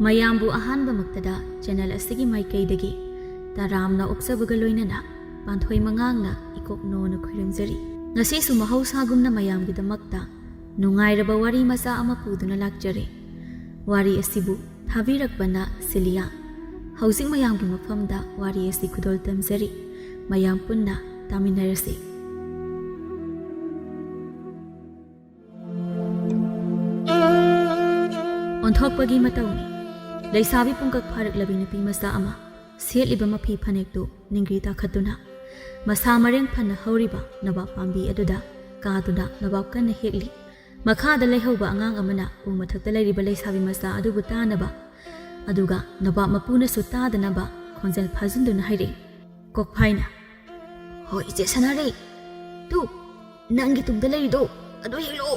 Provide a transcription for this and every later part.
ꯃꯌꯥꯝꯕꯨ ꯑꯍꯥꯟꯕꯃꯛꯇꯗ ꯆꯦꯅꯦꯜ ꯑꯁꯤꯒꯤ ꯃꯥꯏꯀꯩꯗꯒꯤ ꯇꯔꯥꯝꯅ ꯑꯣꯛꯆꯕꯒ ꯂꯣꯏꯅꯅ ꯄꯥꯟꯊꯣꯏ ꯃꯉꯥꯡꯅ ꯏꯀꯣꯛꯅꯣꯅ ꯈꯣꯏꯔꯝꯖꯔꯤ꯫ ꯉꯁꯤꯁꯨ ꯃꯍꯧꯁꯥꯒꯨꯝꯅ ꯃꯌꯥꯝꯒꯤꯗꯃꯛꯇ ꯅꯨꯡꯉꯥꯏꯔꯕ ꯋꯥꯔꯤ ꯃꯆꯥ ꯑꯃ ꯄꯨꯗꯨꯅ ꯂꯥꯛꯆꯔꯦ꯫ ꯋꯥꯔꯤ ꯑꯁꯤꯕꯨ ꯊꯥꯕꯤꯔꯛꯄꯅ ꯁꯤꯂꯤꯌꯥ꯫ ꯍꯧꯖꯤꯛ ꯃꯌꯥꯝꯒꯤ ꯃꯐꯝꯗ ꯋꯥꯔꯤ ꯑꯁꯤ ꯈꯨꯗꯣꯜ ꯇꯝꯖꯔꯤ꯫ ꯃꯌꯥꯝ ꯄꯨꯟꯅ ꯇꯥꯃꯤꯟꯅꯔꯁꯤ꯫ ꯑꯣꯟꯊꯣꯛꯄꯒꯤ ꯃꯇꯧꯅꯤ꯫ ꯂꯩꯁꯥꯕꯤ ꯄꯨꯡꯀꯛ ꯐꯥꯔꯛꯂꯕꯤ ꯅꯨꯄꯤ ꯃꯆꯥ ꯑꯃ ꯁꯦꯠꯂꯤꯕ ꯃꯐꯤ ꯐꯅꯦꯛꯇꯨ ꯅꯤꯡꯒ꯭ꯔꯤ ꯇꯥꯈꯠꯇꯨꯅ ꯃꯁꯥ ꯃꯔꯦꯡ ꯐꯅ ꯍꯧꯔꯤꯕ ꯅꯣꯕꯥꯞ ꯄꯥꯝꯕꯤ ꯑꯗꯨꯗ ꯀꯥꯗꯨꯅ ꯅꯣꯕꯥꯞ ꯀꯟꯅ ꯍꯦꯛꯂꯤ꯫ ꯃꯈꯥꯗ ꯂꯩꯍꯧꯕ ꯑꯉꯥꯡ ꯑꯃꯅ ꯎ ꯃꯊꯛꯇ ꯂꯩꯔꯤꯕ ꯂꯩꯁꯥꯕꯤ ꯃꯆꯥ ꯑꯗꯨꯕꯨ ꯇꯥꯅꯕ ꯑꯗꯨꯒ ꯅꯣꯕꯥꯞ ꯃꯄꯨꯅꯁꯨ ꯇꯥꯗꯅꯕ ꯈꯣꯟꯖꯦꯜ ꯐꯥꯖꯤꯟꯗꯨꯅ ꯍꯥꯏꯔꯛꯏ꯫ ꯀꯣꯛꯐꯥꯏꯅ, "ꯍꯣꯏ ꯏꯆꯦ ꯁꯅꯥꯔꯩ, ꯇꯨ ꯅꯪꯒꯤ ꯇꯨꯡꯗ ꯂꯩꯔꯤꯗꯣ ꯑꯗꯨ ꯍꯦꯛꯂꯛꯑꯣ."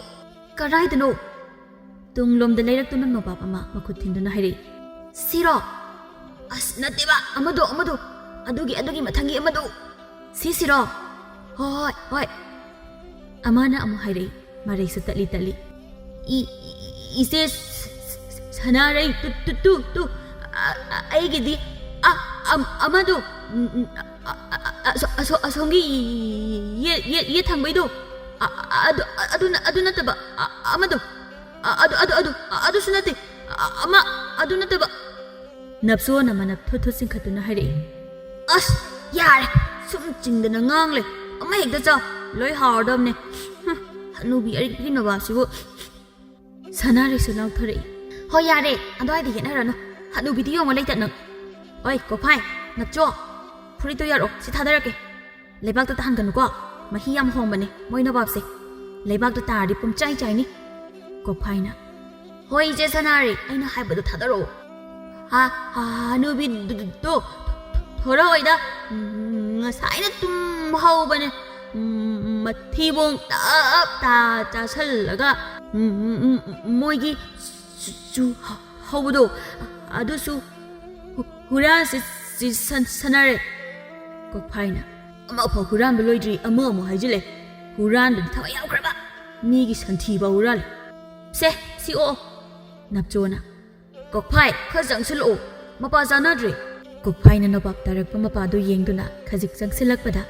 "ꯀꯔꯥꯏꯗꯅꯣ?" ꯇꯨꯡꯂꯣꯝꯗ ꯂꯩꯔꯛꯇꯨꯅ ꯅꯣꯕꯥꯞ ꯑꯃ ꯃꯈꯨꯠ ꯊꯤꯟꯗꯨꯅ ꯍꯥꯏꯔꯛꯏ꯫ "ꯁꯤꯔꯣ?" "ꯑꯁ ꯅꯠꯇꯦꯕ, ꯑꯃꯗꯣ ꯑꯗꯨꯒꯤ ꯃꯊꯪꯒꯤ ꯑꯃꯗꯣ." "ꯁꯤꯔꯣ?" ꯍꯣꯏ." ꯑꯃꯅ ꯑꯃꯨꯛ ꯍꯥꯏꯔꯛꯏ, ꯃꯔꯩꯁꯨ ꯇꯠꯂꯤ꯫ "ꯏꯆꯦ ꯁꯅꯥꯔꯩ, ꯇꯨ ꯑꯩꯒꯤꯗꯤ ꯑꯃꯗꯣ ꯑꯁꯣꯝꯒꯤ ꯌꯦꯠ ꯊꯪꯕꯩꯗꯣ ꯑꯗꯨ ꯅꯠꯇꯕ ꯑꯃꯗꯣ ꯑꯗꯨꯁꯨ ꯅꯠꯇꯦ ꯑꯗꯨ ꯅꯠꯇꯕ." ꯅꯞꯁꯣꯅ ꯃꯅꯞ ꯊꯨꯠ ꯆꯤꯡꯈꯠꯇꯨꯅ ꯍꯥꯏꯔꯛꯏ꯫ "ꯑꯁ ꯌꯥꯔꯦ, ꯁꯨꯝ ꯆꯤꯡꯗꯅ ꯉꯥꯡꯂꯦ. ꯑꯃ ꯍꯦꯛꯇ ꯆꯥꯎ, ꯂꯣꯏ ꯍꯥꯎꯔꯗꯕꯅꯦ. ꯍꯅꯨꯕꯤ ꯑꯔꯤꯛꯄꯤ ꯅꯣꯕꯥꯞꯁꯤꯕꯨ." ꯁꯅꯥꯔꯩꯁꯨ ꯂꯥꯎꯊꯔꯛꯏ꯫ "ꯍꯣꯏ ꯌꯥꯔꯦ, ꯑꯗꯨꯋꯥꯏꯗ ꯌꯦꯠꯅꯔꯅꯨ. ꯍꯅꯨꯕꯤꯗꯤ ꯌꯦꯡꯉꯣ ꯂꯩꯇꯠ ꯅꯪ." "ꯑꯣꯏ ꯀꯣꯛꯐꯥꯏ, ꯅꯞꯆꯣ, ꯐꯨꯔꯤꯠꯇꯣ ꯌꯥꯔꯛꯑꯣ, ꯁꯤ ꯊꯥꯗꯔꯛꯀꯦ. ꯂꯩꯕꯥꯛꯇ ꯇꯥꯍꯟꯒꯅꯨꯀꯣ, ꯃꯍꯤ ꯌꯥꯝ ꯍꯣꯡꯕꯅꯦ ꯃꯣꯏ ꯅꯣꯕꯥꯞꯁꯦ. ꯂꯩꯕꯥꯛꯇ ꯇꯥꯔꯗꯤ ꯄꯨꯝꯆꯥꯏ ꯆꯥꯏꯅꯤ." ꯀꯣꯛꯐꯥꯏꯅ, "ꯍꯣꯏ ꯏꯆꯦ ꯁꯅꯥꯔꯩ, ꯑꯩꯅ ꯍꯥꯏꯕꯗꯣ ꯊꯥꯗꯔꯛꯑꯣ." "ꯍꯅꯨꯕꯤꯗꯣ ꯊꯣꯔꯛꯑꯣꯏꯗ, ꯉꯁꯥꯏꯅ ꯇꯨꯝ ꯍꯧꯕꯅꯦ. ꯃꯊꯤꯕꯣꯡ ꯇꯞ ꯆꯥꯁꯜꯂꯒ ꯃꯣꯏꯒꯤ ꯆꯨ ꯍꯧꯕꯗꯣ ꯑꯗꯨꯁꯨ ꯍꯨꯔꯥꯟꯁꯤ ꯁꯅꯥꯔꯩ." ꯀꯣꯛꯐꯥꯏꯅ, "ꯑꯃꯐꯥꯎ ꯍꯨꯔꯥꯟꯕ ꯂꯣꯏꯗ꯭ꯔꯤ ꯑꯃꯨꯛ ꯍꯥꯏꯖꯤꯜꯂꯦ. ꯍꯨꯔꯥꯟꯕꯗꯤ ꯊꯕꯛ ꯌꯥꯎꯈ꯭ꯔꯕ, ꯃꯤꯒꯤ ꯁꯟꯊꯤꯐꯥꯎ ꯍꯨꯔꯥꯜꯂꯦ." ꯁꯤ ꯑꯣ." ꯅꯞꯆꯣꯅ, "ꯀꯣꯛꯐꯥꯏ, ꯈꯔ ꯆꯪꯁꯤꯜꯂꯛꯑꯣ, ꯃꯄꯥ ꯆꯥꯅꯗ꯭ꯔꯦ." ꯀꯣꯛꯐꯥꯏꯅ ꯅꯣꯕꯥꯞ ꯇꯥꯔꯛꯄ ꯃꯄꯥꯗꯨ ꯌꯦꯡꯗꯨꯅ ꯈꯖꯤꯛ ꯆꯪꯁꯤꯜꯂꯛꯄꯗ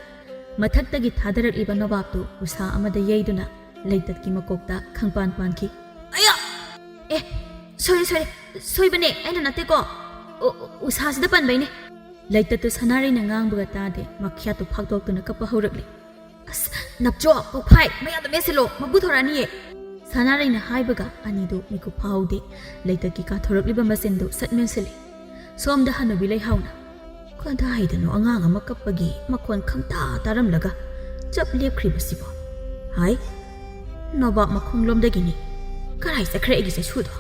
ꯃꯊꯛꯇꯒꯤ ꯊꯥꯗꯔꯛꯂꯤꯕ ꯅꯣꯕꯥꯞꯇꯨ ꯎꯁꯥ ꯑꯃꯗ ꯌꯩꯗꯨꯅ ꯂꯩꯇꯠꯀꯤ ꯃꯀꯣꯛꯇ ꯈꯪꯄꯥꯟ ꯄꯥꯟꯈꯤ꯫ "ꯑꯌꯥ! ꯁꯣꯏꯕꯅꯦ, ꯑꯩꯅ ꯅꯠꯇꯦꯀꯣ. ꯎꯁꯥꯁꯤꯗ ꯄꯟꯕꯩꯅꯦ." ꯂꯩꯇꯠꯇꯨ ꯁꯅꯥꯔꯩꯅ ꯉꯥꯡꯕꯒ ꯇꯥꯗꯦ ꯃꯈ꯭ꯌꯥꯠꯇꯨ ꯐꯥꯛꯇꯣꯛꯇꯨꯅ ꯀꯞꯄ ꯍꯧꯔꯛꯂꯤ꯫ "ꯑꯁ ꯅꯞꯆꯣ, ꯀꯣꯛꯐꯥꯏ, ꯃꯌꯥꯗ ꯃꯦꯠꯁꯤꯜꯂꯣ, ꯃꯕꯨ ꯊꯣꯔꯛꯑꯅꯤꯌꯦ." ꯁꯅꯥꯔꯩꯅ ꯍꯥꯏꯕꯒ ꯑꯅꯤꯗꯨ ꯃꯤꯀꯨꯞ ꯐꯥꯍꯧꯗꯦ꯫ ꯂꯩꯇꯠꯀꯤ ꯀꯥꯊꯣꯔꯛꯂꯤꯕ ꯃꯆꯤꯟꯗꯨ ꯁꯠ ꯃꯦꯟꯁꯤꯜꯂꯤ꯫ ꯁꯣꯝꯗ ꯍꯅꯨꯕꯤ ꯂꯩꯍꯥꯎꯅ, "ꯀꯗꯥꯏꯗꯅꯣ ꯑꯉꯥꯡ ꯑꯃ ꯀꯞꯄꯒꯤ ꯃꯈꯣꯟ ꯈꯪꯇꯥ ꯇꯥꯔꯝꯂꯒ ꯆꯞ ꯂꯦꯞꯈ꯭ꯔꯤꯕꯁꯤꯕꯣ? ꯍꯥꯏ, ꯅꯣꯕꯥꯞ ꯃꯈꯣꯡꯂꯣꯝꯗꯒꯤꯅꯤ. ꯀꯔꯥꯏ ꯆꯠꯈ꯭ꯔꯦ ꯑꯩꯒꯤ ꯆꯩꯁꯨꯗꯣ?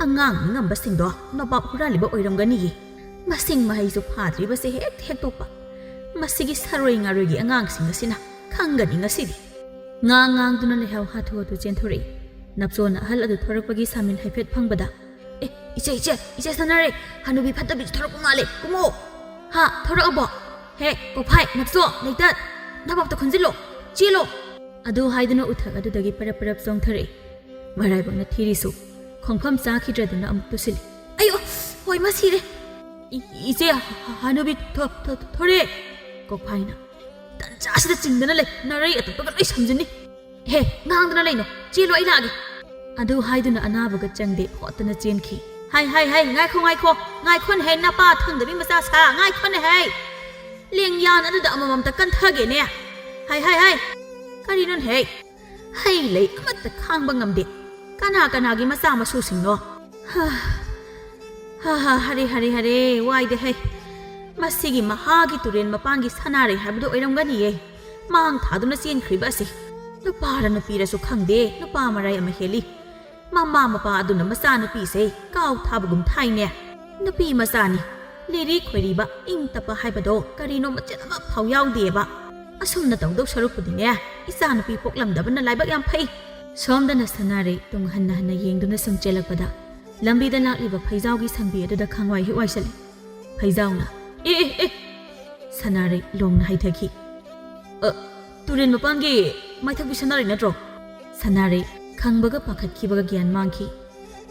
ꯑꯉꯥꯡꯅꯤ ꯉꯝꯕꯁꯤꯡꯗꯣ ꯅꯣꯕꯥꯞ ꯍꯨꯔꯥꯜꯂꯤꯕ ꯑꯣꯏꯔꯝꯒꯅꯤꯌꯦ. ꯃꯁꯤꯡ ꯃꯍꯩꯁꯨ ꯐꯥꯗ꯭ꯔꯤꯕꯁꯦ ꯍꯦꯛꯇꯣꯛꯄ. ꯃꯁꯤꯒꯤ ꯁꯔꯣꯏ ꯉꯥꯔꯣꯏꯒꯤ ꯑꯉꯥꯡꯁꯤꯡ ꯑꯁꯤꯅ ꯈꯪꯒꯅꯤ ꯉꯁꯤꯗꯤ." ꯉꯥꯡꯗꯨꯅ ꯂꯩꯍꯥꯎ ꯍꯥꯊꯨ ꯆꯦꯟꯊꯣꯔꯛꯏ꯫ ꯅꯞꯆꯣꯅ ꯑꯍꯜ ꯑꯗꯨ ꯊꯣꯔꯛꯄꯒꯤ ꯁꯥꯃꯤꯟ ꯍꯥꯏꯐꯦꯠ ꯐꯪꯕꯗ, ꯏꯆꯦ ꯁꯅꯥꯔꯩ, ꯍꯅꯨꯕꯤ ꯐꯠꯇꯕꯤꯁꯨ ꯊꯣꯔꯛꯄ ꯃꯥꯜꯂꯦ, ꯀꯨꯝꯃꯣ." "ꯊꯣꯔꯛꯑꯕꯣ? ꯍꯦ ꯀꯣꯛꯐꯥꯏ, ꯅꯞꯆꯣ, ꯂꯩꯇꯠ, ꯅꯣꯕꯥꯞꯇ ꯈꯨꯟꯖꯤꯜꯂꯣ, ꯆꯦꯜꯂꯣ." ꯑꯗꯨ ꯍꯥꯏꯗꯨꯅ ꯎꯊꯛ ꯑꯗꯨꯗꯒꯤ ꯄꯔꯞ ꯆꯣꯡꯊꯔꯛꯏ꯫ ꯃꯔꯥꯏꯕꯛꯅ ꯊꯤꯔꯤꯁꯨ ꯈꯣꯡꯐꯝ ꯆꯥꯈꯤꯗ꯭ꯔꯗꯨꯅ ꯑꯃꯨꯛ ꯇꯨꯁꯤꯜꯂꯤ꯫ "ꯑꯌꯣ, ꯍꯣꯏ ꯃꯥ ꯁꯤꯔꯦ." "ꯏꯆꯦ, ꯍꯅꯨꯕꯤ ꯊꯣꯔꯛꯑꯦ." ꯀꯣꯛꯐꯥꯏꯅ, "ꯇꯟꯖꯥꯁꯤꯗ ꯆꯤꯡꯗꯅ ꯂꯩ, ꯅꯥꯔꯩ ꯑꯇꯣꯞꯄꯒ ꯂꯣꯏ ꯁꯝꯖꯤꯟꯅꯤ. ꯍꯦ ꯉꯥꯡꯗꯅ ꯂꯩꯅꯣ, ꯆꯦꯜꯂꯣ, ꯑꯩ ꯂꯥꯛꯑꯒꯦ." ꯑꯗꯨ ꯍꯥꯏꯗꯨꯅ ꯑꯅꯥꯕꯒ ꯆꯪꯗꯦ ꯍꯣꯠꯇꯅ ꯆꯦꯟꯈꯤ꯫ "ꯍꯥꯏ, ꯉꯥꯏꯈꯣꯅꯦ ꯍꯦ, ꯅꯄꯥ ꯊꯪꯗꯕꯤ ꯃꯆꯥ ꯁꯥ, ꯉꯥꯏꯈꯣꯅꯦ ꯍꯦ. ꯂꯦꯡꯌꯥꯟ ꯑꯗꯨꯗ ꯑꯃꯃꯝꯇ ꯀꯟꯊꯒꯦꯅꯦ. ꯍꯥꯏ, ꯀꯔꯤꯅꯣ ꯍꯦ? ꯍꯩ ꯂꯩ ꯑꯃꯠꯇ ꯈꯥꯡꯕ ꯉꯝꯗꯦ. ꯀꯅꯥꯒꯤ ꯃꯆꯥ ꯃꯁꯨꯁꯤꯡꯅꯣ? ꯍꯔꯦ, ꯋꯥꯏꯗꯦ ꯍꯦ. ꯃꯁꯤꯒꯤ ꯃꯍꯥꯒꯤ ꯇꯨꯔꯦꯟ ꯃꯄꯥꯟꯒꯤ ꯁꯅꯥꯔꯩ ꯍꯥꯏꯕꯗꯨ ꯑꯣꯏꯔꯝꯒꯅꯤꯌꯦ. ꯃꯥꯡ ꯊꯥꯗꯨꯅ ꯆꯦꯟꯈ꯭ꯔꯤꯕ ꯑꯁꯤ. ꯅꯨꯄꯥꯔ ꯅꯨꯄꯤꯔꯁꯨ ꯈꯪꯗꯦ, ꯅꯨꯄꯥ ꯃꯔꯥꯏ ꯑꯃ ꯍꯦꯜꯂꯤ. ꯃꯃꯥ ꯃꯄꯥ ꯑꯗꯨꯅ ꯃꯆꯥ ꯅꯨꯄꯤꯁꯦ ꯀꯥꯎ ꯊꯥꯕꯒꯨꯝ ꯊꯥꯏꯅꯦ. ꯅꯨꯄꯤ ꯃꯆꯥꯅꯤ, ꯂꯤꯔꯤ ꯈꯣꯏꯔꯤꯕ, ꯏꯪ ꯇꯞꯄ ꯍꯥꯏꯕꯗꯣ ꯀꯔꯤꯅꯣ ꯃꯆꯦꯠ ꯑꯃ ꯐꯥꯎ ꯌꯥꯎꯗꯦꯕ. ꯑꯁꯨꯝꯅ ꯇꯧꯗꯧ ꯁꯔꯨꯛꯄꯨꯗꯤꯅꯦ, ꯏꯆꯥ ꯅꯨꯄꯤ ꯄꯣꯛꯂꯝꯗꯕꯅ ꯂꯥꯏꯕꯛ ꯌꯥꯝ ꯐꯩ." ꯁꯣꯝꯗꯅ ꯁꯅꯥꯔꯩ ꯇꯨꯡ ꯍꯟꯅ ꯌꯦꯡꯗꯨꯅ ꯁꯨꯝ ꯆꯦꯜꯂꯛꯄꯗ ꯂꯝꯕꯤꯗ ꯂꯥꯛꯂꯤꯕ ꯐꯩꯖꯥꯎꯒꯤ ꯁꯟꯕꯤ ꯑꯗꯨꯗ ꯈꯥꯡꯋꯥꯏ ꯍꯦꯛ ꯋꯥꯏꯁꯤꯜꯂꯤ꯫ ꯐꯩꯖꯥꯎꯅ, "ꯑꯦ." ꯁꯅꯥꯔꯩ ꯂꯣꯡꯅ ꯍꯥꯏꯊꯈꯤ꯫ "ꯇꯨꯔꯦꯟ ꯃꯄꯥꯟꯒꯤ ꯃꯥꯏꯊꯛꯄꯤ ꯁꯅꯥꯔꯩ ꯅꯠꯇ꯭ꯔꯣ?" ꯁꯅꯥꯔꯩ ꯈꯪꯕꯒ ꯄꯥꯈꯠꯈꯤꯕꯒ ꯒ꯭ꯌꯥꯟ ꯃꯥꯡꯈꯤ꯫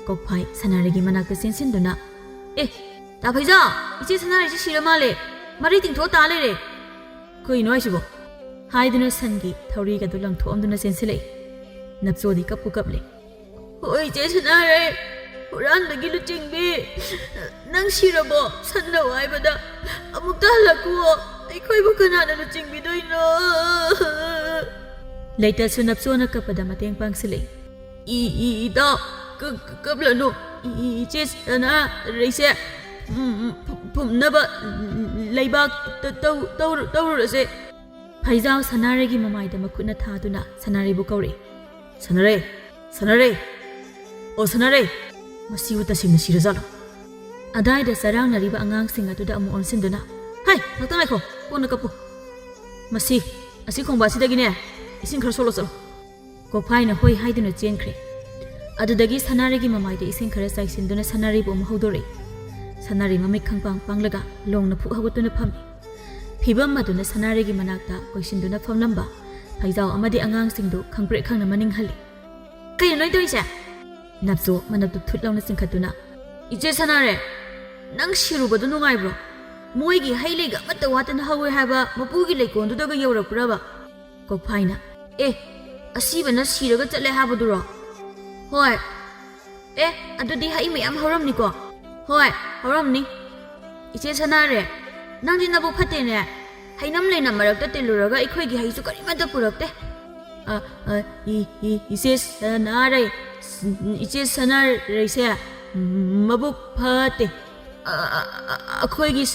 ꯀꯣꯛꯐꯥꯏ ꯁꯅꯥꯔꯩꯒꯤ ꯃꯅꯥꯛꯇ ꯆꯦꯟꯁꯤꯟꯗꯨꯅ ꯑꯦ ꯇꯥ ꯐꯩꯖꯥꯎ ꯏꯆꯦ ꯁꯅꯥꯔꯩꯁꯤ ꯁꯤꯔ ꯃꯥꯜꯂꯦ ꯃꯔꯩ ꯇꯤꯡꯊꯣꯛꯑ ꯇꯥ ꯂꯩꯔꯦ ꯀꯩꯅꯣ ꯍꯥꯏꯁꯤꯕꯣ ꯍꯥꯏꯗꯨꯅ ꯁꯟꯒꯤ ꯊꯧꯔꯤꯒꯗꯨ ꯂꯪꯊꯣꯛꯑꯝꯗꯨꯅ ꯆꯦꯟꯁꯤꯜꯂꯛꯏ ꯅꯞꯆꯣꯗꯤ ꯀꯞꯄꯨ ꯀꯞꯂꯦ ꯍꯣꯏ ꯏꯆꯦ ꯁꯅꯥꯔꯩ ꯍꯨꯔꯥꯟꯕꯒꯤ ꯂꯨꯆꯤꯡꯕꯤ ꯅꯪ ꯁꯤꯔꯕꯣ ꯁꯟꯅ ꯋꯥꯏꯕꯗ ꯑꯃꯨꯛꯇ ꯍꯜꯂꯛꯈꯨꯋꯣ ꯑꯩꯈꯣꯏꯕꯨ ꯀꯅꯥꯅ ꯂꯨꯆꯤꯡꯕꯤꯗꯣꯏꯅꯣ ꯂꯩꯇꯁꯨ ꯅꯞꯆꯣꯅ ꯀꯞꯄꯗ ꯃꯇꯦꯡ ꯄꯥꯡꯁꯤꯜꯂꯛꯏ ꯏꯇꯥꯎ ꯀꯞꯂꯅꯨ 이제 나레이세 봄나바 레이박 떠오르세 파이자오 사나레기 마마이다 마쿠나 타두나 사나레부 거리 사나레 오 사나레 마시우타 심나 시르자로 아다이다 사랑 나리바 앙앙싱 아두다 아무 온신두나 하이 낙당 라이코 꼬나 까뿌 마시 아시 콩바시다기네 이신 khar 솔로서 고파이나 호이 하이드나 젠크레 अदुदगी सनारेगी ममाइदे इसिंग खरा साइसिंदुना सनारी बोम हौदोरे सनारी ममिक खंगपांग पांगलगा लोंगना फु हगतुना फमी फिबम मदुना सनारेगी मनाक्ता कोइसिंदुना फमलंबा फाइजाव अमदि अंगांग सिंगदु खंग्प्रे खंगना मनिंग हलि कय नोय दोइसे नबजो मनबदु थुटलाउना सिंखतुना इजे सनारे नंग शिरुबदु नुंगाइब्रो मोइगी हाइलेगा मत्ता वातन हवे हाबा मपुगी लेकोंदुदगा यौरपुराबा कोफाइना ए असीबना शिरगा चले हाबदुरो होय ए अदुदी हाई मैम हौरमनिको होय हौरमनि इचे सनारे नंदी नबु फतेने हाइनम लेना मरकता तेलुरगा इखोइगी हाइसु करिमता पुरकते इचे सनारेसे मबु फते अखोइगी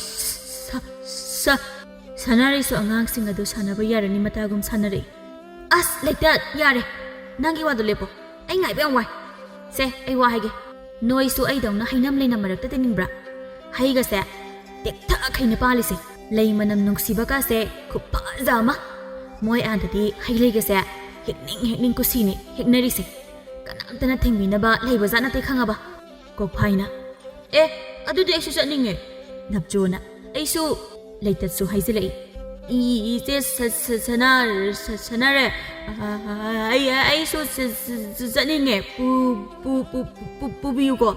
सनारेसु अंगांगसिंग अदु सानबा यारनि मतागुम सानरे अस लेक्ता यारे नंगी वादु लेपो ai ngai be wai se ai wa haige noi su ai dong na hainam leina marak ta tening bra haiga se tek tha khaina pali se lei manam nungsiba ka se khupa jama moi an ti hailei ga se hekning ku sini heknari se kanam tana thengbi na ba leiba jana te khanga ba ko phaina e adu de su chaninge napjona ai su leitat su haizilei 이제 사나래 아이소 자닝에 부비우고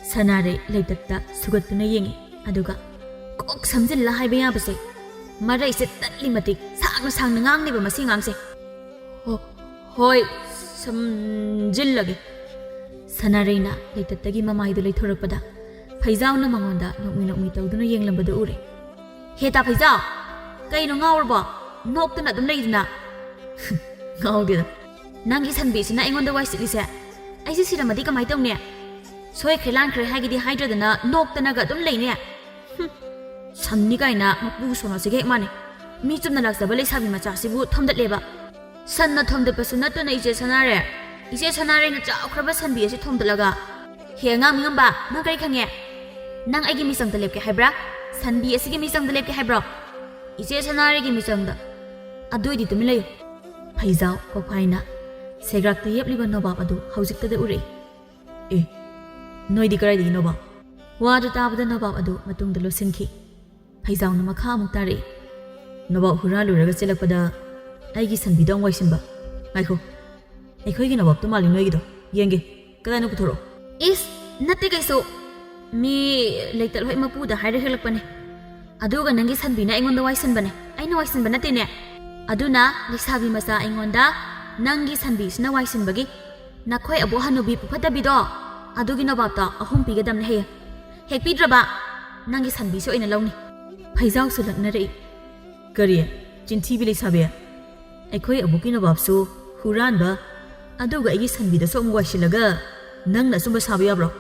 사나래 레이tat다 수것두나 ең이 아두가 꼭 삼질라 하이베 야버세 마레이세 딸리마틱 상나 ngang 마시 ngang 호이 삼질라게 사나레나 레이tat다기 마마이도 레이토럭바다 파이자우나 망원다 녹미 떠우두나 옌람바도 우레 헤다 파이자우 कईनो ngaurbo noktana dum leidna ngaudi nangi sanbi sina ingonda wai silise aisi siramadi kamai tawne soi khrelan khre hagidi haidradana noktana ga dum leine sanni kaina mapu sono sige mane mi chumna laksaba leisabi macha sibu thomdat leba sanna thomdat pasuna to na ije sanare na cha khraba sanbi asi thomdalaga henga mingamba nang kai khange nang aigi mi sangda lepke haibra sanbi asigi mi sangda lepke haibra 이제 사나리기 미정다 아두이디 तुमिलयो फाइजाव कोफाइना सेग्राक्ते येबलिबा नोबाब अदु हौजिक्तदे उरे ए नोइदि कराइदि नोबाब वादु ताबदा नोबाब अदु मतुंगदा लोसिनखि फाइजाव न मखा मुक्तारे नोबाब हुरालुरगा चेलकपदा आइगी संबिदों वाइसिनबा आइखो आइखोइगी नोबाब तो मालि नोइगिदो येंगे कदानो पुथोरो इस नते कैसो मी लेतल होय मपुदा हाइरे हेलकपने अदुगा नंगी संबिना ऐंगोंदा वाइसनबने आइना वाइसनबा नतेने अदुना लिसाबी मसा ऐंगोंदा नंगी संबिसना वाइसनबगी नखोय अबो हनुबी पुफदबिदो अदुगी नबाबता अहुम पिगदमने हे हेकपिद्रबा नंगी संबिसो इना लौनी फाइजाव सुलकनरे करिय चिंथीबि लिसाबे ऐखोय अबोकी नबाबसु हुरानबा अदुगा ऐगी संबिदा सोम वाइसिलगा नंगना सुंबा साबे याब्रो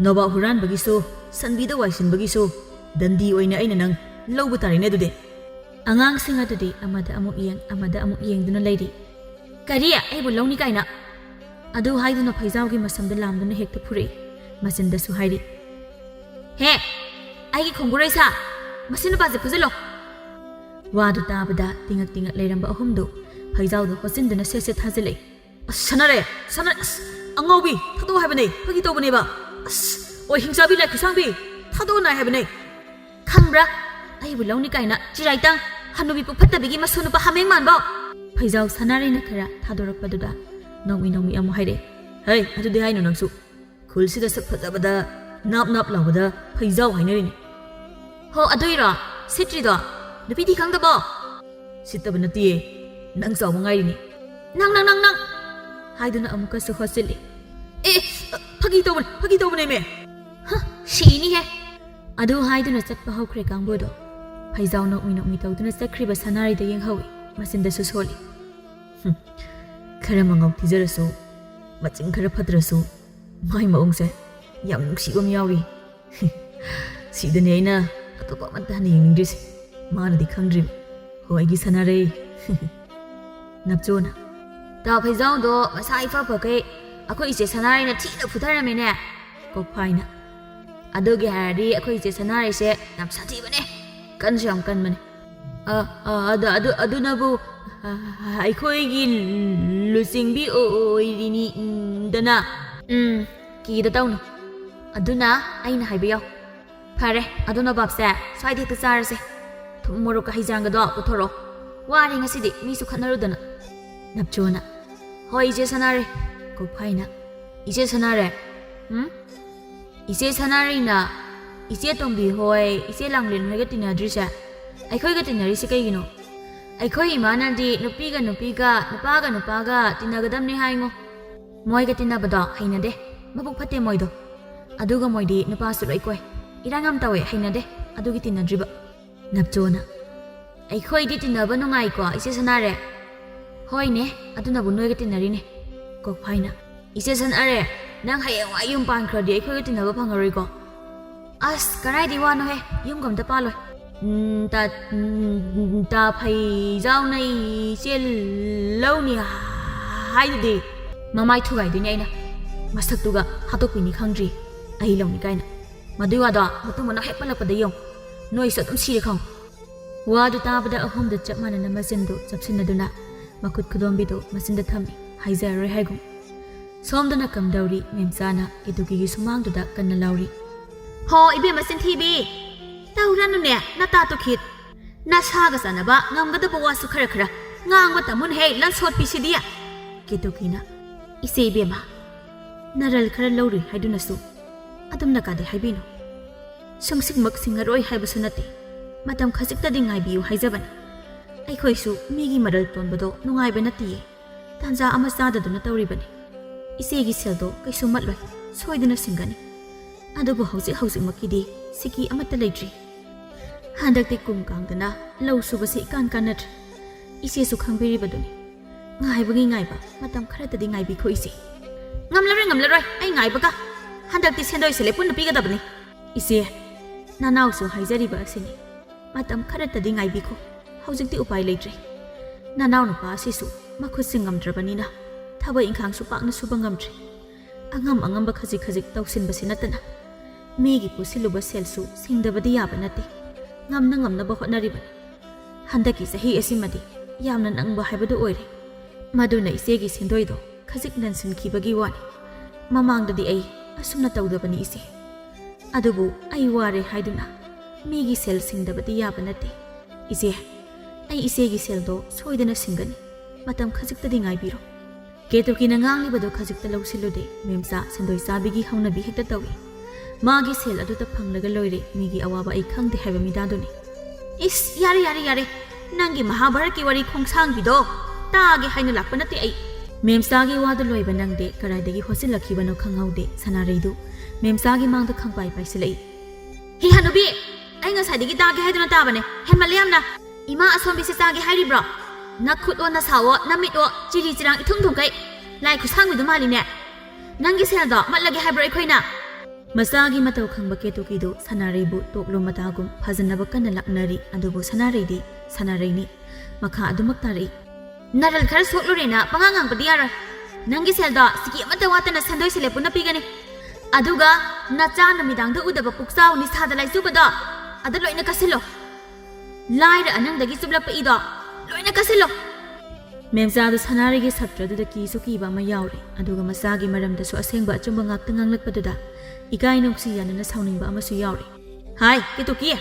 नबाब हुरानबगिसु संबिदा वाइसनबगिसु दंदी ओइना अइना नंग लौबु तारिने दुदे अंगांग सिंग अदुदि अमदा अमुक येंग दुना लैरि करिया आइबु लौनी काइना अदु हाइदुना फाइजावगी मसमदा लामदुना हेक्ता फुरे मसिनदसु हाइरि हे आइगी खोंगुरैसा मसिन पाजे फुजलो वादु ताबदा तिंगक लेरंबा अहुमदु फाइजावदु पसिनदुना सेसे थाजिलै सनारे अंगावबि थादो हाइबने फगी तोबनेबा ओइ हिंसाबि लाइ खुसांबि थादो नाय हाइबने खंब्रा आइबु लौनी काइना चिराइतां हनुबि पुफत्तबिगी मसुनुपा हामेंग मानबो फाइजाव सनारेना खरा थादोरकपदुदा नोंमि अमु हाइरे हे अदुदि हाइनो नंसु ꯈꯨꯜꯁꯤꯗ ꯁꯛ ꯐꯖꯕꯗ ꯅꯥꯞ ꯅꯥꯞ ꯂꯥꯎꯕꯗ ꯐꯩꯖꯥꯎ ꯍꯥꯏꯅꯔꯤꯅꯤ ꯍꯣ ꯑꯗꯨꯏꯔꯣ ꯁꯤꯠꯇ꯭ꯔꯤꯗꯣ ꯅꯨꯄꯤꯗꯤ ꯈꯪꯗꯕꯣ ꯁꯤꯠꯇꯕ ꯅꯠꯇꯤꯌꯦ ꯅꯪ ꯆꯥꯎꯕ ꯉꯥꯏꯔꯤꯅꯤ ꯅꯪ ꯍꯥꯏꯗꯨꯅ ꯑꯃꯨꯛꯀꯁꯨ ꯍꯣꯠꯆꯤꯜꯂꯤ ꯑꯦ ꯐꯥꯒꯤ ꯇꯧꯕꯅꯦꯃꯦ ꯍ ꯁꯤꯅꯤꯍꯦ ꯑꯗꯨ ꯍꯥꯏꯗꯨꯅ ꯆꯠꯄ ꯍꯧꯈ꯭ꯔꯦ ꯀꯥꯡꯕꯨꯗꯣ ꯐꯩꯖꯥꯎ ꯅꯣꯛꯃꯤ ꯇꯧꯗꯨꯅ ꯆꯠꯈ꯭ꯔꯤꯕ ꯁꯅꯥꯔꯩꯗ ꯌꯦꯡꯍꯧꯏ ꯃꯆꯤꯟꯗꯁꯨ ꯁꯣꯜꯂꯤ ꯈꯔ ꯃꯉꯥꯎ ꯊꯤꯖꯔꯁꯨ ꯃꯆꯤꯟ ꯈꯔ ꯐꯠꯇ꯭ꯔꯁꯨ ꯃꯥꯏ ꯃꯑꯣꯡꯁꯦ ꯌꯥꯝ ꯅꯨꯡꯁꯤꯕ ꯑꯃ ꯌꯥꯎꯔꯤ ꯁꯤꯗꯅꯦ ꯑꯩꯅ ꯑꯇꯣꯞꯄ ꯑꯃꯠꯇ ꯍꯟꯅ ꯌꯦꯡꯅꯤꯡꯗ꯭ꯔꯤꯁꯦ ꯃꯥꯅꯗꯤ ꯈꯪꯗ꯭ꯔꯤꯕ ꯍꯣ ꯑꯩꯒꯤ ꯁꯅꯥꯔꯩ ꯅꯞꯆꯣꯅ ꯇꯥ ꯐꯩꯖꯥꯎꯗꯣ ꯃꯁꯥ ꯏꯐ ꯐꯈꯩ ꯑꯩꯈꯣꯏ ꯏꯆꯦ ꯁꯅꯥꯔꯩꯅ ꯊꯤꯅ ꯐꯨꯊꯔꯝꯃꯦꯅꯦ ꯀꯣꯛꯐꯥꯏꯅ ꯑꯗꯨꯒꯤ ꯍꯥꯏꯔꯗꯤ ꯑꯩꯈꯣꯏ ꯏꯆꯦ ꯁꯅꯥꯔꯩꯁꯦ ꯌꯥꯝ ꯁꯥꯊꯤꯕꯅꯦ ꯀꯟꯁꯨ ꯌꯥꯝ ꯀꯟꯕꯅꯦ ꯑꯗꯨꯅꯕꯨ ꯑꯩꯈꯣꯏꯒꯤ ꯂꯨꯆꯤꯡꯕꯤ ꯑꯣꯏꯔꯤꯅꯤꯗꯅ ꯀꯤꯗ ꯇꯧꯅꯨ ꯑꯗꯨꯅ ꯑꯩꯅ ꯍꯥꯏꯕ ꯌꯥꯎ ꯐꯔꯦ ꯑꯗꯨꯅ ꯕꯥꯞꯁꯦ ꯁ꯭ꯋꯥꯏꯗ ꯍꯦꯛꯇ ꯆꯥꯔꯁꯦ ꯊꯨꯝ ꯃꯣꯔꯣꯛꯀ ꯍꯩꯖꯥꯡꯒꯗꯣ ꯄꯨꯊꯣꯔꯛꯑꯣ ꯋꯥꯔꯦ ꯉꯁꯤꯗꯤ ꯃꯤꯁꯨ ꯈꯠꯅꯔꯨꯗꯅ ꯅꯞꯆꯣꯅ ꯍꯣꯏ ꯏꯆꯦ ꯁꯅꯥꯔꯩ ꯀꯣꯛꯐꯥꯏꯅ 이제 사나래 이제 사나리나 이제 동비 호이 이제 랑린 호이가 띠나드리세 아이코이가 띠나리세 까이기노 아이코이 이마나디 누빠가 누빠가 띠나가담니 하잉어 모이가 띠나바도 하이나데 마북 파테 모이도 아두가 모이디 누빠스로 아이코이 이랑암 따웨 하이나데 아두기 띠나드리바 납조나 아이코이디 띠나바 농아이코 이제 사나래 호이네 아두나부 노이가 띠나리네 꼭 파이나 이제 사나래 ꯅꯪ ꯍꯌꯦꯡ ꯋꯥꯏ ꯌꯨꯝ ꯄꯥꯟꯈ꯭ꯔꯗꯤ ꯑꯩꯈꯣꯏꯒ ꯇꯤꯟꯅꯕ ꯐꯪꯉꯔꯣꯏꯀꯣ ꯑꯁ ꯀꯔꯥꯏꯗꯤ ꯋꯥꯅꯣꯍꯦ ꯌꯨꯝꯒ ꯑꯝꯇ ꯄꯥꯜꯂꯣꯏ ꯇꯥ ꯐꯩꯖꯥꯎꯅ ꯏꯆꯦ ꯂꯧꯅꯤ ꯍꯥꯏꯗꯨꯗꯤ ꯃꯃꯥꯏ ꯊꯨꯒꯥꯏꯗꯣꯏꯅꯤ ꯑꯩꯅ ꯃꯁꯛꯇꯨꯒ ꯍꯥꯠꯇꯣꯛꯄꯤꯅꯤ ꯈꯪꯗ꯭ꯔꯤ ꯑꯩ ꯂꯧꯅꯤ ꯀꯥꯏꯅ ꯃꯗꯨꯏ ꯋꯥꯗꯣ ꯃꯇꯨꯡ ꯃꯅꯥꯎ ꯍꯦꯛ ꯄꯜꯂꯛꯄꯗ ꯌꯦꯡꯉꯨ ꯅꯣꯏꯁꯨ ꯑꯗꯨꯝ ꯁꯤꯔꯦ ꯈꯪꯉꯨ ꯋꯥꯗꯨ ꯇꯥꯕꯗ ꯑꯍꯨꯝꯗ ꯆꯞ ꯃꯥꯟꯅꯅ ꯃꯆꯤꯟꯗꯨ ꯆꯞꯁꯤꯟꯅꯗꯨꯅ ꯃꯈꯨꯠ ꯈꯨꯗꯣꯝꯕꯤꯗꯨ ꯃꯆꯤꯟꯗ ꯊꯝꯃꯤ ꯍꯥꯏꯖꯔꯔꯣꯏ ꯍꯥꯏꯒꯨꯝ ꯁꯣꯝꯗꯅ ꯀꯝꯗꯧꯔꯤ ꯃꯦꯝꯆꯥꯅ ꯀꯦꯇꯨꯀꯤꯒꯤ ꯁꯨꯃꯥꯡꯗꯨꯗ ꯀꯟꯅ ꯂꯥꯎꯔꯤ ꯍꯣ ꯏꯕꯦꯝꯃ ꯆꯤꯟꯊꯤꯕꯤ ꯇꯧꯔꯅꯨꯅꯦ ꯅꯇꯥ ꯇꯨꯈꯤꯠ ꯅꯁꯥꯒ ꯆꯥꯟꯅꯕ ꯉꯝꯒꯗꯕ ꯋꯥꯁꯨ ꯈꯔ ꯉꯥꯡꯕ ꯇꯝꯃꯨꯅꯍꯦ ꯂꯟꯁꯣꯠꯄꯤꯁꯤꯗꯤ ꯀꯦꯇꯨꯀꯤꯅ ꯏꯆꯦ ꯏꯕꯦꯝꯃ ꯅꯔꯜ ꯈꯔ ꯂꯧꯔꯤ ꯍꯥꯏꯗꯨꯅꯁꯨ ꯑꯗꯨꯝ ꯅꯀꯥꯗꯦ ꯍꯥꯏꯕꯤꯅꯨ ꯁꯨꯡꯁꯤꯡꯃꯛ ꯁꯤꯡꯉꯔꯣꯏ ꯍꯥꯏꯕꯁꯨ ꯅꯠꯇꯦ ꯃꯇꯝ ꯈꯖꯤꯛꯇꯗꯤ ꯉꯥꯏꯕꯤꯌꯨ ꯍꯥꯏꯖꯕꯅꯤ ꯑꯩꯈꯣꯏꯁꯨ ꯃꯤꯒꯤ ꯃꯔꯜ ꯇꯣꯟꯕꯗꯣ ꯅꯨꯡꯉꯥꯏꯕ ꯅꯠꯇꯤꯌꯦ ꯇꯥꯟꯖꯥ ꯑꯃ ꯆꯥꯗꯗꯨꯅ ꯇꯧꯔꯤꯕꯅꯤ 이세기 셀도 그이수 맞로이 소이드나 싱가니 아두부 hꯧꯖꯤꯛꯃꯛꯀꯤꯗꯤ ꯁꯤꯀꯤ ꯑꯃꯠꯇ ꯂꯩꯇ꯭ꯔꯤ ꯍꯟꯗꯛꯇꯤ ꯀꯨꯝꯀꯥꯡꯗꯅ ꯂꯧ ꯁꯨꯕꯁꯤ ꯏꯀꯥꯟ ꯀꯥꯟꯅꯗ꯭ꯔꯦ 이세ꯁꯨ ꯈꯪꯕꯤꯔꯤꯕꯗꯨꯅꯤ ꯉꯥꯏꯕꯒꯤ ꯉꯥꯏꯕ ꯃꯇꯝ ꯈꯔꯇꯗꯤ ꯉꯥꯏꯕꯤꯈꯣ 이세 ꯉꯝꯂꯔꯣꯏ ꯑꯩ ꯉꯥꯏꯕꯒ ꯍꯟꯗꯛꯇꯤ ꯁꯦꯟꯗꯣꯏ ꯁꯦꯂꯦ ꯄꯨꯟꯅ ꯄꯤꯒꯗꯕꯅꯤ 이세 ꯅꯅꯥꯎꯁꯨ ꯍꯥꯏꯖꯔꯤꯕ ꯑꯁꯤꯅꯤ ꯃꯇꯝ ꯈꯔꯇꯗꯤ ꯉꯥꯏꯕꯤꯈꯣ ꯍꯧꯖꯤꯛꯇꯤ ꯎꯄꯥꯏ ꯂꯩꯇ꯭ꯔꯤ ꯅꯅꯥꯎ ꯅꯨꯄꯥ ꯑꯁꯤꯁꯨ ꯃꯈꯨꯠꯁꯤꯡ ꯉꯝꯗ꯭ꯔꯕꯅꯤꯅ ꯊꯕꯛ ꯏꯪꯈꯥꯡꯁꯨ ꯄꯥꯛꯅ ꯁꯨꯕ ꯉꯝꯗ꯭ꯔꯦ ꯑꯉꯝꯕ ꯈꯖꯤꯛ ꯇꯧꯁꯤꯟꯕꯁꯤ ꯅꯠꯇꯅ ꯃꯤꯒꯤ ꯄꯨꯁꯤꯜꯂꯨꯕ ꯁꯦꯜꯁꯨ ꯁꯤꯡꯗꯕꯗꯤ ꯌꯥꯕ ꯅꯠꯇꯦ ꯉꯝꯅꯕ ꯍꯣꯠꯅꯔꯤꯕꯅꯤ ꯍꯟꯗꯛꯀꯤ ꯆꯍꯤ ꯑꯁꯤꯃꯗꯤ ꯌꯥꯝꯅ ꯅꯪꯕ ꯍꯥꯏꯕꯗꯨ ꯑꯣꯏꯔꯦ ꯃꯗꯨꯅ ꯏꯆꯦꯒꯤ ꯁꯦꯟꯗꯣꯏꯗꯣ ꯈꯖꯤꯛ ꯅꯟꯁꯤꯟꯈꯤꯕꯒꯤ ꯋꯥꯅꯤ ꯃꯃꯥꯡꯗꯗꯤ ꯑꯩ ꯑꯁꯨꯝꯅ ꯇꯧꯗꯕꯅꯤ ꯏꯆꯦ ꯑꯗꯨꯕꯨ ꯑꯩ ꯋꯥꯔꯦ ꯍꯥꯏꯗꯨꯅ ꯃꯤꯒꯤ ꯁꯦꯜ ꯁꯤꯡꯗꯕꯗꯤ ꯌꯥꯕ ꯅꯠꯇꯦ ꯏꯆꯦ ꯑꯩ ꯏꯆꯦꯒꯤ ꯁꯦꯜꯗꯣ ꯁꯣꯏꯗꯅ ꯁꯤꯡꯒꯅꯤ ꯃꯇꯝ ꯈꯖꯤꯛꯇꯗꯤ ꯉꯥꯏꯕꯤꯔꯣ ꯀꯦꯇꯨꯀꯤꯅ ꯉꯥꯡꯂꯤꯕꯗꯣ ꯈꯖꯤꯛꯇ ꯂꯧꯁꯤꯜꯂꯨꯗꯦ ꯃꯦꯝꯆꯥ ꯁꯦꯟꯗꯣꯏ ꯆꯥꯕꯤꯒꯤ ꯍꯧꯅꯕꯤ ꯍꯦꯛꯇ ꯇꯧꯏ ꯃꯥꯒꯤ ꯁꯦꯜ ꯑꯗꯨꯗ ꯐꯪꯂꯒ ꯂꯣꯏꯔꯦ ꯃꯤꯒꯤ ꯑꯋꯥꯕ ꯑꯩ ꯈꯪꯗꯦ ꯍꯥꯏꯕ ꯃꯤꯗꯥꯗꯨꯅꯤ ꯏꯁ ꯌꯥꯔꯦ ꯅꯪꯒꯤ ꯃꯍꯥꯚꯥꯔꯠꯀꯤ ꯋꯥꯔꯤ ꯈꯣꯡꯁꯥꯡꯕꯤꯗꯣ ꯇꯥꯒꯦ ꯍꯥꯏꯅ ꯂꯥꯛꯄ ꯅꯠꯇꯦ ꯑꯩ ꯃꯦꯝꯆꯥꯒꯤ ꯋꯥꯗꯨ ꯂꯣꯏꯕ ꯅꯪꯗꯦ ꯀꯔꯥꯏꯗꯒꯤ ꯍꯣꯠꯆꯤꯜꯂꯛꯈꯤꯕꯅꯣ ꯈꯪꯍꯧꯗꯦ ꯁꯅꯥꯔꯩꯗꯨ ꯃꯦꯝꯆꯥꯒꯤ ꯃꯥꯡꯗ ꯈꯪꯄꯥꯏ ꯄꯥꯏꯁꯤꯜꯂꯛꯏ ꯍꯤ ꯍꯅꯨꯕꯤ ꯑꯩ ꯉꯁꯥꯏꯗꯒꯤ ꯇꯥꯒꯦ ꯍꯥꯏꯗꯨꯅ ꯇꯥꯕꯅꯦ ꯍꯦꯟꯃꯜꯂꯦ ꯌꯥꯝꯅ ꯏꯃꯥ ꯑꯁꯣꯝꯕꯤꯁꯦ ꯆꯥꯒꯦ ꯍꯥꯏꯔꯤꯕ꯭ꯔꯣ ꯅꯈꯨꯠꯑꯣ ꯅꯁꯥꯋꯣ ꯅꯃꯤꯠꯑꯣ ꯆꯤꯔꯤ ꯆꯤꯔꯥꯡ ꯏꯊꯨꯝ ꯊꯨꯝꯈꯩ ꯂꯥꯏ ꯈꯨꯁꯥꯡꯕꯤꯗꯨ ꯃꯥꯜꯂꯤꯅꯦ ꯅꯪꯒꯤ ꯁꯦꯜꯗꯣ ꯃꯠꯂꯒꯦ ꯍꯥꯏꯕ꯭ꯔꯣ ꯑꯩꯈꯣꯏꯅ ꯃꯆꯥꯒꯤ ꯃꯇꯧ ꯈꯪꯕ ꯀꯦꯇꯨꯀꯤꯗꯨ ꯁꯅꯥꯔꯩꯕꯨ ꯇꯣꯛꯂꯣ ꯃꯇꯥꯒꯨꯝ ꯐꯖꯅꯕ ꯀꯟꯅ ꯂꯥꯛꯅꯔꯤ ꯑꯗꯨꯕꯨ ꯁꯅꯥꯔꯩꯗꯤ ꯁꯅꯥꯔꯩꯅꯤ ꯃꯈꯥ ꯑꯗꯨꯃꯛ ꯇꯥꯔꯛꯏ ꯅꯔꯜ ꯈꯔ ꯁꯣꯛꯂꯨꯔꯦꯅ ꯄꯉꯥꯡ ꯉꯥꯡꯕꯗꯤ ꯌꯥꯔꯣꯏ ꯅꯪꯒꯤ ꯁꯦꯜꯗꯣ ꯁꯤꯀꯤ ꯑꯃꯠꯇ ꯋꯥꯠꯇꯅ ꯁꯦꯟꯗꯣꯏ ꯁꯦꯂꯦ ꯄꯨꯟꯅ ꯄꯤꯒꯅꯤ ꯑꯗꯨꯒ ꯅꯆꯥ ꯅꯨꯃꯤꯗꯥꯡꯗ ꯎꯗꯕ ꯄꯨꯛꯆꯥꯎ ꯅꯤꯁꯥꯗ ꯂꯥꯏꯆꯨꯕꯗꯣ ꯑꯗ ꯂꯣꯏꯅ ꯀꯁꯤꯜꯂꯣ ꯂꯥꯏꯔ ꯑꯅꯪꯗꯒꯤ ꯆꯨꯞꯂꯛꯄ ꯏꯗꯣ ꯂꯣꯏꯅ ꯀꯁꯤꯜꯂꯣ ꯃꯦꯝꯆꯥꯗꯨ ꯁꯅꯥꯔꯩꯒꯤ ꯁꯞꯇ꯭ꯔꯗꯨꯗ ꯀꯤꯁꯨ ꯀꯤꯕ ꯑꯃ ꯌꯥꯎꯔꯦ ꯑꯗꯨꯒ ꯃꯆꯥꯒꯤ ꯃꯔꯝꯗꯁꯨ ꯑꯁꯦꯡꯕ ꯑꯆꯨꯝꯕ ꯉꯥꯛꯇ ꯉꯥꯡꯂꯛꯄꯗꯨꯗ ꯏꯀꯥꯏ ꯅꯨꯡꯁꯤ ꯌꯥꯅꯅ ꯁꯥꯎꯅꯤꯡꯕ ꯑꯃꯁꯨ ꯌꯥꯎꯔꯦ ꯍꯥꯏ ꯀꯦꯇꯨꯀꯤ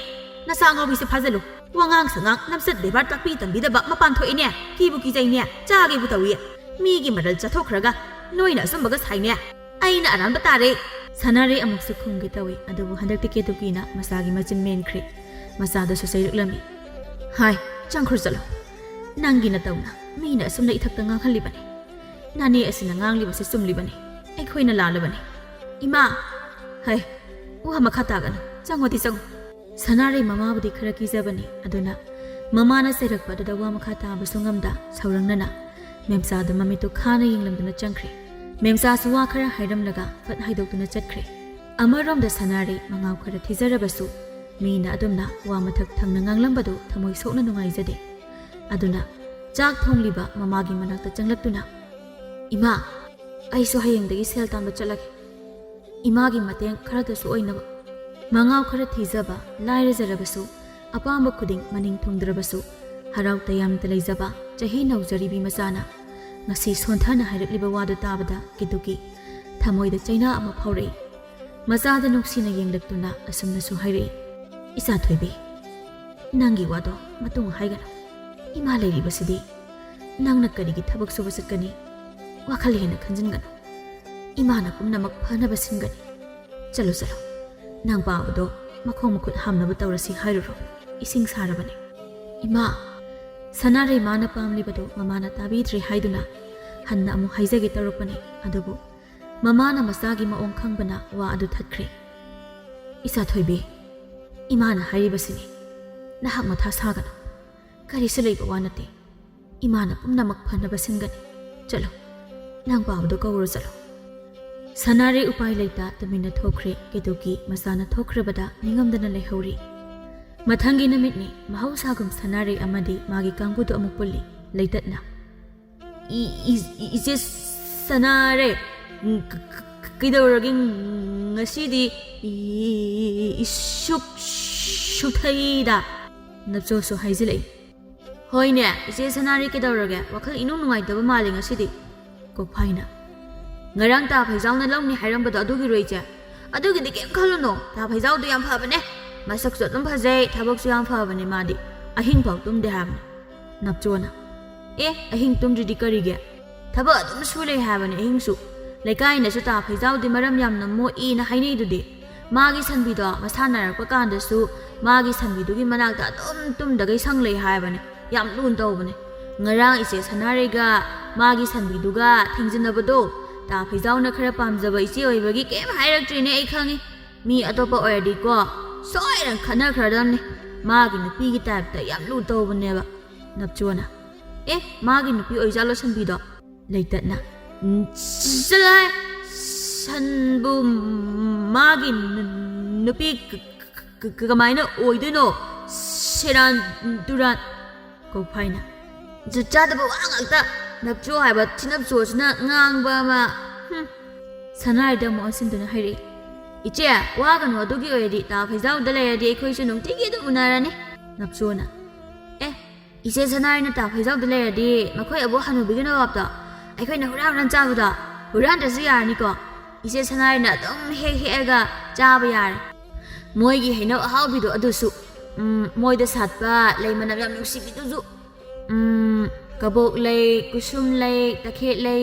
ꯅꯆꯥ ꯑꯉꯥꯎꯕꯤꯁꯦ ꯐꯥꯖꯜꯂꯨ ꯋꯥꯉꯥꯡ ꯁꯉꯥꯡ ꯅꯝꯆꯠ ꯕꯦꯕꯥꯔ ꯇꯥꯛꯄꯤ ꯇꯝꯕꯤꯗꯕ ꯃꯄꯥꯟ ꯊꯣꯛꯏꯅꯦ ꯀꯤꯕꯨ ꯀꯤꯖꯩꯅꯦ ꯆꯥꯒꯦꯕꯨ ꯇꯧꯏ ꯃꯤꯒꯤ ꯃꯔꯜ ꯆꯠꯊꯣꯛꯈ꯭ꯔꯒ ꯅꯣꯏꯅ ꯑꯆꯨꯝꯕꯒ ꯁꯥꯏꯅꯦ ꯑꯩꯅ ꯑꯔꯥꯟꯕ ꯇꯥꯔꯦ Sanare amuksu khumgi tawi adubu handakti Ketukina masagi machin menkri masada susairuklami hai changkhur chalo nangi na tawna mina asumna ithakta nganghallibani nani asina nganglibase sumlibani aikhoina lalabani ima hai wa makha tagana changoti chang Sanare mamabudi khara kijabani aduna mamana sairakpa da wa makha ta basungamda saurangnana memsa da mamitu khana yinglamduna changkhri memsa suwa khara hairamlaga fat haidoktuna chakkhri amarom da Sanare mangaw khara thizarabasu mina adumna wa mathak thangna nganglambadu thamoi sokna nungaijade aduna chak thongliba mamagi manakta changlaktuna ima aisu hayengdagi sel tamba chalage imagi mateng khara da su oinaba mangaw khara thizaba lairajarabasu apamba khuding maning thongdrabasu harau tayam taleijaba chahi naujaribi masana ngasi sonthana hairakliba wadu tabada Ketuki thamoida chaina ama phaurei masada nuksina yenglaktuna asumna su hairei isa thoibi nangi wado matung haigana ima leiribasidi nangna karigi thabak suba chatkani wakhal hena khanjingana imana pumnamak phanaba singani chalo chalo nang paabado makhong makhut hamnaba tawrasi hairuro ising sarabani ima Sanare mana pamlibado mamana tabidri haiduna hanna amu haizage tarupani adubu mamana masagi maong khangbana wa adu thatkhre isa thoibi imana hairibasini nahak matha sagana kari silaiba wanate imana pumnamak phanaba singani chalo nang paabado kawro chalo Sanare upai leita tamina thokre Ketuki masana thokrabada ningamdana leihori Mathangi namitni mahausagum Sanare amadi magi kangbudu amuk pulli leitatna ise Sanare kidawragi ngasidi shukhaida napso so haizilai hoine ise Sanare kidawrage wakhal inung nungaitaba mali ngasidi kokphaina ngarang ta phaijawna lawni hairambado adugi roije adugi de kem khalono ta phaijawdu yam phabane masaksu adum phajai thabaksu yam phabane madi ahing phau tumde hamne napchona ahing tumdri karige thaba adum sule habane ahing su lekai na su ta phaijawdi maram yamna mo e na hainei dudi magi sanbido masanarakpa kanda su magi sanbidugi manakta adum tumdagai sanglei habane yam lun tawbane ngarang ise Sanare ga magi sanbiduga thingjinabado ta phaijawna khara pamjaba ise oibagi kem hairaktrine ai khangi mi atopa oyadi ko soiran khana khradamne magi nupi gi type yam lu tawbaneba napchona magi nupi oijalo sanbido leitatna salai sanbu magi nupi kamaina oiduno seran duran ko phaina jachadaba wangakta napcho haiba thinapcho sina ngangba ma Sanare da mo asinduna hairi iche wagano adugi oyadi ta phaijaw dalayadi ekhoi su nungtigi du unarani napchona ise Sanare na ta phaijaw dalayadi makhoi abo hanubigina wapta aikhoina huran chabada huran dasu yarni ko ise Sanare na dum he ga chaba yar moigi heino ahawbido adusu moida satpa leimanam yam nusibiduju kabok lei kusum lei takhet lei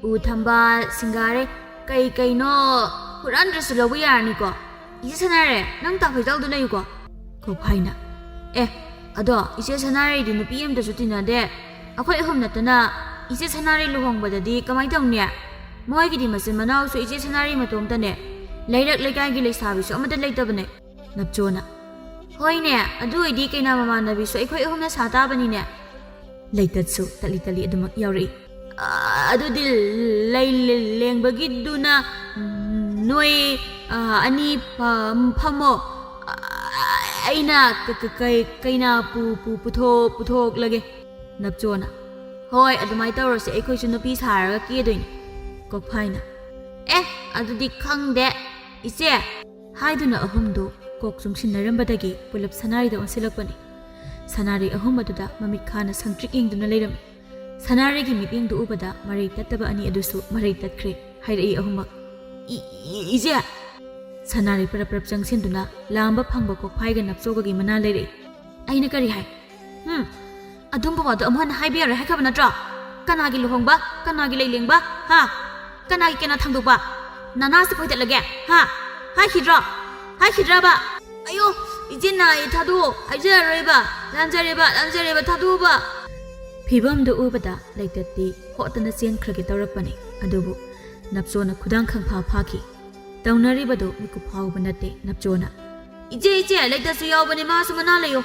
u thamba singare kai no huran drasu lawi yarni ko ise Sanare nang ta phaijawdu lei ko phaina ado ise Sanare di nupi am dasu tinade akhoi ahum natana ise Sanare luhongbadadi kamai tawni moi gi di masin manaw su ise Sanare matom tane leirak lekai gi leisabi su amada leitabane napchona hoine adu idi kaina mama nabi su akhoi ahum na sata bani ne leitatsu tali adumak yauri adudi lengbagi duna noi ani phamo aina kaina puthok lage napchona hoi adumai tawrose akhoi su nupi saraga kedoini kokphaina adudi khangde ise haiduna ahumdo kok sungsinarambadagi pulap Sanare da onsilakpani Sanare ahum aduda mamit khana sangtrik ingduna leirami Sanare gi miping du ubada marai tattaba ani adusu marai tatkre hairai ahumak ije Sanare parap changsinduna lamba phangba ko phaiga napchoga gi mana leirei aina kari hai adumba wadu amhan haibiyar haikaba natra kanagi luhongba kanagi leilengba ha kanagi kena thangdokba 나나스 포이달라게 하 하이키드라 하이키드라바 아유 이제 나이 타도 하이자레바 란자레바 타도바 피범도 우바다 레이터티 호트나 젠크르게 떠럭바니 아두부 납조나 구당 칸파 파키 떠나리바도 미쿠 파우바 나테 납조나 이제 레이터스 야오바니 마스 마나레요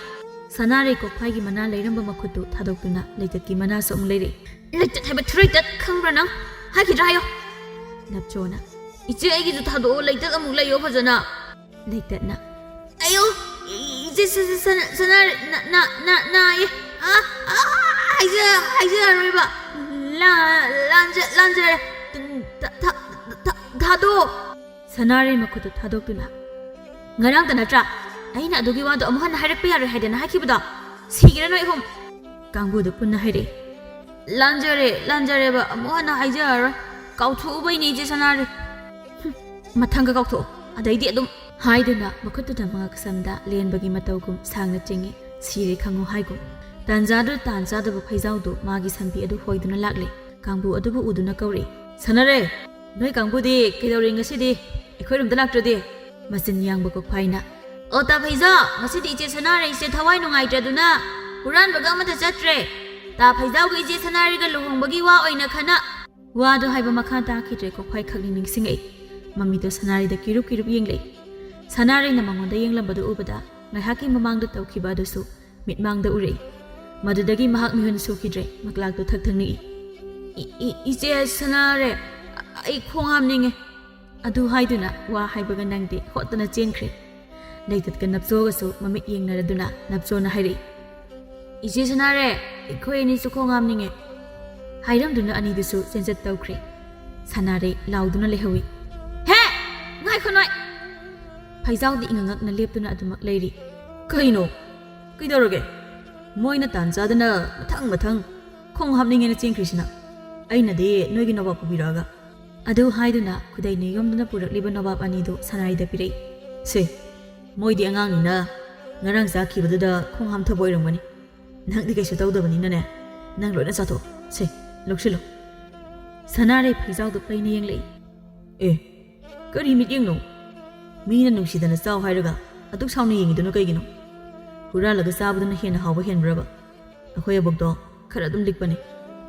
사나리 꼭 파이기 마나 레이럼바 마쿠투 타독두나 레이터키 마나스 옹레리 레이터 타이바 트레이터 칸브라나 하이키드라요 납조나 이제 애기도 타도 레이터 아무 레요 파잖아 레이터나 아유 이제 사나리 나예 하이자레바 란자레 타도 사나리 마쿠투 타독두나 ngarang tanatra aina adugi wa do amhan harak payar haidena hakibada sigire noi hom kangbu de punna haire lanjare ba amhan haijar kauthu bai ni je sanare mathanga kauthu adai di adum haidena makhutu da ma kasamda lenbagi matawgum sangna chingi sire khangu haigum tanjadu bu phaijau do magi sanbi adu hoiduna lakle kangbu adubu uduna kauri sanare noi kangbu di kidawri ngasidi ekhoirum da lakradi masin yang bako paina ota phaiza masidi je sanare se thawai nungai traduna huran baga mata chatre ta phaiza ge je sanare ga luhong bagi wa oina khana wa do haiba makha ta khitre ko phai khagni ning singai mami to sanare da kirup yengle sanare na mangon da yenglam badu ubada ngai haki mamang da tawkhiba da su mitmang da ure madudagi mahak mihun su khidre maklak to thak thangni ije sanare ai khongam ninge adu haiduna wa haibaga nangde hotana chenkre leitat ka napso so mamit yengnaraduna napso na hairi ije sanare khoi ni su khongam ninge hairam duna ani disu senjat tawkre sanare lauduna lehawi he ngai khonoi phaijau di ingangak na leptuna adumak leiri kaino kidoroge moina tanjadana mathang khong hamninge na chenkrisina aina de noigi noba pubiraga adu haiduna khudai niyomduna purakliba nobab anidu sanarida pirei se moidi angangina ngarang zakhibaduda khongham thaboirangani nangdi kaisu tawdabani nane nang loina satho se loksilo sanare phaijau du paina yenglei kari mit yengno mina nungsidana chaw hairaga aduk sauna yengiduna kaigino huralaga sabuduna hena hawba henbraba akhoi abokdo khara dum likpani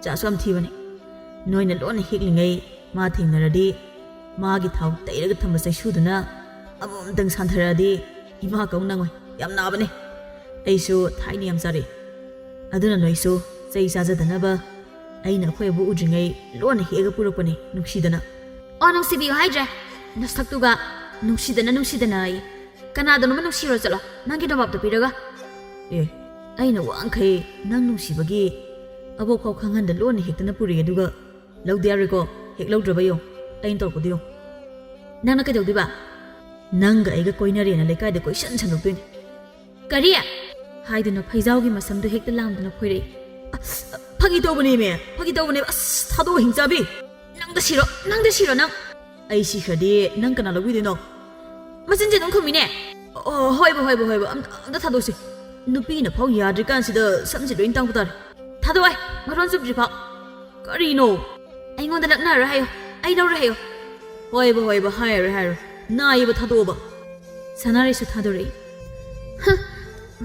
cha sam thibani noina lona hiklingai ma thingnaradi magi thau teiraga thamba saisuduna amomdang santharadi ima kaunangoi yam nabane aisu thaini yam sare aduna noisu sei sajadanaba aina khoibu udringai lona hega purakpani nuksidana onong sibiyo haidre nasaktuga nungsidana ai kanadano ma nungsiro chalo nangi dobab to piraga aina wangkhai nang nungsibagi abo khau khanganda lona hektana puri aduga lawdiariko hek lawdrabayo ain torpodiyo nangna kai dawdiba nanga aiga koinare na lekai da koi san sanuktuin kariya haiduna phaijaugi masamdu hekta lamduna khoirei phagi tobani as thado hingjabi nangda shiro nang ai si khadi nang kana lawidino masinje nung khumine hoiba amda thadosi nupi na phau yadri kan sida samji loin tang putar thadoi maron subji phau karino aingonda lakna ra hayo ai dawra hayo hoiba hairo naiba thadoba sanare su thadore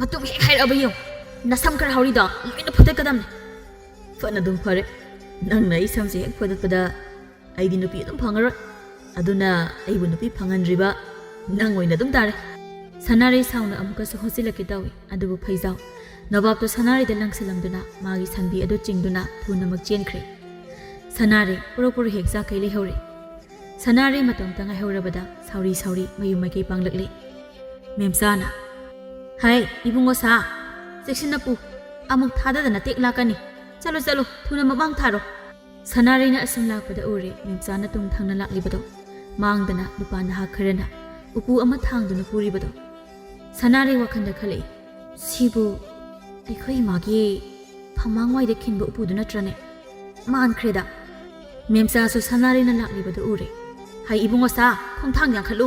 matum hek hairabayo nasam kar haurida loina phutakadam fana dum phare nang nai samje hek phutakada aidi nupi dum phangaro aduna aibu nupi phanganriba nang oina dum tare sanare sauna amuka su hosilake dawi adubu phaijau nabab to sanare de langsalamduna magi sanbi adu chingduna thunamak chenkre sanare puro heksa kaile hore sanare matom tanga horabada sauri mayum mai kai panglakle memsana hai ibungo sa section na pu amuk thada dana tek lakani chalo thuna mabang tharo sanare na asam lakpada ure memsana tung thangna laklibado mangdana lupana ha kharana upu ama thangduna puribado sanare wakhanda khale sibu aikhoi magi phamangwai de khinba upu duna trane man khreda memsa su sanare na laklibado ure hai ibungo sa khongthang yang khalu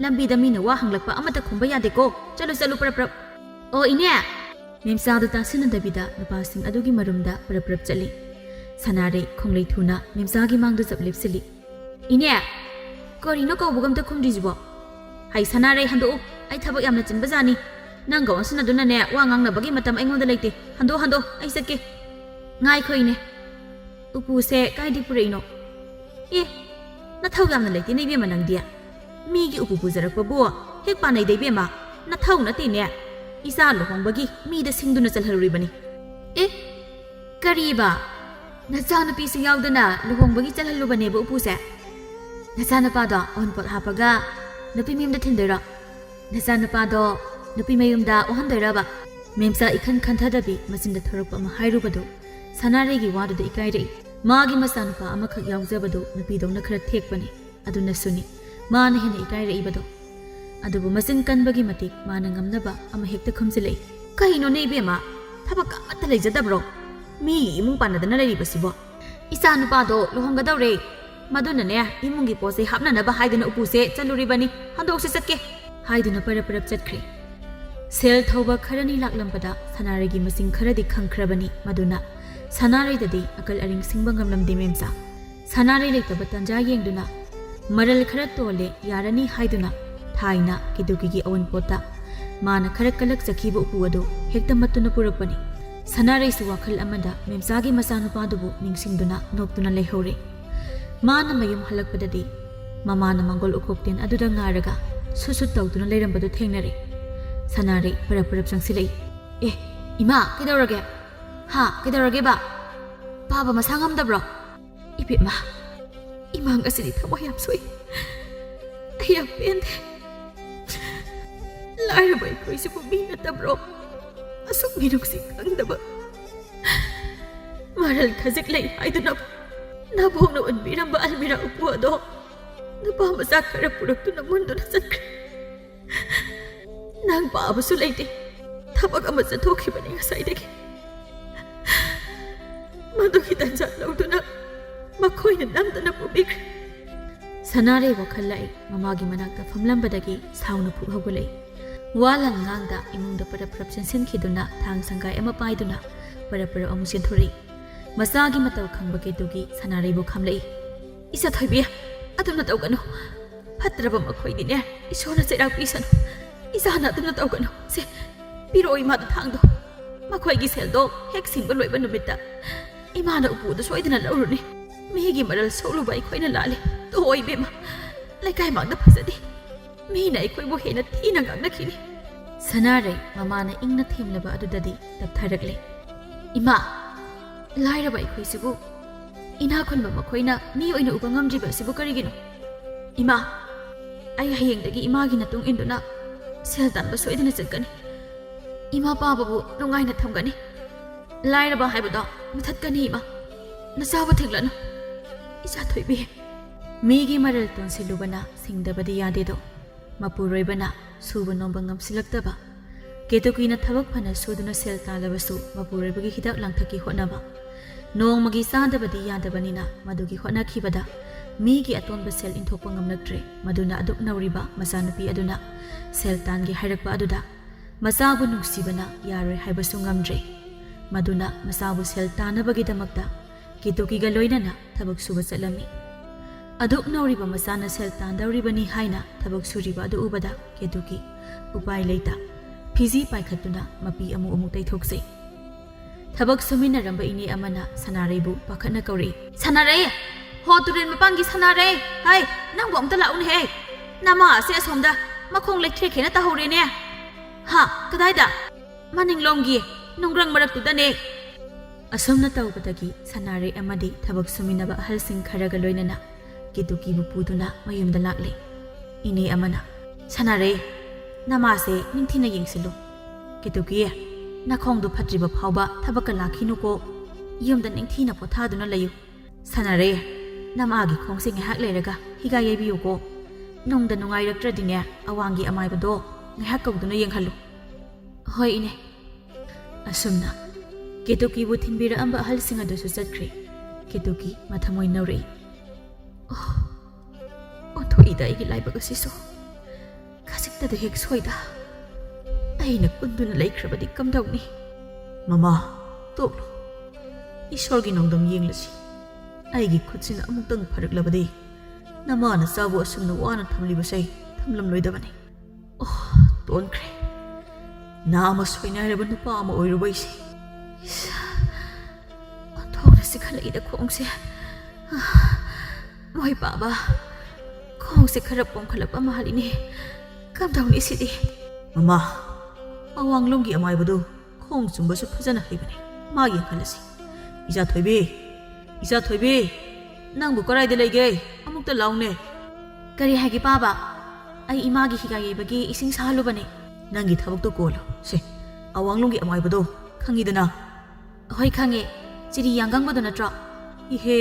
lambi da mina wa hanglakpa amata khumba yade ko chalo prap o ine memsa du ta sina dabida napa sing adugi marumda prap chali sanare khonglei thuna memsa gi mangdu jablip sili ine ꯀꯔꯤꯅꯣ ꯀꯧꯕꯒꯝꯇ ꯈꯨꯝꯗ꯭ꯔꯤꯁꯤꯕꯣ ꯍꯩ ꯁꯅꯥꯔꯩ ꯍꯟꯗꯣꯛꯎ ꯑꯩ ꯊꯕꯛ ꯌꯥꯝꯅ ꯆꯤꯟꯕꯖꯥꯅꯤ ꯅꯪꯒ ꯑꯣꯟꯁꯤꯟꯅꯗꯨꯅꯅꯦ ꯋꯥ ꯉꯥꯡꯅꯕꯒꯤ ꯃꯇꯝ ꯑꯩꯉꯣꯟꯗ ꯂꯩꯇꯦ ꯍꯟꯗꯣꯛ ꯑꯩ ꯆꯠꯀꯦ ꯉꯥꯏꯈꯣꯏꯅꯦ ꯎꯄꯨꯁꯦ ꯀꯥꯏꯗꯤ ꯄꯨꯔꯛꯏꯅꯣ ꯑꯦ ꯅꯊꯧ ꯌꯥꯝꯅ ꯂꯩꯇꯦꯅꯦ ꯏꯕꯦꯝꯃ ꯅꯪꯗꯤ ꯃꯤꯒꯤ ꯎꯄꯨ ꯄꯨꯖꯔꯛꯄꯕꯨ ꯍꯦꯛ ꯄꯥꯅꯩꯗ ꯏꯕꯦꯝꯃ ꯅꯊꯧ ꯅꯠꯇꯦꯅꯦ ꯏꯆꯥ ꯂꯨꯍꯣꯡꯕꯒꯤ ꯃꯤꯗ ꯁꯤꯡꯗꯨꯅ ꯆꯜꯍꯜꯂꯨꯔꯤꯕꯅꯤ ꯑꯦ ꯀꯔꯤꯕ ꯅꯆꯥꯅꯨꯄꯤꯁꯨ ꯌꯥꯎꯗꯅ ꯂꯨꯍꯣꯡꯕꯒꯤ ꯆꯜꯍꯜꯂꯨꯕꯅꯦꯕ ꯎꯄꯨꯁꯦ ꯅꯆꯥꯅꯨꯄꯥꯗꯣ ꯑꯣꯟꯄꯣꯠ ꯍꯥꯞꯄꯒ ꯅꯨꯄꯤ ꯃꯌꯨꯝꯗ ꯊꯤꯟꯗꯣꯏꯔꯣ ꯅꯆꯥꯅꯨꯄꯥꯗꯣ ꯅꯨꯄꯤ ꯃꯌꯨꯝꯗ ꯑꯣꯟꯍꯟꯗꯣꯏꯔꯕ ꯃꯦꯝꯆꯥ ꯏꯈꯟ ꯈꯟꯊꯗꯕꯤ ꯃꯆꯤꯟꯗ ꯊꯣꯔꯛꯄ ꯑꯃ ꯍꯥꯏꯔꯨꯕꯗꯣ ꯁꯅꯥꯔꯩꯒꯤ ꯋꯥꯗꯨꯗ ꯏꯀꯥꯏꯔꯛꯏ ꯃꯥꯒꯤ ꯃꯆꯥꯅꯨꯄꯥ ꯑꯃꯈꯛ ꯌꯥꯎꯖꯕꯗꯣ ꯅꯨꯄꯤꯗꯧꯅ ꯈꯔ ꯊꯦꯛꯄꯅꯤ ꯑꯗꯨꯅꯁꯨꯅꯤ ꯃꯥꯅ ꯍꯦꯟꯅ ꯏꯀꯥꯏꯔꯛꯏꯕꯗꯣ ꯑꯗꯨꯕꯨ ꯃꯆꯤꯟ ꯀꯟꯕꯒꯤ ꯃꯇꯤꯛ ꯃꯥꯅ ꯉꯝꯅꯕ ꯑꯃ ꯍꯦꯛꯇ ꯈꯨꯝꯖꯤꯜꯂꯛꯏ ꯀꯩꯅꯣꯅꯦ ꯏꯕꯦꯝꯃ ꯊꯕꯛ ꯑꯃꯠꯇ ꯂꯩꯖꯗꯕ꯭ꯔꯣ ꯃꯤꯒꯤ ꯏꯃꯨꯡ ꯄꯥꯟꯅꯗꯅ ꯂꯩꯔꯤꯕꯁꯤꯕꯣ ꯏꯆꯥ ꯅꯨꯄꯥꯗꯣ ꯂꯨꯍꯣꯡꯒꯗꯧꯔꯦ ꯃꯗꯨꯅꯅꯦ ꯏꯃꯨꯡꯒꯤ ꯄꯣꯠꯆꯩ ꯍꯥꯞꯅꯅꯕ ꯍꯥꯏꯗꯨꯅ ꯎꯄꯨꯁꯦ ꯆꯠꯂꯨꯔꯤꯕꯅꯤ ꯍꯟꯗꯣꯛꯁꯤ ꯆꯠꯀꯦ ꯍꯥꯏꯗꯨꯅ ꯄꯔꯞ ꯆꯠꯈ꯭ꯔꯦ ꯁꯦꯜ ꯊꯧꯕ ꯈꯔꯅꯤ ꯂꯥꯛꯂꯝꯕꯗ ꯁꯅꯥꯔꯩꯒꯤ ꯃꯁꯤꯡ ꯈꯔꯗꯤ ꯈꯪꯈ꯭ꯔꯕꯅꯤ ꯃꯗꯨꯅ ꯁꯅꯥꯔꯩꯗꯗꯤ ꯑꯀꯜ ꯑꯔꯤꯡ ꯁꯤꯡꯕ ꯉꯝꯂꯝꯗꯦ ꯃꯦꯝꯆꯥ ꯁꯅꯥꯔꯩ ꯂꯩꯇꯕ ꯇꯟꯖꯥ ꯌꯦꯡꯗꯨꯅ ꯃꯔꯜ ꯈꯔ ꯇꯣꯜꯂꯦ ꯌꯥꯔꯅꯤ ꯍꯥꯏꯗꯨꯅ ꯊꯥꯏꯅ ꯀꯤꯗꯨꯀꯤꯒꯤ ꯑꯋꯟꯄꯣꯠꯇ ꯃꯥꯅ ꯈꯔ ꯀꯜꯂꯛꯆꯈꯤꯕ ꯎꯄꯨ ꯑꯗꯨ ꯍꯦꯛꯇ ꯃꯠꯇꯨꯅ ꯄꯨꯔꯛꯄꯅꯤ ꯁꯅꯥꯔꯩꯁꯨ ꯋꯥꯈꯜ ꯑꯃꯗ ꯃꯦꯝꯆꯥꯒꯤ ꯃꯆꯥꯅꯨꯄꯥꯗꯨꯕꯨ ꯅꯤꯡꯁꯤꯡꯗꯨꯅ ꯅꯣꯛꯇꯨꯅ ꯂꯩꯍꯧꯔꯦ ꯃꯥꯅ ꯃꯌꯨꯝ ꯍꯜꯂꯛꯄꯗꯗꯤ ꯃꯃꯥꯅ ꯃꯪꯒꯣꯜ ꯎꯈꯣꯛꯇꯦꯟ ꯑꯗꯨꯗ ꯉꯥꯏꯔꯒ ꯁꯨꯠ ꯇꯧꯗꯨꯅ ꯂꯩꯔꯝꯕꯗꯨ ꯊꯦꯡꯅꯔꯦ ꯁꯅꯥꯔꯩ ꯄꯔꯞ ꯆꯪꯁꯤꯜꯂꯛꯏ ꯑꯦ ꯏꯃꯥ ꯀꯩꯗꯧꯔꯒꯦ ꯍꯥ ꯀꯩꯗꯧꯔꯒꯦꯕ ꯄꯥꯕ ꯃꯁꯥ ꯉꯝꯗꯕ꯭ꯔꯣ ꯏꯕꯦꯝꯃ ꯏꯃꯥ ꯉꯁꯤꯗꯤ ꯊꯕꯛ ꯌꯥꯝ ꯁꯣꯛꯏ ꯑꯩ ꯌꯥꯝ ꯄꯦꯟꯗꯦ ꯂꯥꯏꯔꯕ ꯑꯩꯈꯣꯏꯁꯤꯕꯨ ꯃꯤ ꯅꯠꯇꯕ꯭ꯔꯣ ꯑꯁꯨꯛ ꯃꯤꯅꯨꯡꯁꯤ ꯈꯪꯗꯕ ꯃꯔꯜ ꯈꯖꯤꯛ ꯂꯩ ꯍꯥꯏꯗꯨꯅ ꯅꯕꯣꯛꯅ ꯎꯟꯕꯤꯔꯝꯕ ꯑꯜꯃꯤꯔꯥ ꯎꯄꯨ ꯑꯗꯣ ꯅꯨꯄꯥ ꯃꯆꯥ ꯈꯔ ꯄꯨꯔꯛꯇꯨꯅ ꯃꯨꯟꯗꯨꯅ ꯆꯠꯈ꯭ꯔꯦ ꯅꯪ ꯄꯥꯕꯁꯨ ꯂꯩꯇꯦ ꯊꯕꯛ ꯑꯃ ꯆꯠꯊꯣꯛꯈꯤꯕꯅꯤ ꯉꯁꯥꯏꯗꯒꯤ ꯃꯗꯨꯒꯤ ꯇꯟꯖꯥ ꯂꯧꯗꯨꯅ ꯃꯈꯣꯏꯅ ꯅꯝꯗꯅ ꯄꯨꯕꯤꯈ꯭ꯔꯦ ꯁꯅꯥꯔꯩ ꯋꯥꯈꯜ ꯂꯥꯛꯏ ꯃꯃꯥꯒꯤ ꯃꯅꯥꯛꯇ ꯐꯝꯂꯝꯕꯗꯒꯤ ꯁꯥꯎꯅ ꯐꯨꯛ ꯍꯧꯒꯠꯂꯛꯏ ꯋꯥ ꯂꯥꯡꯗ ꯏꯃꯨꯡꯗ ꯄꯔꯞ ꯆꯦꯟꯁꯤꯟꯈꯤꯗꯨꯅ ꯊꯥꯡ ꯁꯪꯒꯥꯏ ꯑꯃ ꯄꯥꯏꯗꯨꯅ ꯄꯔꯞ ꯑꯃꯨꯛ ꯆꯦꯟꯊꯣꯔꯛꯏ ꯃꯆꯥꯒꯤ ꯃꯇꯧ ꯈꯪꯕ ꯀꯦꯇꯨꯀꯤ ꯁꯅꯥꯔꯩꯕꯨ ꯈꯝꯂꯛꯏ ꯏꯆꯥ ꯊꯣꯏꯕꯤ ꯑꯗꯨꯝꯅ ꯇꯧꯒꯅꯨ ꯐꯠꯇ꯭ꯔꯕ ꯃꯈꯣꯏꯗꯤꯅꯦ ꯏꯁꯣꯔꯅ ꯆꯩꯔꯥꯛ ꯄꯤꯁꯅꯨ ꯏꯆꯥꯅ ꯑꯗꯨꯝꯅ ꯇꯧꯒꯅꯨ ꯁꯦ ꯄꯤꯔꯛꯑꯣ ꯏꯃꯥꯗ ꯊꯥꯡꯗꯣ ꯃꯈꯣꯏꯒꯤ ꯁꯦꯜꯗꯣ ꯍꯦꯛ ꯁꯤꯡꯕ ꯂꯣꯏꯕ ꯅꯨꯃꯤꯠꯇ ꯏꯃꯥꯅ ꯎꯄꯨꯗ ꯁꯣꯏꯗꯅ ꯂꯧꯔꯨꯅꯤ ꯃꯤꯒꯤ ꯃꯔꯜ ꯁꯣꯛꯂꯨꯕ ꯑꯩꯈꯣꯏꯅ ꯂꯥꯜꯂꯤ ꯇꯣꯛꯑꯣ ꯏꯕꯦꯝꯃ ꯂꯩꯀꯥꯏꯃꯥꯡꯗ ꯐꯖꯗꯦ ꯃꯤꯅ ꯑꯩꯈꯣꯏꯕꯨ ꯍꯦꯟꯅ ꯊꯤꯅ ꯉꯥꯡꯅꯈꯤꯅꯤ ꯁꯅꯥꯔꯩ ꯃꯃꯥꯅ ꯏꯪꯅ ꯊꯦꯝꯂꯕ ꯑꯗꯨꯗꯗꯤ ꯇꯞꯊꯔꯛꯂꯦ ꯏꯃꯥ ꯂꯥꯏꯔꯕ ꯑꯩꯈꯣꯏꯁꯤꯕꯨ ꯏꯅꯥ ꯈꯨꯟꯕ ꯃꯈꯣꯏꯅ ꯃꯤ ꯑꯣꯏꯅ ꯎꯕ ꯉꯝꯗ꯭ꯔꯤꯕ ꯑꯁꯤꯕꯨ ꯀꯔꯤꯒꯤꯅꯣ ꯏꯃꯥ ꯑꯩ ꯍꯌꯦꯡꯗꯒꯤ ꯏꯃꯥꯒꯤ ꯃꯇꯨꯡ ꯏꯟꯗꯨꯅ ꯁꯦꯜ ꯇꯥꯟꯕ ꯁꯣꯏꯗꯅ ꯆꯠꯀꯅꯤ ꯏꯃꯥ ꯄꯥꯕꯕꯨ ꯅꯨꯡꯉꯥꯏꯅ ꯊꯝꯒꯅꯤ ꯂꯥꯏꯔꯕ ꯍꯥꯏꯕꯗꯣ ꯃꯨꯊꯠꯀꯅꯤ ꯏꯃꯥ ꯅꯆꯥꯕꯨ ꯊꯦꯡꯂꯅꯨ ꯏꯆꯥ ꯊꯣꯏꯕꯤ ꯃꯤꯒꯤ ꯃꯔꯜ ꯇꯣꯟꯁꯤꯜꯂꯨꯕꯅ ꯁꯤꯡꯗꯕꯗꯤ ꯌꯥꯗꯦꯗꯣ ꯃꯄꯨꯔꯣꯏꯕꯅ ꯁꯨꯕ ꯅꯣꯝꯕ ꯉꯝꯁꯤꯜꯂꯛꯇꯕ ꯀꯦꯇꯨꯀꯤꯅ ꯊꯕꯛ ꯐꯅ ꯁꯨꯗꯨꯅ ꯁꯦꯜ ꯇꯥꯜꯂꯕꯁꯨ ꯃꯄꯨꯔꯣꯏꯕꯒꯤ ꯍꯤꯗꯥꯛ ꯂꯥꯡꯊꯛꯀꯤ ꯍꯣꯠꯅꯕ ꯅꯣꯡꯃꯒꯤ ꯆꯥꯗꯕꯗꯤ ꯌꯥꯗꯕꯅꯤꯅ ꯃꯗꯨꯒꯤ ꯍꯣꯠꯅꯈꯤꯕꯗ ꯃꯤꯒꯤ ꯑꯇꯣꯟꯕ ꯁꯦꯜ ꯏꯟꯊꯣꯛꯄ ꯉꯝꯂꯛꯇ꯭ꯔꯦ ꯃꯗꯨꯅ ꯑꯗꯨꯛ ꯅꯧꯔꯤꯕ ꯃꯆꯥꯅꯨꯄꯤ ꯑꯗꯨꯅ ꯁꯦꯜ ꯇꯥꯟꯒꯦ ꯍꯥꯏꯔꯛꯄ ꯑꯗꯨꯗ ꯃꯆꯥꯕꯨ ꯅꯨꯡꯁꯤꯕꯅ ꯌꯥꯔꯣꯏ ꯍꯥꯏꯕꯁꯨ ꯉꯝꯗ꯭ꯔꯦ ꯃꯗꯨꯅ ꯃꯆꯥꯕꯨ ꯁꯦꯜ ꯇꯥꯟꯅꯕꯒꯤꯗꯃꯛꯇ ꯀꯦꯇꯨꯀꯤꯒ ꯂꯣꯏꯅꯅ ꯊꯕꯛ ꯁꯨꯕ ꯆꯠꯂꯝꯃꯤ ꯑꯗꯨꯛ ꯅꯧꯔꯤꯕ ꯃꯆꯥꯅ ꯁꯦꯜ ꯇꯥꯟꯗꯧꯔꯤꯕꯅꯤ ꯍꯥꯏꯅ ꯊꯕꯛ ꯁꯨꯔꯤꯕ ꯑꯗꯨ ꯎꯕꯗ ꯀꯦꯇꯨꯀꯤ ꯎꯄꯥꯏ ꯂꯩꯇ ꯐꯤꯖꯤ ꯄꯥꯏꯈꯠꯇꯨꯅ ꯃꯄꯤ ꯑꯃꯨꯛ ꯇꯩꯊꯣꯛꯆꯩ ꯊꯕꯛ ꯁꯨꯃꯤꯟꯅꯔꯝꯕ ꯏꯅꯦ ꯑꯃꯅ ꯁꯅꯥꯔꯩꯕꯨ ꯄꯥꯈꯠꯅ ꯀꯧꯔꯛꯏ ꯁꯅꯥꯔꯩ ꯍꯣ ꯇꯨꯔꯦꯟ ꯃꯄꯥꯟꯒꯤ ꯁꯅꯥꯔꯩ ꯍꯥꯏ ꯅꯪꯕꯨ ꯑꯝꯇ ꯂꯥꯛꯎꯅꯦꯍꯦ ꯅꯃꯥ ꯑꯁꯦ ꯑꯁꯣꯝꯗ ꯃꯈꯣꯡ ꯂꯩꯊ꯭ꯔꯦꯛꯈꯦꯅ ꯇꯧꯍꯧꯔꯦꯅꯦ ꯍꯥ ꯀꯗꯥꯏꯗ ꯃꯅꯤꯡꯂꯣꯝꯒꯤ ꯅꯨꯡꯒ꯭ꯔꯪ ꯃꯔꯛꯇꯨꯗꯅꯦ ꯑꯁꯨꯝꯅ ꯇꯧꯕꯗꯒꯤ ꯁꯅꯥꯔꯩ ꯑꯃꯗꯤ ꯊꯕꯛ ꯁꯨꯃꯤꯟꯅꯕ ꯑꯍꯜꯁꯤꯡ ꯈꯔꯒ ꯂꯣꯏꯅꯅ ꯀꯦꯇꯨꯀꯤꯕꯨ ꯄꯨꯗꯨꯅ ꯃꯌꯨꯝꯗ ꯂꯥꯛꯂꯦ ꯏꯅꯦ ꯑꯃꯅ ꯁꯅꯥꯔꯩ ꯅꯃꯥꯁꯦ ꯅꯤꯡꯊꯤꯅ ꯌꯦꯡꯁꯤꯜꯂꯨ ꯀꯦꯇꯨꯀꯤ ꯅꯈꯣꯡꯗꯨ ꯐꯠꯇ꯭ꯔꯤꯕ ꯐꯥꯎꯕ ꯊꯕꯛꯀ ꯂꯥꯛꯈꯤꯅꯨꯀꯣ ꯌꯨꯝꯗ ꯅꯤꯡꯊꯤꯅ ꯄꯣꯊꯥꯗꯨꯅ ꯂꯩꯌꯨ ꯁꯅꯥꯔꯩ ꯅꯃꯥꯒꯤ ꯈꯣꯡꯁꯦ ꯉꯥꯏꯍꯥꯛ ꯂꯩꯔꯒ ꯍꯤꯒꯥ ꯌꯩꯕꯤꯌꯨꯀꯣ ꯅꯨꯡꯗ ꯅꯨꯡꯉꯥꯏꯔꯛꯇ꯭ꯔꯗꯤꯅꯦ ꯑꯋꯥꯡꯒꯤ ꯑꯃꯥꯏꯕꯗꯣ ꯉꯥꯏꯍꯥꯛ ꯀꯧꯗꯨꯅ ꯌꯦꯡꯍꯜꯂꯨ ꯍꯣꯏ ꯏꯅꯦ ꯑꯁꯨꯝꯅ ꯀꯦꯇꯨꯀꯤꯕꯨ ꯊꯤꯟꯕꯤꯔꯛꯑꯝꯕ ꯑꯍꯜꯁꯤꯡ ꯑꯗꯨꯁꯨ ꯆꯠꯈ꯭ꯔꯦ ꯀꯦꯇꯨꯀꯤ ꯃꯊꯃꯣꯏ ꯅꯧꯔꯛꯏ ꯑꯣꯟꯊꯣꯛꯏꯗ ꯑꯩꯒꯤ ꯂꯥꯏꯕꯛ ꯑꯁꯤꯁꯨ ꯈꯖꯤꯛꯇꯗ ꯍꯦꯛ ꯁꯣꯏꯗ ꯑꯩꯅ ꯀꯨꯟꯗꯨꯅ ꯂꯩꯈ꯭ꯔꯕꯗꯤ ꯀꯝꯗꯧꯅꯤ ꯃꯃꯥ ꯇꯣꯛꯂꯣ ꯏꯁꯣꯔꯒꯤ ꯅꯣꯡꯗꯝ ꯌꯦꯡꯂꯁꯤ ꯑꯩꯒꯤ ꯈꯨꯠꯁꯤꯅ ꯑꯃꯨꯛꯇꯪ ꯐꯔꯛꯂꯕꯗꯤ ꯅꯃꯥꯅ ꯆꯥꯕꯨ ꯑꯁꯨꯝꯅ ꯋꯥꯅ ꯊꯝꯂꯤꯕꯁꯦ ꯊꯝꯂꯝꯂꯣꯏꯗꯕꯅꯤ. ꯇꯣꯟꯈ꯭ꯔꯦ. ꯅꯥ ꯑꯃ ꯁꯣꯏꯅꯥꯏꯔꯕ ꯅꯨꯄꯥ ꯑꯃ ꯑꯣꯏꯔꯨꯕꯩꯁꯦ. ꯑꯣꯟꯊꯣꯛꯅ ꯆꯤꯛꯈꯠꯂꯛꯏꯗ ꯈꯣꯡꯁꯦ. ꯃꯣꯏ ꯄꯥꯕ, ꯈꯣꯡꯁꯦ ꯈꯔ ꯄꯣꯝꯈꯠꯂꯛꯄ ꯃꯥꯜꯂꯤꯅꯦ. ꯀꯝꯗꯧꯅꯤ ꯁꯤꯗꯤ? ꯃꯃꯥ, ꯑꯋꯥꯡꯂꯣꯝꯒꯤ ꯑꯃꯥꯏꯕꯗꯨ ꯈꯣꯡ ꯆꯨꯝꯕꯁꯨ ꯐꯖꯅ ꯍꯩꯕꯅꯤ. ꯃꯥ ꯌꯦꯡꯍꯜꯂꯁꯤ. ꯏꯆꯥꯊꯣꯏꯕꯤ, ꯏꯆꯥꯊꯣꯏꯕꯤ, ꯅꯪꯕꯨ ꯀꯔꯥꯏꯗ ꯂꯩꯒꯦ? ꯑꯃꯨꯛꯇ ꯂꯥꯎꯅꯦ. ꯀꯔꯤ ꯍꯥꯏꯒꯦ ꯄꯥꯕ? ꯑꯩ ꯏꯃꯥꯒꯤ ꯍꯤꯒꯥ ꯌꯩꯕꯒꯤ ꯏꯁꯤꯡ ꯁꯥꯍꯜꯂꯨꯕꯅꯦ. ꯅꯪꯒꯤ ꯊꯕꯛꯇꯣ ꯀꯣꯜꯂꯣ. ꯁꯦ, ꯑꯋꯥꯡꯂꯣꯝꯒꯤ ꯑꯃꯥꯏꯕꯗꯣ ꯈꯪꯉꯤꯗꯅ? ꯍꯣꯏ ꯈꯪꯉꯦ. ꯆꯤꯔꯤ ꯌꯥꯡꯒꯪꯕꯗꯣ ꯅꯠꯇ꯭ꯔꯣ? ꯏꯍꯦ,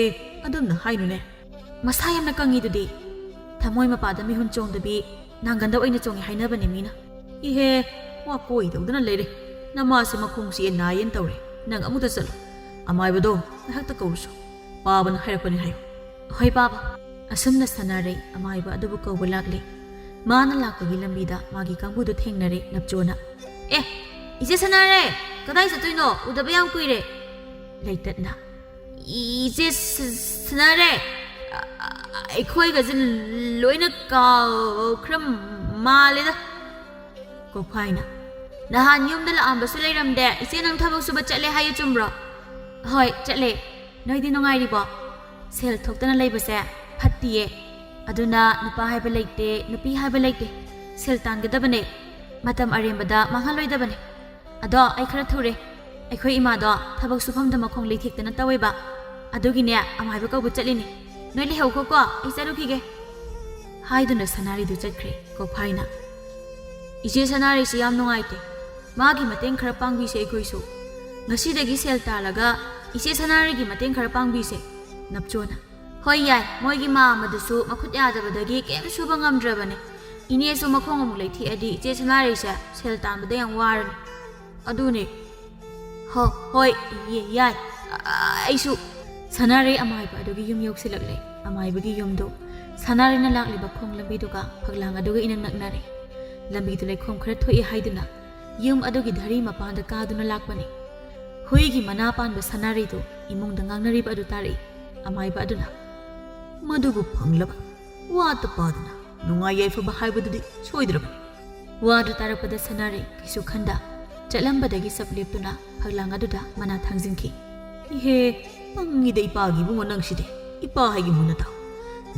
ꯑꯗꯨꯝꯅ ꯍꯥꯏꯅꯨꯅꯦ. ꯃꯁꯥ ꯌꯥꯝꯅ ꯀꯪꯉꯤꯗꯨꯗꯤ. ꯊꯃꯣꯏ ꯃꯄꯥꯗ ꯃꯤꯍꯨꯟ ꯆꯣꯡꯗꯕꯤ ꯅꯥꯡꯒꯟꯗ ꯑꯣꯏꯅ ꯆꯣꯡꯉꯦ ꯍꯥꯏꯅꯕꯅꯦ ꯃꯤꯅ. ꯏꯍꯦ, ꯋꯥ ꯀꯣꯏ ꯇꯧꯗꯅ ꯂꯩꯔꯦ. ꯅꯃꯥꯁꯦ ꯃꯈꯣꯡꯁꯤ ꯅꯥꯌꯦꯅ ꯇꯧꯔꯦ. ꯅꯪ ꯑꯃꯨꯛꯇ ꯆꯠꯂꯣ. ꯑꯃꯥꯏꯕꯗꯣ ꯉꯥꯏꯍꯥꯛꯇ ꯀꯧꯔꯨꯁꯨ. ꯄꯥꯕꯅ ꯍꯥꯏꯔꯛꯄꯅꯤ ꯍꯥꯏꯌꯨ. ꯍꯣꯏ ꯄꯥꯕ. ꯑꯁꯨꯝꯅ ꯁꯅꯥꯔꯩ ꯑꯃꯥꯏꯕ ꯑꯗꯨꯕꯨ ꯀꯧꯕ ꯂꯥꯛꯂꯦ. ꯃꯥꯅ ꯂꯥꯛꯄꯒꯤ ꯂꯝꯕꯤꯗ ꯃꯥꯒꯤ ꯀꯥꯡꯕꯨꯗꯨ ꯊꯦꯡꯅꯔꯦ ꯅꯞꯆꯣꯅ. ꯏꯆꯦ ꯁꯅꯥꯔꯩ, ꯀꯗꯥꯏ ꯆꯠꯇꯣꯏꯅꯣ? ꯎꯗꯕ ꯌꯥꯝ ꯀꯨꯏꯔꯦ. ꯂꯩꯇꯠꯅ. ꯏꯆꯦ ꯁꯅꯥꯔꯩ, ꯑꯩꯈꯣꯏꯒꯁꯦ ꯂꯣꯏꯅ ꯀꯥꯎꯈ꯭ꯔ ꯃꯥꯜꯂꯦꯗ. ꯀꯣꯛꯐꯥꯏꯅ. ꯅꯍꯥꯟ ꯌꯨꯝꯗ ꯂꯥꯛꯑꯝꯕꯁꯨ ꯂꯩꯔꯝꯗꯦ. ꯏꯆꯦ ꯅꯪ ꯊꯕꯛ ꯁꯨꯕ ꯆꯠꯂꯦ ꯍꯥꯏꯌꯨ ꯆꯨꯝꯕ꯭ꯔꯣ? ꯍꯣꯏ ꯆꯠꯂꯦ. ꯅꯣꯏꯗꯤ ꯅꯨꯡꯉꯥꯏꯔꯤꯕꯣ? ꯁꯦꯜ ꯊꯣꯛꯇꯅ ꯂꯩꯕꯁꯦ ꯐꯠꯇꯤꯌꯦ. ꯑꯗꯨꯅ ꯅꯨꯄꯥ ꯍꯥꯏꯕ ꯂꯩꯇꯦ, ꯅꯨꯄꯤ ꯍꯥꯏꯕ ꯂꯩꯇꯦ. ꯁꯦꯜ តាꯟꯒꯗꯕꯅꯦ. ꯃꯇꯝ ꯑꯔꯦꯝꯕꯗ ꯃꯥꯡꯍꯜꯂꯣꯏꯗꯕꯅꯦ. ꯑꯗꯣ ꯑꯩ ꯈꯔ ꯊꯨꯔꯦ. ꯑꯩꯈꯣꯏ ꯏꯃꯥꯗꯣ ꯊꯕꯛ ꯁꯨꯐꯝꯗ ꯃꯈꯣꯡ ꯂꯩꯊꯦꯛꯇꯅ ꯇꯧꯋꯦꯕ. ꯑꯗꯨꯒꯤꯅꯦ ꯑꯃꯥꯏꯕ ꯀꯧꯕ ꯆꯠꯂꯤꯅꯦ. ꯅꯣꯏ ꯂꯩꯍꯧꯈꯣꯀꯣ, ꯑꯩ ꯆꯠꯂꯨꯈꯤꯒꯦ. ꯍꯥꯏꯗꯨꯅ ꯁꯅꯥꯔꯤꯗꯨ ꯆꯠꯈ꯭ꯔꯦ. ꯀꯣꯛꯐꯥꯏꯅ. ꯏꯆꯦ ꯁꯅꯥꯔꯤꯁꯤ ꯌꯥꯝ ꯅꯨꯡꯉꯥꯏꯇꯦ. ꯃꯥꯒꯤ ꯃꯇꯦꯡ ꯈꯔ ꯄꯥꯡꯕꯤꯁꯦ ꯑꯩꯈꯣꯏꯁꯨ. ꯉꯁꯤꯗꯒꯤ ꯁꯦꯜ ꯇꯥꯜꯂꯒ ꯏꯆꯦ ꯁꯅꯥꯔꯤꯒꯤ ꯃꯇꯦꯡ ꯈꯔ ꯄꯥꯡꯕꯤꯁꯦ. ꯅꯞꯆꯣꯅ. ꯍꯣꯏ ꯌꯥꯏ. ꯃꯣꯏꯒꯤ ꯃꯥ ꯑꯃꯗꯨꯁꯨ ꯃꯈꯨꯠ ꯌꯥꯗꯕꯗꯒꯤ ꯀꯩꯝ ꯁꯨꯕ ꯉꯝꯗ꯭ꯔꯕꯅꯦ. ꯏꯅꯦꯁꯨ ꯃꯈꯣꯡ ꯑꯃꯨꯛ ꯂꯩꯊꯦꯛꯑꯗꯤ ꯏꯆꯦ ꯁꯅꯥꯔꯤꯁꯦ ꯁꯦꯜ ꯇꯥꯟꯕꯗ ꯌꯥꯝ ꯋꯥꯔꯅꯤ. ꯑꯗꯨꯅꯦ. ꯍꯣꯏ ꯌꯥꯏ. ꯑꯩꯁꯨ. ꯁꯅꯥꯔꯩ ꯑꯃꯥꯏꯕ ꯑꯗꯨꯒꯤ ꯌꯨꯝ ꯌꯧꯁꯤꯜꯂꯛꯂꯦ. ꯑꯃꯥꯏꯕꯒꯤ ꯌꯨꯝꯗꯨ ꯁꯅꯥꯔꯩꯅ ꯂꯥꯛꯂꯤꯕ ꯈꯣꯡ ꯂꯝꯕꯤꯗꯨꯒ ꯐꯛꯂꯥꯡ ꯑꯗꯨꯒ ꯏꯅꯛ ꯅꯛꯅꯔꯦ. ꯂꯝꯕꯤꯗꯨ ꯂꯩꯈꯣꯝ ꯈꯔ ꯊꯣꯛꯏ ꯍꯥꯏꯗꯨꯅ ꯌꯨꯝ ꯑꯗꯨꯒꯤ ꯙꯔꯤ ꯃꯄꯥꯟꯗ ꯀꯥꯗꯨꯅ ꯂꯥꯛꯄꯅꯤ. ꯍꯨꯏꯒꯤ ꯃꯅꯥ ꯄꯥꯟꯕ ꯁꯅꯥꯔꯩꯗꯨ ꯏꯃꯨꯡꯗ ꯉꯥꯡꯅꯔꯤꯕ ꯑꯗꯨ ꯇꯥꯔꯛꯏ. ꯑꯃꯥꯏꯕ ꯑꯗꯨꯅ. ꯃꯗꯨꯕꯨ ꯐꯪꯂꯕ ꯋꯥꯇ ꯄꯥꯗꯅ ꯅꯨꯡꯉꯥꯏ ꯌꯥꯏꯐꯕ ꯍꯥꯏꯕꯗꯨꯗꯤ ꯁꯣꯏꯗ꯭ꯔꯕꯅꯤ. ꯋꯥꯗꯨ ꯇꯥꯔꯛꯄꯗ ꯁꯅꯥꯔꯩ ꯀꯩꯁꯨ ꯈꯟꯗ ꯆꯠꯂꯝꯕꯗꯒꯤ ꯆꯞ ꯂꯦꯞꯇꯨꯅ ꯐꯛꯂꯥꯡ ꯑꯗꯨꯗ ꯃꯅꯥ ꯊꯥꯡꯖꯤꯟꯈꯤ. ꯏꯍꯦ, ꯄꯪꯉꯤꯗ ꯏꯄꯥꯒꯤ ꯏꯕꯨꯡꯉꯣ ꯅꯪꯁꯤꯗꯤ. ꯏꯄꯥ ꯍꯥꯏꯒꯤ ꯃꯨꯟꯅ ꯇꯥꯎ.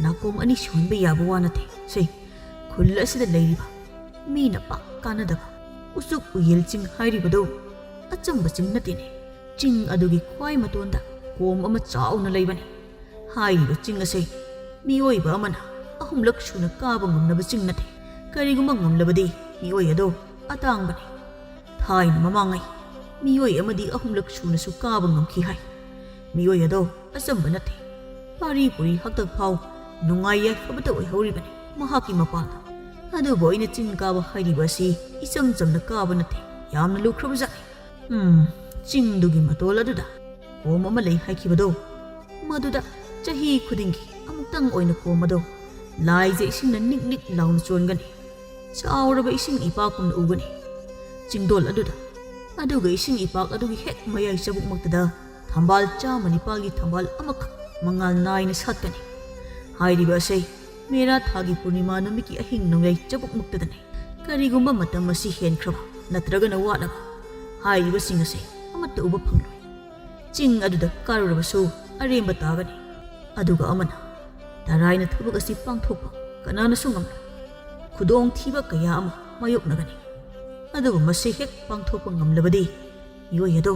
ꯅꯥꯀꯣꯡ ꯑꯅꯤ ꯁꯨꯍꯟꯕ ꯌꯥꯕ ꯋꯥ ꯅꯠꯇꯦ. ꯁꯦ, ꯈꯨꯜ ꯑꯁꯤꯗ ꯂꯩꯔꯤꯕ ꯃꯤꯅ ꯄꯥꯛ ꯀꯥꯟꯅꯗꯕ ꯎꯆꯨꯛ ꯎꯌꯦꯜ ꯆꯤꯡ ꯍꯥꯏꯔꯤꯕꯗꯨ ꯑꯆꯝꯕ ꯆꯤꯡ ꯅꯠꯇꯦꯅꯦ. ꯆꯤꯡ ꯑꯗꯨꯒꯤ ꯈ꯭ꯋꯥꯏ ꯃꯇꯣꯟꯗ ꯀꯣꯝ ꯑꯃ ꯆꯥꯎꯅ ꯂꯩꯕꯅꯤ. ꯍꯥꯏꯔꯤꯕ ꯆꯤꯡ ꯑꯁꯦ ꯃꯤꯑꯣꯏꯕ ꯑꯃꯅ 3ꯂꯛ ꯁꯨꯅ ꯀꯥꯕ ꯉꯝꯅꯕ ꯆꯤꯡ ꯅꯠꯇꯦ. ꯀꯔꯤꯒꯨꯝꯕ ꯉꯝꯂꯕꯗꯤ ꯃꯤꯑꯣꯏ ꯑꯗꯣ ꯑꯇꯥꯡꯕꯅꯤ. ꯊꯥꯏꯅ ꯃꯃꯥꯡꯉꯩ ꯃꯤꯑꯣꯏ ꯑꯃꯗꯤ 3ꯂꯛ ꯁꯨꯅꯁꯨ ꯀꯥꯕ ꯉꯝꯈꯤ ꯍꯥꯏ. ꯃꯤꯑꯣꯏ ꯑꯗꯣ ꯑꯆꯝꯕ ꯅꯠꯇꯦ. ꯄꯥꯔꯤ ꯄꯨꯔꯤ ꯍꯛꯇꯛ ꯐꯥꯎ ꯅꯨꯡꯉꯥꯏ ꯌꯥꯏꯐꯕꯇ ꯑꯣꯏꯍꯧꯔꯤꯕꯅꯤ ꯃꯍꯥꯛꯀꯤ ꯃꯄꯥꯟꯗ. ꯑꯗꯨꯕꯨ ꯑꯩꯅ ꯆꯤꯡ ꯀꯥꯕ ꯍꯥꯏꯔꯤꯕ ꯑꯁꯤ ꯏꯆꯝ ꯆꯝꯅ ꯀꯥꯕ ꯅꯠꯇꯦ. ꯌꯥꯝꯅ ꯂꯨꯈ꯭ꯔꯕꯖꯥꯠꯅꯤ. ꯆꯤꯡꯗꯨꯒꯤ ꯃꯇꯣꯜ ꯑꯗꯨꯗ ꯀꯣꯝ ꯑꯃ ꯂꯩ ꯍꯥꯏꯈꯤꯕꯗꯣ, ꯃꯗꯨꯗ ꯆꯍꯤ ꯈꯨꯗꯤꯡꯒꯤ ꯑꯃꯨꯛꯇꯪ ꯑꯣꯏꯅ ꯀꯣꯝ ꯑꯗꯣ ꯂꯥꯏꯖ ꯏꯁꯤꯡꯅ ꯅꯤꯛ ꯅꯤꯛ ꯂꯥꯎꯅ ꯆꯣꯟꯒꯅꯤ. ꯆꯥꯎꯔꯕ ꯏꯁꯤꯡ ꯏꯄꯥꯛꯀꯨꯝꯅ ꯎꯒꯅꯤ ꯆꯤꯡꯗꯣꯜ ꯑꯗꯨꯗ. ꯑꯗꯨꯒ ꯏꯁꯤꯡ ꯏꯄꯥꯛ ꯑꯗꯨꯒꯤ ꯍꯦꯛ ꯃꯌꯥꯏ ꯆꯕꯨꯛꯃꯛꯇꯗ ꯊꯝꯕꯥꯜ 104ꯒꯤ ꯊꯝꯕꯥꯜ ꯑꯃꯈꯛ ꯃꯉꯥꯜ ꯅꯥꯏꯅ ꯁꯥꯠꯀꯅꯤ. ꯍꯥꯏꯔꯤꯕ ꯑꯁꯤ ꯃꯦꯔꯥ ꯊꯥꯒꯤ ꯄꯨꯔꯅꯤꯃꯥ ꯅꯨꯃꯤꯠꯀꯤ ꯑꯍꯤꯡ ꯅꯣꯡꯌꯥꯏ ꯆꯕꯨꯛꯃꯛꯇꯗꯅꯤ. ꯀꯔꯤꯒꯨꯝꯕ ꯃꯇꯝ ꯑꯁꯤ ꯍꯦꯟꯈ꯭ꯔꯕ ꯅꯠꯇ꯭ꯔꯒꯅ ꯋꯥꯠꯂꯕ ꯍꯥꯏꯔꯤꯕꯁꯤꯡ ꯑꯁꯤ ꯑꯃꯠꯇ ꯎꯕ ꯐꯪꯂꯣꯏ. ꯆꯤꯡ ꯑꯗꯨꯗ ꯀꯥꯔꯨꯔꯕꯁꯨ ꯑꯔꯦꯝꯕ ꯇꯥꯒꯅꯤ. ꯑꯗꯨꯒ ꯑꯃꯅ ꯇꯔꯥꯏꯅ ꯊꯕꯛ ꯑꯁꯤ ꯄꯥꯡꯊꯣꯛꯄ ꯀꯅꯥꯅꯁꯨ ꯉꯝꯂꯣꯏ. ꯈꯨꯗꯣꯡꯊꯤꯕ ꯀꯌꯥ ꯑꯃ ꯃꯥꯌꯣꯛꯅꯒꯅꯤ. ꯑꯗꯨꯕꯨ ꯃꯁꯤ ꯍꯦꯛ ꯄꯥꯡꯊꯣꯛꯄ ꯉꯝꯂꯕꯗꯤ ꯃꯤꯑꯣꯏ ꯑꯗꯣ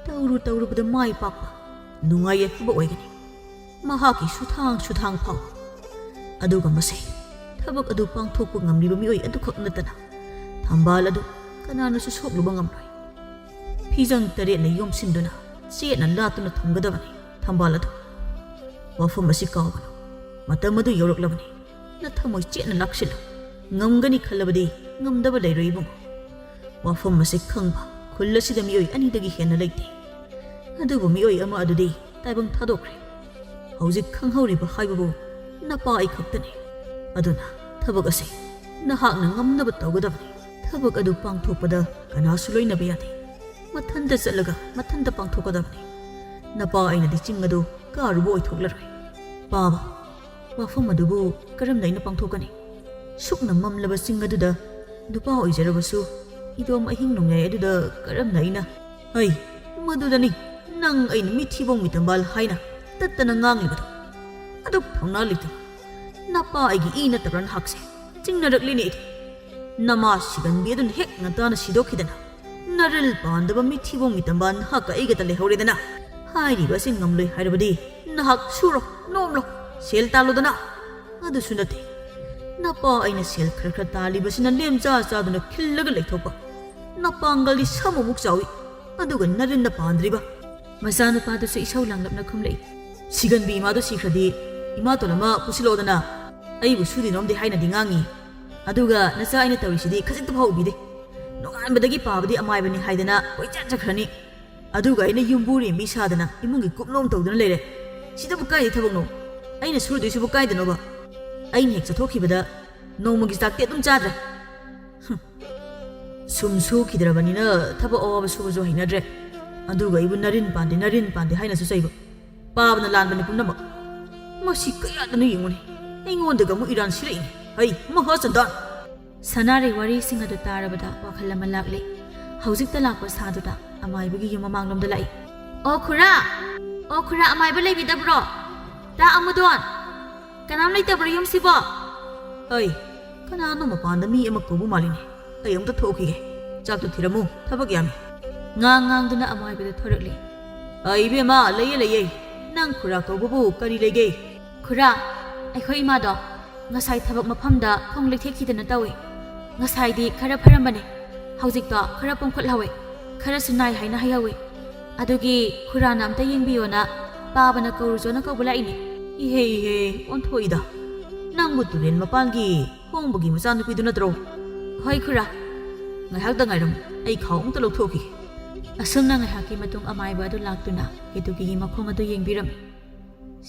ꯇꯧꯔꯨꯕꯗ ꯃꯥꯏ ꯄꯥꯛꯄ ꯅꯨꯡꯉꯥꯏ ꯌꯥꯏꯐꯕ ꯑꯣꯏꯒꯅꯤ. ꯃꯍꯥꯛꯀꯤ ꯁꯨꯊꯥꯡ ꯐꯥꯎꯕ. ꯑꯗꯨꯒ ꯃꯁꯤ ꯊꯕꯛ ꯑꯗꯨ ꯄꯥꯡꯊꯣꯛꯄ ꯉꯝꯂꯤꯕ ꯃꯤꯑꯣꯏ ꯑꯗꯨꯈꯛ ꯅꯠꯇꯅ ꯊꯝꯕꯥꯜ ꯑꯗꯨ ꯀꯅꯥꯅꯁꯨ ꯁꯣꯛꯂꯨꯕ ꯉꯝꯂꯣꯏ. ꯐꯤꯖꯪ 8ꯅ ꯌꯣꯝꯁꯤꯟꯗꯨꯅ ꯆꯦꯠꯅ ꯂꯥꯠꯇꯨꯅ ꯊꯝꯒꯗꯕꯅꯤ ꯊꯝꯕꯥꯜ ꯑꯗꯨ. ꯋꯥꯐꯝ ꯑꯁꯤ ꯀꯥꯎꯒꯅꯨ. ꯃꯇꯝ ꯑꯗꯨ ꯌꯧꯔꯛꯂꯕꯅꯤ. ꯅꯊꯃꯣꯏ ꯆꯦꯠꯅ ꯂꯥꯛꯁꯤꯜꯂꯨ. ꯉꯝꯒꯅꯤ ꯈꯜꯂꯕꯗꯤ ꯉꯝꯗꯕ ꯂꯩꯔꯣꯏ ꯏꯕꯨꯡꯉꯣ. ꯋꯥꯐꯝ ꯑꯁꯤ ꯈꯪꯕ ꯈꯨꯜ ꯑꯁꯤꯗ ꯃꯤꯑꯣꯏ 2ꯗꯒꯤ ꯍꯦꯟꯅ ꯂꯩꯇꯦ. ꯑꯗꯨꯕꯨ ꯃꯤꯑꯣꯏ ꯑꯃ ꯑꯗꯨꯗꯤ ꯇꯥꯏꯕꯪ ꯊꯥꯗꯣꯛꯈ꯭ꯔꯦ. ꯍꯧꯖꯤꯛ ꯈꯪꯍꯧꯔꯤꯕ ꯍꯥꯏꯕꯕꯨ ꯅꯄꯥ ꯑꯩ ꯈꯛꯇꯅꯤ. ꯑꯗꯨꯅ ꯊꯕꯛ ꯑꯁꯤ ꯅꯍꯥꯛꯅ ꯉꯝꯅꯕ ꯇꯧꯒꯗꯕꯅꯤ. ꯊꯕꯛ ꯑꯗꯨ ꯄꯥꯡꯊꯣꯛꯄꯗ ꯀꯅꯥꯁꯨ ꯂꯣꯏꯅꯕ ꯌꯥꯗꯦ. ꯃꯊꯟꯇ ꯆꯠꯂꯒ ꯃꯊꯟꯇ ꯄꯥꯡꯊꯣꯛꯀꯗꯕꯅꯤ. ꯅꯄꯥ ꯑꯩꯅꯗꯤ ꯆꯤꯡ ꯑꯗꯨ ꯀꯥꯔꯨꯕ ꯑꯣꯏꯊꯣꯛꯂꯔꯣꯏ. ꯄꯥꯕ, ꯋꯥꯐꯝ ꯑꯗꯨꯕꯨ ꯀꯔꯝꯅ ꯑꯩꯅ ꯄꯥꯡꯊꯣꯛꯀꯅꯤ? ꯁꯨꯛꯅ ꯃꯝꯂꯕꯁꯤꯡ ꯑꯗꯨꯗ ꯅꯨꯄꯥ ꯑꯣꯏꯖꯔꯕꯁꯨ ꯏꯗꯣꯝ ꯑꯍꯤꯡ ꯅꯣꯡꯌꯥꯏ ꯑꯗꯨꯗ ꯀꯔꯝꯅ ꯑꯩꯅ ꯍꯩ ꯃꯗꯨꯗꯅꯤ ꯅꯪ ꯑꯩꯅ ꯃꯤꯊꯤꯕꯣꯡ ꯃꯤꯇꯝꯕꯥꯜ ꯍꯥꯏꯅ ꯇꯠꯇꯅ ꯉꯥꯡꯂꯤꯕꯗꯣ ꯑꯗꯨꯛ ꯊꯧꯅꯥ ꯂꯩꯇꯕ ꯅꯄꯥ ꯑꯩꯒꯤ ꯏ ꯅꯠꯇꯕ꯭ꯔ ꯅꯍꯥꯛꯁꯦ ꯆꯤꯡꯅꯔꯛꯂꯤꯅꯦ ꯑꯩꯗꯤ ꯅꯃꯥ ꯁꯤꯒꯟꯕꯤ ꯑꯗꯨꯅ ꯍꯦꯛ ꯉꯟꯇꯥꯅ ꯁꯤꯗꯣꯛꯈꯤꯗꯅ ꯅꯔꯤꯜ ꯄꯥꯟꯗꯕ ꯃꯤꯊꯤꯕꯣꯡ ꯃꯤꯇꯝꯕꯥꯜ ꯅꯍꯥꯛꯀ ꯑꯩꯒꯇ ꯂꯩꯍꯧꯔꯦꯗꯅ ꯍꯥꯏꯔꯤꯕ ꯑꯁꯤ ꯉꯝꯂꯣꯏ ꯍꯥꯏꯔꯕꯗꯤ ꯅꯍꯥꯛ ꯁꯨꯔꯣ ꯅꯣꯝꯂꯣ ꯁꯦꯜ ꯇꯥꯜꯂꯣꯗꯅ ꯑꯗꯨꯁꯨ ꯅꯠꯇꯦ ꯅꯄꯥ ꯑꯩꯅ ꯁꯦꯜ ꯈꯔ ꯈꯔ ꯇꯥꯜꯂꯤꯕꯁꯤꯅ ꯂꯦꯝ ꯆꯥꯗꯨꯅ ꯈꯤꯜꯂꯒ ꯂꯩꯊꯣꯛꯄ ꯅꯄꯥꯡꯒꯜꯗꯤ ꯁꯃꯨꯃꯨꯛ ꯆꯥꯎꯏ ꯑꯗꯨꯒ ꯅꯔꯤꯟꯅ ꯄꯥꯟꯗ꯭ꯔꯤꯕ ꯃꯆꯥꯅꯨꯄꯥꯗꯨꯁꯨ ꯏꯁꯧ ꯂꯥꯡꯂꯞꯅ ꯈꯨꯝꯂꯛꯏ ꯁꯤꯒꯟꯕꯤ ꯏꯃꯥꯗꯣ ꯁꯤꯈ꯭ꯔꯗꯤ ꯏꯃꯥꯇꯣꯟ ꯑꯃ ꯄꯨꯁꯤꯜꯂꯛꯑꯣꯗꯅ ꯑꯩꯕꯨ ꯁꯨꯗꯤꯅꯣꯝꯗꯤ ꯍꯥꯏꯅꯗꯤ ꯉꯥꯡꯉꯤ ꯑꯗꯨꯒ ꯅꯆꯥ ꯑꯩꯅ ꯇꯧꯔꯤꯁꯤꯗꯤ ꯈꯖꯤꯛꯇ ꯐꯥꯎ ꯎꯕꯤꯗꯦ ꯅꯣꯡꯉꯥꯟꯕꯗꯒꯤ ꯄꯥꯕꯗꯤ ꯑꯃꯥꯏꯕꯅꯤ ꯍꯥꯏꯗꯅ ꯀꯣꯏꯆꯠ ꯆꯠꯈ꯭ꯔꯅꯤ ꯑꯗꯨꯒ ꯑꯩꯅ ꯌꯨꯝꯕꯨꯔꯦꯝꯕꯤ ꯁꯥꯗꯅ ꯏꯃꯨꯡꯒꯤ ꯀꯨꯞꯅꯣꯝ ꯇꯧꯗꯨꯅ ꯂꯩꯔꯦ ꯁꯤꯗꯕꯨ ꯀꯥꯏꯗ ꯊꯕꯛꯅꯣ ꯑꯩꯅ ꯁꯨꯔꯗꯣꯏꯁꯤꯕꯨ ꯀꯥꯏꯗꯅꯣꯕ ꯑꯩꯅ ꯍꯦꯛ ꯆꯠꯊꯣꯛꯈꯤꯕꯗ ꯅꯣꯡꯃꯒꯤ ꯆꯥꯛꯇꯤ ꯑꯗꯨꯝ ꯆꯥꯗ꯭ꯔꯦ ꯁꯨꯝ ꯁꯨꯈꯤꯗ꯭ꯔꯕꯅꯤꯅ ꯊꯕꯛ ꯑꯋꯥꯕ ꯁꯨꯕꯁꯨ ꯍꯩꯅꯗ꯭ꯔꯦ ꯑꯗꯨꯒ ꯑꯩꯕꯨ ꯅꯔꯤꯟ ꯄꯥꯟꯗꯦ ꯍꯥꯏꯅꯁꯨ ꯆꯩꯕ ꯄꯥꯕꯅ ꯂꯥꯟꯕꯅꯤ ꯄꯨꯝꯅꯃꯛ ꯃꯁꯤ ꯀꯌꯥꯗꯅ ꯌꯦꯡꯉꯨꯅꯤ ꯑꯩꯉꯣꯟꯗꯒ ꯑꯃꯨꯛ ꯏꯔꯥꯟ ꯁꯤꯔꯛꯏꯅꯤ ꯍꯩ ꯃꯍꯥꯆꯟꯗꯥꯟ ꯁꯅꯥꯔꯩ ꯋꯥꯔꯤꯁꯤꯡ ꯑꯗꯨ ꯇꯥꯔꯕꯗ ꯋꯥꯈꯜ ꯑꯃ ꯂꯥꯛꯂꯤ ꯍꯧꯖꯤꯛꯇ ꯂꯥꯛꯄ ꯁꯥꯗꯨꯗ ꯑꯃꯥꯏꯕꯒꯤ ꯌꯨꯝ ꯃꯃꯥꯡꯂꯣꯝꯗ ꯂꯥꯛꯏ ꯑꯣ ꯈꯨꯔꯥ ꯑꯃꯥꯏꯕ ꯂꯩꯕꯤꯗꯕ꯭ꯔꯣ ꯇꯥ ꯑꯃꯨꯗꯣꯟ ꯀꯅꯥꯝ ꯂꯩꯇꯕ꯭ꯔꯣ ꯌꯨꯝꯁꯤꯕꯣ ꯍꯩ ꯀꯅꯥꯅꯣ ꯃꯄꯥꯟꯗ ꯃꯤ ꯑꯃ ꯀꯧꯕ ꯃꯥꯜꯂꯤꯅꯦ ꯑꯩ ꯑꯃꯨꯛꯇ ꯊꯣꯛꯈꯤꯒꯦ ꯆꯥꯛꯇꯨ ꯊꯤꯔꯝꯃꯨ ꯊꯕꯛ ꯌꯥꯝꯃꯤ ꯉꯥꯡꯗꯨꯅ ꯑꯃꯥꯏꯕꯗ ꯊꯣꯔꯛꯂꯤ ꯏꯕꯦꯝꯃ ꯂꯩꯌꯦ ꯅꯪ ꯈꯨꯔꯥ ꯀꯧꯕꯕꯨ ꯀꯔꯤ ꯂꯩꯒꯦ ꯈꯨꯔꯥ ꯑꯩꯈꯣꯏ ꯏꯃꯥꯗꯣ ꯉꯁꯥꯏ ꯊꯕꯛ ꯃꯐꯝꯗ ꯈꯣꯡ ꯂꯩꯊꯦꯛꯈꯤꯗꯅ ꯇꯧꯏ ꯉꯁꯥꯏꯗꯤ ꯈꯔ ꯐꯔꯝꯕꯅꯦ ꯍꯧꯖꯤꯛꯇꯣ ꯈꯔ ꯄꯣꯡꯈꯠꯍꯧꯋꯦ ꯈꯔꯁꯨ ꯅꯥꯏ ꯍꯥꯏꯅ ꯍꯥꯏꯍꯧꯋꯤ ꯑꯗꯨꯒꯤ ꯈꯨꯔꯥꯅ ꯑꯝꯇ ꯌꯦꯡꯕꯤꯌꯣꯅ ꯄꯥꯕꯅ ꯀꯧꯔꯨꯖꯣꯅ ꯀꯧꯕ ꯂꯥꯛꯏꯅꯦ ꯏꯍꯦ ꯑꯣꯟꯊꯣꯛꯏꯗ ꯅꯪꯕꯨ ꯇꯨꯔꯦꯟ ꯃꯄꯥꯟꯒꯤ ꯍꯣꯡꯕꯒꯤ ꯃꯆꯥꯅꯨꯄꯤꯗꯨ ꯅꯠꯇ꯭ꯔꯣ ꯍꯣꯏ ꯈꯨꯔꯥ ꯉꯥꯏꯍꯥꯛꯇ ꯉꯥꯏꯔꯝꯃꯨ ꯑꯩ ꯈꯥꯎ ꯑꯃꯨꯛꯇ ꯂꯧꯊꯣꯛꯈꯤꯒꯦ ꯑꯁꯨꯝꯅ ꯉꯥꯏꯍꯥꯛꯀꯤ ꯃꯇꯨꯡ ꯑꯃꯥꯏꯕ ꯑꯗꯨ ꯂꯥꯛꯇꯨꯅ ꯀꯦꯇꯨꯀꯤꯒꯤ ꯃꯈꯣꯡ ꯑꯗꯨ ꯌꯦꯡꯕꯤꯔꯝꯃꯤ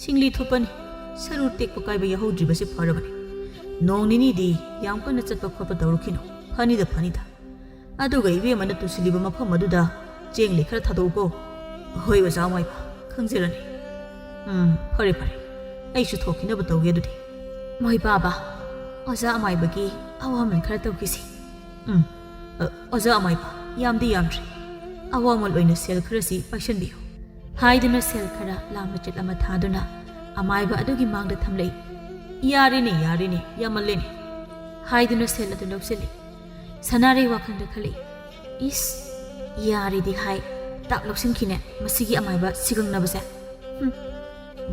ꯁꯤꯡꯂꯤ ꯊꯣꯛꯄꯅꯤ ꯁꯔꯨ ꯇꯦꯛꯄ ꯀꯥꯏꯕ ꯌꯥꯍꯧꯗ꯭ꯔꯤꯕꯁꯤ ꯐꯔꯕꯅꯤ ꯅꯣꯡ ꯅꯤꯅꯤꯗꯤ ꯌꯥꯝ ꯀꯟꯅ ꯆꯠꯄ ꯈꯣꯠꯄ ꯇꯧꯔꯛꯈꯤꯅꯨ ꯐꯅꯤꯗ ꯑꯗꯨꯒ ꯏꯕꯦꯝꯃꯅ ꯇꯨꯁꯤꯜꯂꯤꯕ ꯃꯐꯝ ꯑꯗꯨꯗ ꯆꯦꯡꯂꯤ ꯈꯔ ꯊꯥꯗꯣꯛꯎꯀꯣ ꯍꯣꯏ ꯑꯣꯖꯥ ꯑꯃꯥꯏꯕ ꯈꯪꯖꯔꯅꯤ ꯐꯔꯦ ꯑꯩꯁꯨ ꯊꯣꯛꯈꯤꯅꯕ ꯇꯧꯒꯦ ꯑꯗꯨꯗꯤ ꯃꯣꯏ ꯕꯥꯕꯥ ꯑꯣꯖꯥ ꯑꯃꯥꯏꯕꯒꯤ ꯑꯋꯥꯃꯟ ꯈꯔ ꯇꯧꯈꯤꯁꯤ ꯑꯣꯖꯥ ꯑꯃꯥꯏꯕ ꯌꯥꯝꯗꯤ ꯌꯥꯝꯗ꯭ꯔꯤ ꯑꯋꯥꯃꯜ ꯑꯣꯏꯅ ꯁꯦꯜ ꯈꯔꯁꯤ ꯄꯥꯏꯁꯟꯕꯤꯌꯨ ꯍꯥꯏꯗꯨꯅ ꯁꯦꯜ ꯈꯔ ꯂꯥꯡꯃꯆꯦꯠ ꯑꯃ ꯊꯥꯗꯨꯅ ꯑꯃꯥꯏꯕ ꯑꯗꯨꯒꯤ ꯃꯥꯡꯗ ꯊꯝꯂꯛꯏ ꯌꯥꯔꯦꯅꯦ ꯌꯥꯝꯃꯜꯂꯦꯅꯦ ꯍꯥꯏꯗꯨꯅ ꯁꯦꯜ ꯑꯗꯨ ꯂꯧꯁꯤꯜꯂꯤ ꯁꯅꯥꯔꯩ ꯋꯥꯈꯜꯗ ꯈꯜꯂꯤ ꯏꯁ ꯌꯥꯔꯦꯗꯤ ꯍꯥꯏ ꯇꯥꯛ ꯂꯧꯁꯤꯟꯈꯤꯅꯦ ꯃꯁꯤꯒꯤ ꯑꯃꯥꯏꯕ ꯁꯤꯒꯪꯅꯕꯁꯦ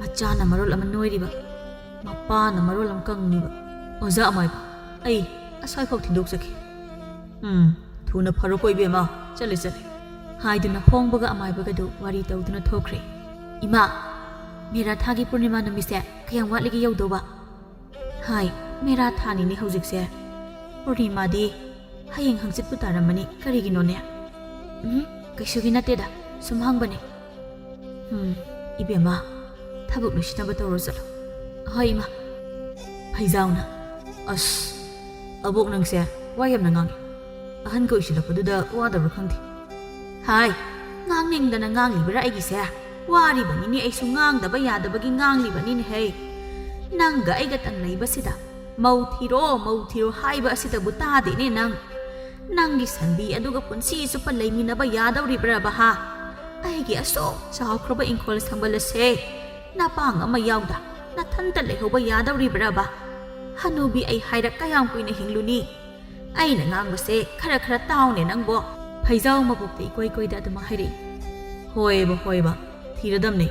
ꯃꯆꯥꯅ ꯃꯔꯣꯜ ꯑꯃ ꯅꯣꯏꯔꯤꯕ ꯃꯄꯥꯅ ꯃꯔꯣꯜ ꯑꯃ ꯀꯪꯉꯤꯕ ꯑꯣꯖꯥ ꯑꯃꯥꯏꯕ ꯑꯩ ꯑꯁ꯭ꯋꯥꯏꯐꯥꯎ ꯊꯤꯟꯗꯣꯛꯆꯈꯤ ꯊꯨꯅ ꯐꯔꯣꯀꯣ ꯏꯕꯦꯝꯃ ꯆꯠꯂꯦ ꯍꯥꯏꯗꯨꯅ ꯍꯣꯡꯕꯒ ꯑꯃꯥꯏꯕꯒꯗꯨ ꯋꯥꯔꯤ ꯇꯧꯗꯨꯅ ꯊꯣꯛꯈ꯭ꯔꯦ ꯏꯃꯥ ꯃꯦꯔꯥ ꯊꯥꯒꯤ ꯄꯨꯔꯅꯤꯃꯥ ꯅꯨꯃꯤꯠꯁꯦ ꯀꯌꯥꯝ ꯋꯥꯠꯂꯤꯒꯦ ꯌꯧꯗꯧꯕ ꯍꯥꯏ ꯃꯦꯔꯥ ꯊꯥꯅꯤꯅꯦ ꯍꯧꯖꯤꯛꯁꯦ ꯄꯨꯔꯅꯤꯃꯥꯗꯤ ꯍꯌꯦꯡ ꯍꯪꯆꯤꯠꯄꯨ ꯇꯥꯔꯝꯃꯅꯤ ꯀꯔꯤꯒꯤꯅꯣꯅꯦ ꯀꯩꯁꯨꯒꯤ ꯅꯠꯇꯦꯗ ꯁꯨꯝ ꯍꯪꯕꯅꯦ ꯏꯕꯦꯝꯃ ꯊꯕꯛ ꯂꯣꯏꯁꯤꯟꯅꯕ ꯇꯧꯔꯣ ꯆꯠꯂꯣ ꯍꯣꯏ ꯏꯃꯥ ꯐꯩꯖꯥꯎꯅ ꯑꯁ ꯑꯕꯣꯛ ꯅꯪꯁꯦ ꯋꯥ ꯌꯥꯝꯅ ꯉꯥꯡꯉꯤ ꯑꯍꯟꯒ ꯑꯣꯏꯁꯤꯜꯂꯛꯄꯗꯨꯗ ꯋꯥꯗꯕ꯭ꯔꯥ ꯈꯪꯗꯦ ꯍꯥꯏ ꯉꯥꯡꯅꯤꯡꯗꯅ ꯉꯥꯡꯂꯤꯕ꯭ꯔꯥ ꯑꯩꯒꯤꯁꯦ ꯋꯥꯔꯤꯕꯅꯤꯅꯦ ꯑꯩꯁꯨ ꯉꯥꯡꯗꯕ ꯌꯥꯗꯕꯒꯤ ꯉꯥꯡꯂꯤꯕꯅꯤꯅꯦ ꯍꯦ ꯅꯪꯒ ꯑꯩꯒꯇꯪ ꯂꯩꯕꯁꯤꯗ ꯃꯧ ꯊꯤꯔꯣ ꯍꯥꯏꯕ ꯑꯁꯤꯗꯕꯨ ꯇꯥꯗꯦꯅꯦ ꯅꯪꯒꯤ ꯁꯟꯕꯤ ꯑꯗꯨꯒ ꯄꯨꯟꯁꯤ ꯆꯨꯞꯄ ꯂꯩꯃꯤꯟꯅꯕ ꯌꯥꯗꯧꯔꯤꯕ꯭ꯔꯥꯕ ꯍꯥ ꯑꯩꯒꯤ ꯑꯁꯣꯛ ꯆꯥꯎꯈ꯭ꯔꯕ ꯏꯪꯈꯣꯜ ꯁꯝꯕꯜ ꯑꯁꯦ ꯅꯄꯥꯡ ꯑꯃ ꯌꯥꯎꯗ ꯅꯊꯟꯇ ꯂꯩꯍꯧꯕ ꯌꯥꯗꯧꯔꯤꯕ꯭ꯔꯥꯕ ꯍꯅꯨꯕꯤ ꯑꯩ ꯍꯥꯏꯔꯛ ꯀꯌꯥꯝ ꯀꯨꯏꯅ ꯍꯤꯡꯂꯨꯅꯤ ꯑꯩꯅ ꯉꯥꯡꯕꯁꯦ ꯈꯔ ꯇꯥꯎꯅꯦ ꯅꯪꯕꯣ ꯐꯩꯖꯥꯎ ꯃꯕꯨꯛꯇ ꯏꯀꯣꯏꯗ ꯑꯗꯨꯃꯛ ꯍꯥꯏꯔꯛꯏ ꯍꯣꯏꯕ ꯊꯤꯔꯗꯝꯅꯦ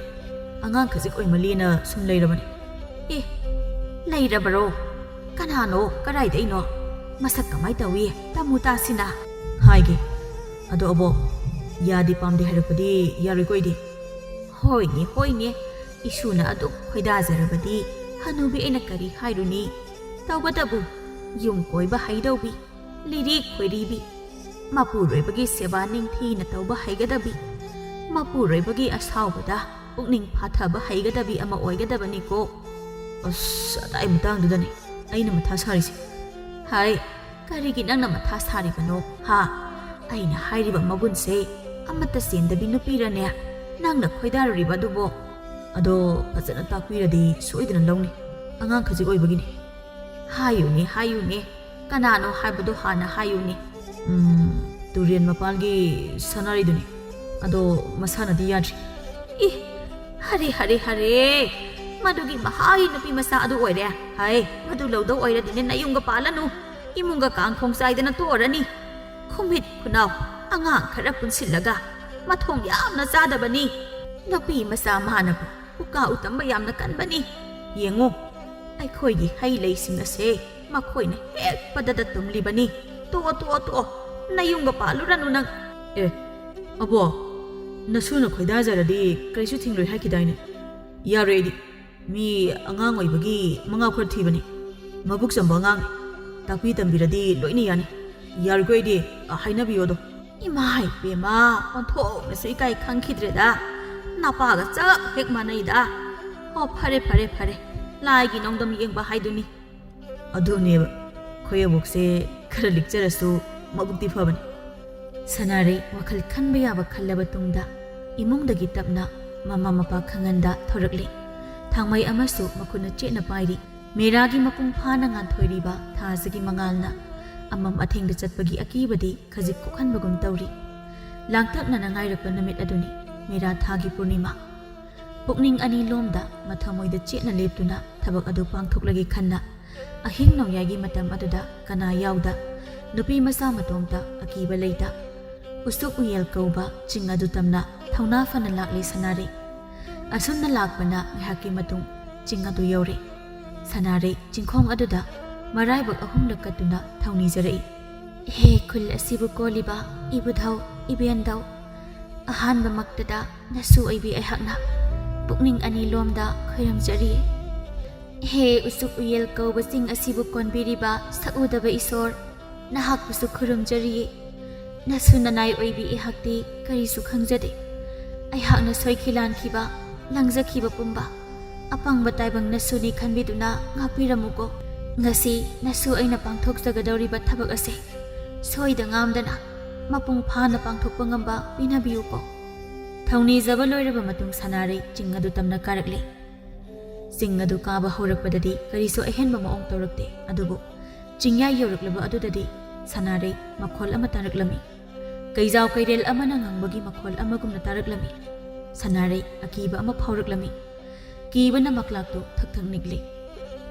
ꯑꯉꯥꯡ ꯈꯖꯤꯛ ꯑꯣꯏꯃꯜꯂꯤꯅ ꯁꯨꯝ ꯂꯩꯔꯕꯅꯤ ꯂꯩꯔꯕꯔꯣ ꯀꯅꯥꯅꯣ ꯀꯔꯥꯏꯗꯩꯅꯣ ꯃꯁꯛ ꯀꯃꯥꯏ ꯇꯧꯏ ꯇꯥꯃꯨ ꯇꯥꯁꯤꯅ ꯍꯥꯏꯒꯦ ꯑꯗꯣ ꯑꯕꯣ ꯌꯥꯗꯤ ꯄꯥꯝꯗꯦ ꯍꯥꯏꯔꯛꯄꯗꯤ ꯌꯥꯔꯣꯏꯀꯣ ꯑꯩꯗꯤ ꯍꯣꯏꯅꯦ ꯏꯁꯨꯅ ꯑꯗꯨꯛ ꯈꯣꯏꯗꯥꯖꯔꯕꯗꯤ ꯍꯅꯨꯕꯤ ꯑꯩꯅ ꯀꯔꯤ ꯍꯥꯏꯔꯨꯅꯤ ꯇꯧꯕꯇꯕꯨ ꯌꯨꯝ ꯀꯣꯏꯕ ꯍꯩꯗꯧꯕꯤ ꯂꯤꯔꯤꯛ ꯈꯣꯏꯔꯤꯕꯤ ꯃꯄꯨꯔꯣꯏꯕꯒꯤ ꯁꯦꯕꯥ ꯅꯤꯡꯊꯤꯅ ꯇꯧꯕ ꯍꯩꯒꯗꯕꯤ ꯃꯄꯨꯔꯣꯏꯕꯒꯤ ꯑꯁꯥꯎꯕꯗ ꯄꯨꯛꯅꯤꯡ ꯐꯥꯊꯕ ꯍꯩꯒꯗꯕꯤ ꯑꯃ ꯑꯣꯏꯒꯗꯕꯅꯤꯀꯣ ꯑꯁ ꯑꯇꯥꯏ ꯃꯇꯥꯡꯗꯨꯗꯅꯦ ꯑꯩꯅ ꯃꯊꯥ ꯁꯥꯔꯤꯁꯦ ꯍꯥꯏ ꯀꯔꯤꯒꯤ ꯅꯪꯅ ꯃꯊꯥ ꯁꯥꯔꯤꯕꯅꯣ ꯍꯥ ꯑꯩꯅ ꯍꯥꯏꯔꯤꯕ ꯃꯒꯨꯟꯁꯦ ꯑꯃꯠꯇ ꯆꯦꯟꯗꯕꯤ ꯅꯨꯄꯤꯔꯅꯦ ꯅꯪꯅ ꯈꯣꯏꯗꯥꯔꯨꯔꯤꯕ ꯑꯗꯨꯕꯨ ꯑꯗꯣ ꯐꯖꯅ ꯇꯥꯛꯄꯤꯔꯗꯤ ꯁꯣꯏꯗꯅ ꯂꯧꯅꯤ ꯑꯉꯥꯡ ꯈꯖꯤꯛ ꯑꯣꯏꯕꯒꯤꯅꯤ. ꯍꯥꯏꯌꯨꯅꯦ. ꯀꯅꯥꯅꯣ ꯍꯥꯏꯕꯗꯣ ꯍꯥꯟꯅ ꯍꯥꯏꯌꯨꯅꯦ. ꯇꯨꯔꯦꯟ ꯃꯄꯥꯟꯒꯤ ꯁꯅꯥꯔꯩꯗꯨꯅꯤ. ꯑꯗꯣ ꯃꯁꯥꯅꯗꯤ ꯌꯥꯗ꯭ꯔꯤ. ꯍꯔꯦ. ꯃꯗꯨꯒꯤ ꯃꯍꯥꯒꯤ ꯅꯨꯄꯤ ꯃꯆꯥ ꯑꯗꯨ ꯑꯣꯏꯔꯦ. ꯃꯗꯨ ꯂꯧꯗꯧ ꯑꯣꯏꯔꯗꯤꯅꯦ ꯅꯌꯨꯝꯒ ꯄꯥꯜꯂꯅꯨ. ꯏꯃꯨꯡꯒ ꯀꯥꯡꯈꯣꯡ ꯆꯥꯏꯗꯅ ꯇꯣꯛꯑꯔꯅꯤ. ꯈꯨꯃꯤꯠ ꯈꯨꯅꯥꯎ ꯑꯉꯥꯡ ꯈꯔ ꯄꯨꯟꯁꯤꯜꯂꯒ ꯃꯊꯣꯡ ꯌꯥꯝꯅ ꯆꯥꯗꯕꯅꯤ. ꯅꯨꯄꯤ ꯃꯆꯥ ꯃꯥꯅꯕꯨ ꯎꯀꯥ ꯎꯇꯝꯕ ꯌꯥꯝꯅ ꯀꯟꯕꯅꯤ. ꯌꯦꯡꯉꯨ ꯑꯩꯈꯣꯏꯒꯤ ꯍꯩ ꯂꯩꯁꯤꯡ ꯑꯁꯦ ꯃꯈꯣꯏꯅ ꯍꯦꯛꯄꯗꯗ ꯇꯨꯝꯂꯤꯕꯅꯤ. ꯇꯣꯛꯑꯣ. ꯅꯌꯨꯝꯒ ꯄꯥꯜꯂꯨꯔꯅꯨ ꯅꯪ. ꯑꯕꯣ, ꯅꯁꯨꯅ ꯈꯣꯏꯗꯥꯖꯔꯗꯤ ꯀꯔꯤꯁꯨ ꯊꯤꯡꯂꯣꯏ ꯍꯥꯏꯈꯤꯗꯥꯏꯅꯦ. ꯌꯥꯔꯣꯏ ꯑꯩꯗꯤ. ꯃꯤ ꯑꯉꯥꯡ ꯑꯣꯏꯕꯒꯤ ꯃꯉꯥꯎ ꯈꯔ ꯊꯤꯕꯅꯤ. ꯃꯕꯨꯛ ꯆꯝꯕ ꯑꯉꯥꯡꯅꯤ. ꯇꯥꯛꯄꯤ ꯇꯝꯕꯤꯔꯗꯤ ꯂꯣꯏꯅ ꯌꯥꯅꯤ. ꯌꯥꯔꯣꯏꯀꯣ ꯑꯩꯗꯤ ꯍꯥꯏꯅꯕꯤꯌꯣꯗꯣ. ꯏꯃꯥ ꯏꯄꯦꯝꯃ, ꯑꯣꯟꯊꯣꯛꯅꯁꯨ ꯏꯀꯥꯏ ꯈꯪꯈꯤꯗ꯭ꯔꯦꯗ. ꯅꯄꯥꯒ ꯆꯞ ꯍꯦꯛ ꯃꯥꯟꯅꯩꯗ. ꯑꯣ ꯐꯔꯦ. ꯂꯥꯏꯒꯤ ꯅꯣꯡꯗꯝ ꯌꯦꯡꯕ ꯍꯥꯏꯗꯨꯅꯤ. ꯑꯗꯨꯅꯦꯕ, ꯑꯩꯈꯣꯏ ꯑꯕꯣꯛꯁꯦ ꯈꯔ ꯂꯤꯛꯆꯔꯁꯨ ꯃꯕꯨꯛꯇꯤ ꯐꯕꯅꯤ. ꯁꯅꯥꯔꯩ ꯋꯥꯈꯜ ꯈꯟꯕ ꯌꯥꯕ ꯈꯜꯂꯕ ꯇꯨꯡꯗ ꯏꯃꯨꯡꯗꯒꯤ ꯇꯞꯅ ꯃꯃꯥ ꯃꯄꯥ ꯈꯪꯍꯟꯗ ꯊꯧꯔꯛꯂꯤ. ꯊꯥꯡꯃꯩ ꯑꯃꯁꯨ ꯃꯈꯨꯠꯅ ꯆꯦꯠꯅ ꯄꯥꯏꯔꯤ. ꯃꯦꯔꯥꯒꯤ ꯃꯄꯨꯡ ꯐꯥꯅ ꯉꯥꯟꯊꯣꯏꯔꯤꯕ ꯊꯥꯁꯤꯒꯤ ꯃꯉꯥꯜꯅ ꯑꯃꯝ ꯑꯊꯦꯡꯗ ꯆꯠꯄꯒꯤ ꯑꯀꯤꯕꯗꯤ ꯈꯖꯤꯛ ꯀꯣꯛꯍꯟꯕꯒꯨꯝ ꯇꯧꯔꯤ. ꯂꯥꯡꯇꯛꯅꯅ ꯉꯥꯏꯔꯛꯄ ꯅꯨꯃꯤꯠ ꯑꯗꯨꯅꯤ ꯃꯦꯔꯥ ꯊꯥꯒꯤ ꯄꯨꯔꯅꯤꯃꯥ. ꯄꯨꯛꯅꯤꯡ ꯑꯅꯤ ꯂꯣꯝꯗ ꯃꯊꯃꯣꯏꯗ ꯆꯦꯠꯅ ꯂꯦꯞꯇꯨꯅ ꯊꯕꯛ ꯑꯗꯨ ꯄꯥꯡꯊꯣꯛꯂꯒꯦ ꯈꯟꯅ ꯑꯍꯤꯡ ꯅꯣꯡꯌꯥꯏꯒꯤ ꯃꯇꯝ ꯑꯗꯨꯗ ꯀꯅꯥ ꯌꯥꯎꯗ ꯅꯨꯄꯤ ꯃꯆꯥ ꯃꯇꯣꯝꯇ ꯑꯀꯤꯕ ꯂꯩꯇ ꯎꯁꯨꯛ ꯎꯌꯦꯜ ꯀꯧꯕ ꯆꯤꯡ ꯑꯗꯨ ꯇꯝꯅ ꯊꯧꯅꯥ ꯐꯅ ꯂꯥꯛꯂꯤ ꯁꯅꯥꯔꯩ. ꯑꯁꯨꯝꯅ ꯂꯥꯛꯄꯅ ꯉꯥꯏꯍꯥꯛꯀꯤ ꯃꯇꯨꯡ ꯆꯤꯡ ꯑꯗꯨ ꯌꯧꯔꯦ. ꯁꯅꯥꯔꯩ ꯆꯤꯡꯈꯣꯡ ꯑꯗꯨꯗ ꯃꯔꯥꯏꯕꯛ ꯑꯍꯨꯝꯂꯛ ꯀꯠꯇꯨꯅ ꯊꯧꯅꯤꯖꯔꯛꯏ. ꯍꯦ ꯈꯨꯜ ꯑꯁꯤꯕꯨ ꯀꯣꯜꯂꯤꯕ ꯏꯕꯨꯙꯧ ꯏꯕꯦꯟꯙꯧ, ꯑꯍꯥꯟꯕꯃꯛꯇꯗ ꯅꯁꯨ ꯑꯣꯏꯕꯤ ꯑꯩꯍꯥꯛꯅ ꯄꯨꯛꯅꯤꯡ ꯑꯅꯤ ꯂꯣꯝꯗ ꯈꯣꯏꯔꯝꯖꯔꯤꯌꯦ. ꯍꯦ ꯎꯁꯨꯛ ꯎꯌꯦꯜ ꯀꯧꯕ ꯆꯤꯡ ꯑꯁꯤꯕꯨ ꯀꯣꯟꯕꯤꯔꯤꯕ ꯁꯛꯎꯗꯕ ꯏꯁꯣꯔ, ꯅꯍꯥꯛꯄꯨꯁꯨ ꯈꯨꯔꯨꯝꯖꯔꯤꯌꯦ. ꯅꯁꯨ ꯅꯅꯥꯏ ꯑꯣꯏꯕꯤ ꯑꯩꯍꯥꯛꯇꯤ ꯀꯔꯤꯁꯨ ꯈꯪꯖꯗꯦ. ꯑꯩꯍꯥꯛꯅ ꯁꯣꯏꯈꯤ ꯂꯥꯟꯈꯤꯕ, ꯂꯪꯖꯈꯤꯕ ꯄꯨꯝꯕ ꯑꯄꯪꯕ ꯇꯥꯏꯕꯪ ꯅꯁꯨꯅꯤ ꯈꯟꯕꯤꯗꯨꯅ ꯉꯥꯛꯄꯤꯔꯝꯃꯨꯀꯣ. ꯉꯁꯤ ꯅꯁꯨ ꯑꯩꯅ ꯄꯥꯡꯊꯣꯛꯆꯒꯗꯧꯔꯤꯕ ꯊꯕꯛ ꯑꯁꯦ ꯁꯣꯏꯗ ꯉꯥꯝꯗꯅ ꯃꯄꯨꯡ ꯐꯥꯅ ꯄꯥꯡꯊꯣꯛꯄ ꯉꯝꯕ ꯄꯤꯅꯕꯤꯌꯨꯀꯣ. ꯊꯧꯅꯤꯖꯕ ꯂꯣꯏꯔꯕ ꯃꯇꯨꯡ ꯁꯅꯥꯔꯩ ꯆꯤꯡ ꯑꯗꯨ ꯇꯝꯅ ꯀꯥꯔꯛꯂꯤ. ꯆꯤꯡ ꯑꯗꯨ ꯀꯥꯕ ꯍꯧꯔꯛꯄꯗꯗꯤ ꯀꯔꯤꯁꯨ ꯑꯍꯦꯟꯕ ꯃꯑꯣꯡ ꯇꯧꯔꯛꯇꯦ. ꯑꯗꯨꯕꯨ ꯆꯤꯡꯌꯥꯏ ꯌꯧꯔꯛꯂꯕ ꯑꯗꯨꯗꯗꯤ ꯁꯅꯥꯔꯩ ꯃꯈꯣꯜ ꯑꯃ ꯇꯥꯔꯛꯂꯝꯃꯤ. ꯀꯩꯖꯥꯎ ꯀꯩꯔꯦꯜ ꯑꯃꯅ ꯉꯪꯕꯒꯤ ꯃꯈꯣꯜ ꯑꯃꯒꯨꯝꯅ ꯇꯥꯔꯛꯂꯝꯃꯤ. ꯁꯅꯥꯔꯩ ꯑꯀꯤꯕ ꯑꯃ ꯐꯥꯎꯔꯛꯂꯝꯃꯤ. ꯀꯤꯕꯅ ꯃꯀ꯭ꯂꯥꯛꯇꯨ ꯊꯛ ꯅꯤꯛꯂꯤ.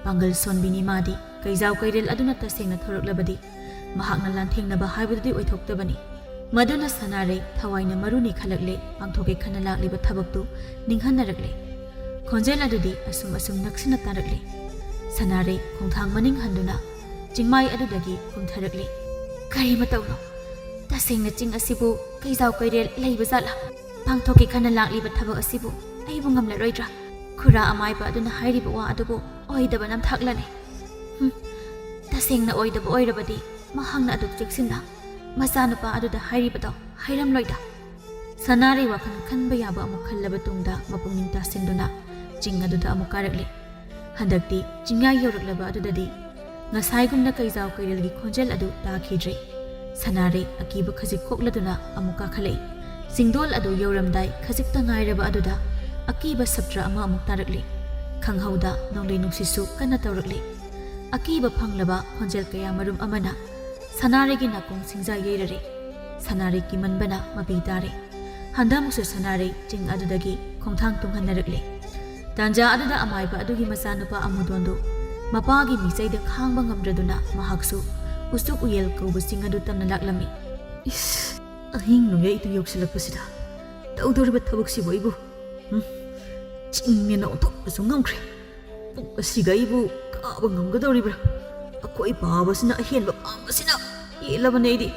ꯄꯥꯡꯒꯜ ꯁꯣꯟꯕꯤꯅꯤ ꯃꯥꯗꯤ. ꯀꯩꯖꯥꯎ ꯀꯩꯔꯦꯜ ꯑꯗꯨꯅ ꯇꯁꯦꯡꯅ ꯊꯧꯔꯛꯂꯕꯗꯤ ꯃꯍꯥꯛꯅ ꯂꯥꯟꯊꯦꯡꯅꯕ ꯍꯥꯏꯕꯗꯨꯗꯤ ꯑꯣꯏꯊꯣꯛꯇꯕꯅꯤ. ꯃꯗꯨꯅ ꯁꯅꯥꯔꯩ ꯊꯋꯥꯏꯅ ꯃꯔꯨꯅꯤ ꯈꯜꯂꯛꯂꯦ. ꯄꯥꯡꯊꯣꯛꯀꯦ ꯈꯟꯅ ꯂꯥꯛꯂꯤꯕ ꯊꯕꯛꯇꯨ ꯅꯤꯡꯍꯟꯅꯔꯛꯂꯦ. ꯈꯣꯟꯖꯦꯜ ꯑꯗꯨꯗꯤ ꯑꯁꯨꯝ ꯅꯛꯁꯤꯟꯅ ꯇꯥꯔꯛꯂꯤ. ꯁꯅꯥꯔꯩ ꯈꯣꯡꯊꯥꯡ ꯃꯅꯤꯡ ꯍꯟꯗꯨꯅ ꯆꯤꯡꯃꯥꯏ ꯑꯗꯨꯗꯒꯤ ꯀꯨꯝꯊꯔꯛꯂꯤ. ꯀꯔꯤ ꯃꯇꯧꯅꯣ? ꯇꯁꯦꯡꯅ ꯆꯤꯡ ꯑꯁꯤꯕꯨ ꯀꯩꯖꯥꯎ ꯀꯩꯔꯦꯜ ꯂꯩꯕ ꯖꯥꯠꯂꯥ? ꯄꯥꯡꯊꯣꯛꯀꯦ ꯈꯟꯅ ꯂꯥꯛꯂꯤꯕ ꯊꯕꯛ ꯑꯁꯤꯕꯨ ꯑꯩꯕꯨ ꯉꯝꯂꯔꯣꯏꯗ꯭ꯔꯥ? ꯈꯨꯔꯥ ꯑꯃꯥꯏꯕ ꯑꯗꯨꯅ ꯍꯥꯏꯔꯤꯕ ꯋꯥ ꯑꯗꯨꯕꯨ ꯑꯣꯏꯗꯕ ꯅꯝꯊꯥꯛꯂꯅꯤ. ꯇꯁꯦꯡꯅ ꯑꯣꯏꯗꯕ ꯑꯣꯏꯔꯕꯗꯤ ꯃꯍꯥꯛꯅ ꯑꯗꯨꯛ ꯆꯦꯛꯁꯤꯟꯅ ꯃꯆꯥꯅꯨꯄꯥ ꯑꯗꯨꯗ ꯍꯥꯏꯔꯤꯕꯗꯣ ꯍꯥꯏꯔꯝꯂꯣꯏꯗ. ꯁꯅꯥꯔꯩ ꯋꯥꯈꯜ ꯈꯟꯕ ꯌꯥꯕ ꯑꯃꯨꯛ ꯈꯜꯂꯕ ꯇꯨꯡꯗ ꯃꯄꯨꯛꯅꯤꯡ ꯇꯥꯁꯤꯟꯗꯨꯅ ꯆꯤꯡ ꯑꯗꯨꯗ ꯑꯃꯨꯛ ꯀꯥꯔꯛꯂꯤ. ꯍꯟꯗꯛꯇꯤ ꯆꯤꯡꯌꯥꯏ ꯌꯧꯔꯛꯂꯕ ꯑꯗꯨꯗꯗꯤ ꯉꯁꯥꯏꯒꯨꯝꯅ ꯀꯩꯖꯥꯎ ꯀꯩꯔꯦꯜꯒꯤ ꯈꯣꯟꯖꯦꯜ ꯑꯗꯨ ꯇꯥꯈꯤꯗ꯭ꯔꯦ. ꯁꯅꯥꯔꯩ ꯑꯀꯤꯕ ꯈꯖꯤꯛ ꯀꯣꯛꯂꯗꯨꯅ ꯑꯃꯨꯛ ꯀꯥꯈꯠꯂꯛꯏ. ꯆꯤꯡꯗꯣꯜ ꯑꯗꯨ ꯌꯧꯔꯝꯗꯥꯏ ꯈꯖꯤꯛꯇ ꯉꯥꯏꯔꯕ ꯑꯗꯨꯗ ꯑꯀꯤꯕ ꯁꯞꯇ꯭ꯔ ꯑꯃ ꯑꯃꯨꯛ ꯇꯥꯔꯛꯂꯤ. ꯈꯪꯍꯧꯗ ꯅꯣꯡꯂꯩ ꯅꯨꯡꯁꯤꯠꯁꯨ ꯀꯟꯅ ꯇꯧꯔꯛꯂꯤ. ꯑꯀꯤꯕ ꯐꯪꯂꯕ ꯈꯣꯟꯖꯦꯜ ꯀꯌꯥ ꯃꯔꯨꯝ ꯑꯃꯅ ꯁꯅꯥꯔꯩꯒꯤ ꯅꯥꯀꯣꯡ ꯁꯤꯡꯖꯥ ꯌꯩꯔꯔꯦ. ꯁꯅꯥꯔꯩ ꯀꯤꯃꯟꯕꯅ ꯃꯄꯤ ꯇꯥꯔꯦ. ꯍꯟꯗꯛꯃꯨꯛꯁꯨ ꯁꯅꯥꯔꯩ ꯆꯤꯡ ꯑꯗꯨꯗꯒꯤ ꯈꯣꯡꯊꯥꯡ ꯇꯨꯡꯍꯟꯅꯔꯛꯂꯦ. ꯇꯥꯟꯖꯥ ꯑꯗꯨꯗ ꯑꯃꯥꯏꯕ ꯑꯗꯨꯒꯤ ꯃꯆꯥꯅꯨꯄꯥ ꯑꯃꯨꯗꯣꯟꯗꯨ ꯃꯄꯥꯒꯤ ꯃꯤꯆꯩꯗ ꯈꯥꯡꯕ ꯉꯝꯗ꯭ꯔꯗꯨꯅ ꯃꯍꯥꯛꯁꯨ ꯎꯁꯨꯛ ꯎꯌꯦꯜ ꯀꯧꯕ ꯆꯤꯡ ꯑꯗꯨ ꯇꯝꯅ ꯂꯥꯛꯂꯝꯃꯤ. ꯑꯍꯤꯡ ꯅꯣꯡꯌꯥꯏꯗꯨ ꯌꯧꯁꯤꯜꯂꯛꯄꯁꯤꯗ ꯇꯧꯗꯧꯔꯤꯕ ꯊꯕꯛꯁꯤꯕꯨ ꯑꯩꯕꯨ ꯆꯤꯡꯅꯦꯅ ꯑꯣꯟꯊꯣꯛꯄꯁꯨ ꯉꯝꯈ꯭ꯔꯦ. ꯄꯨꯡ ꯑꯁꯤꯒ ꯑꯩꯕꯨ ꯀꯥꯕ ꯉꯝꯒꯗꯧꯔꯤꯕ꯭ꯔꯥ? ꯑꯩꯈꯣꯏ ꯄꯥꯕꯁꯤꯅ ꯑꯍꯦꯟꯕ ꯄꯥꯝꯕꯁꯤꯅ ꯌꯦꯜꯂꯕꯅꯦ ꯑꯩꯗꯤ.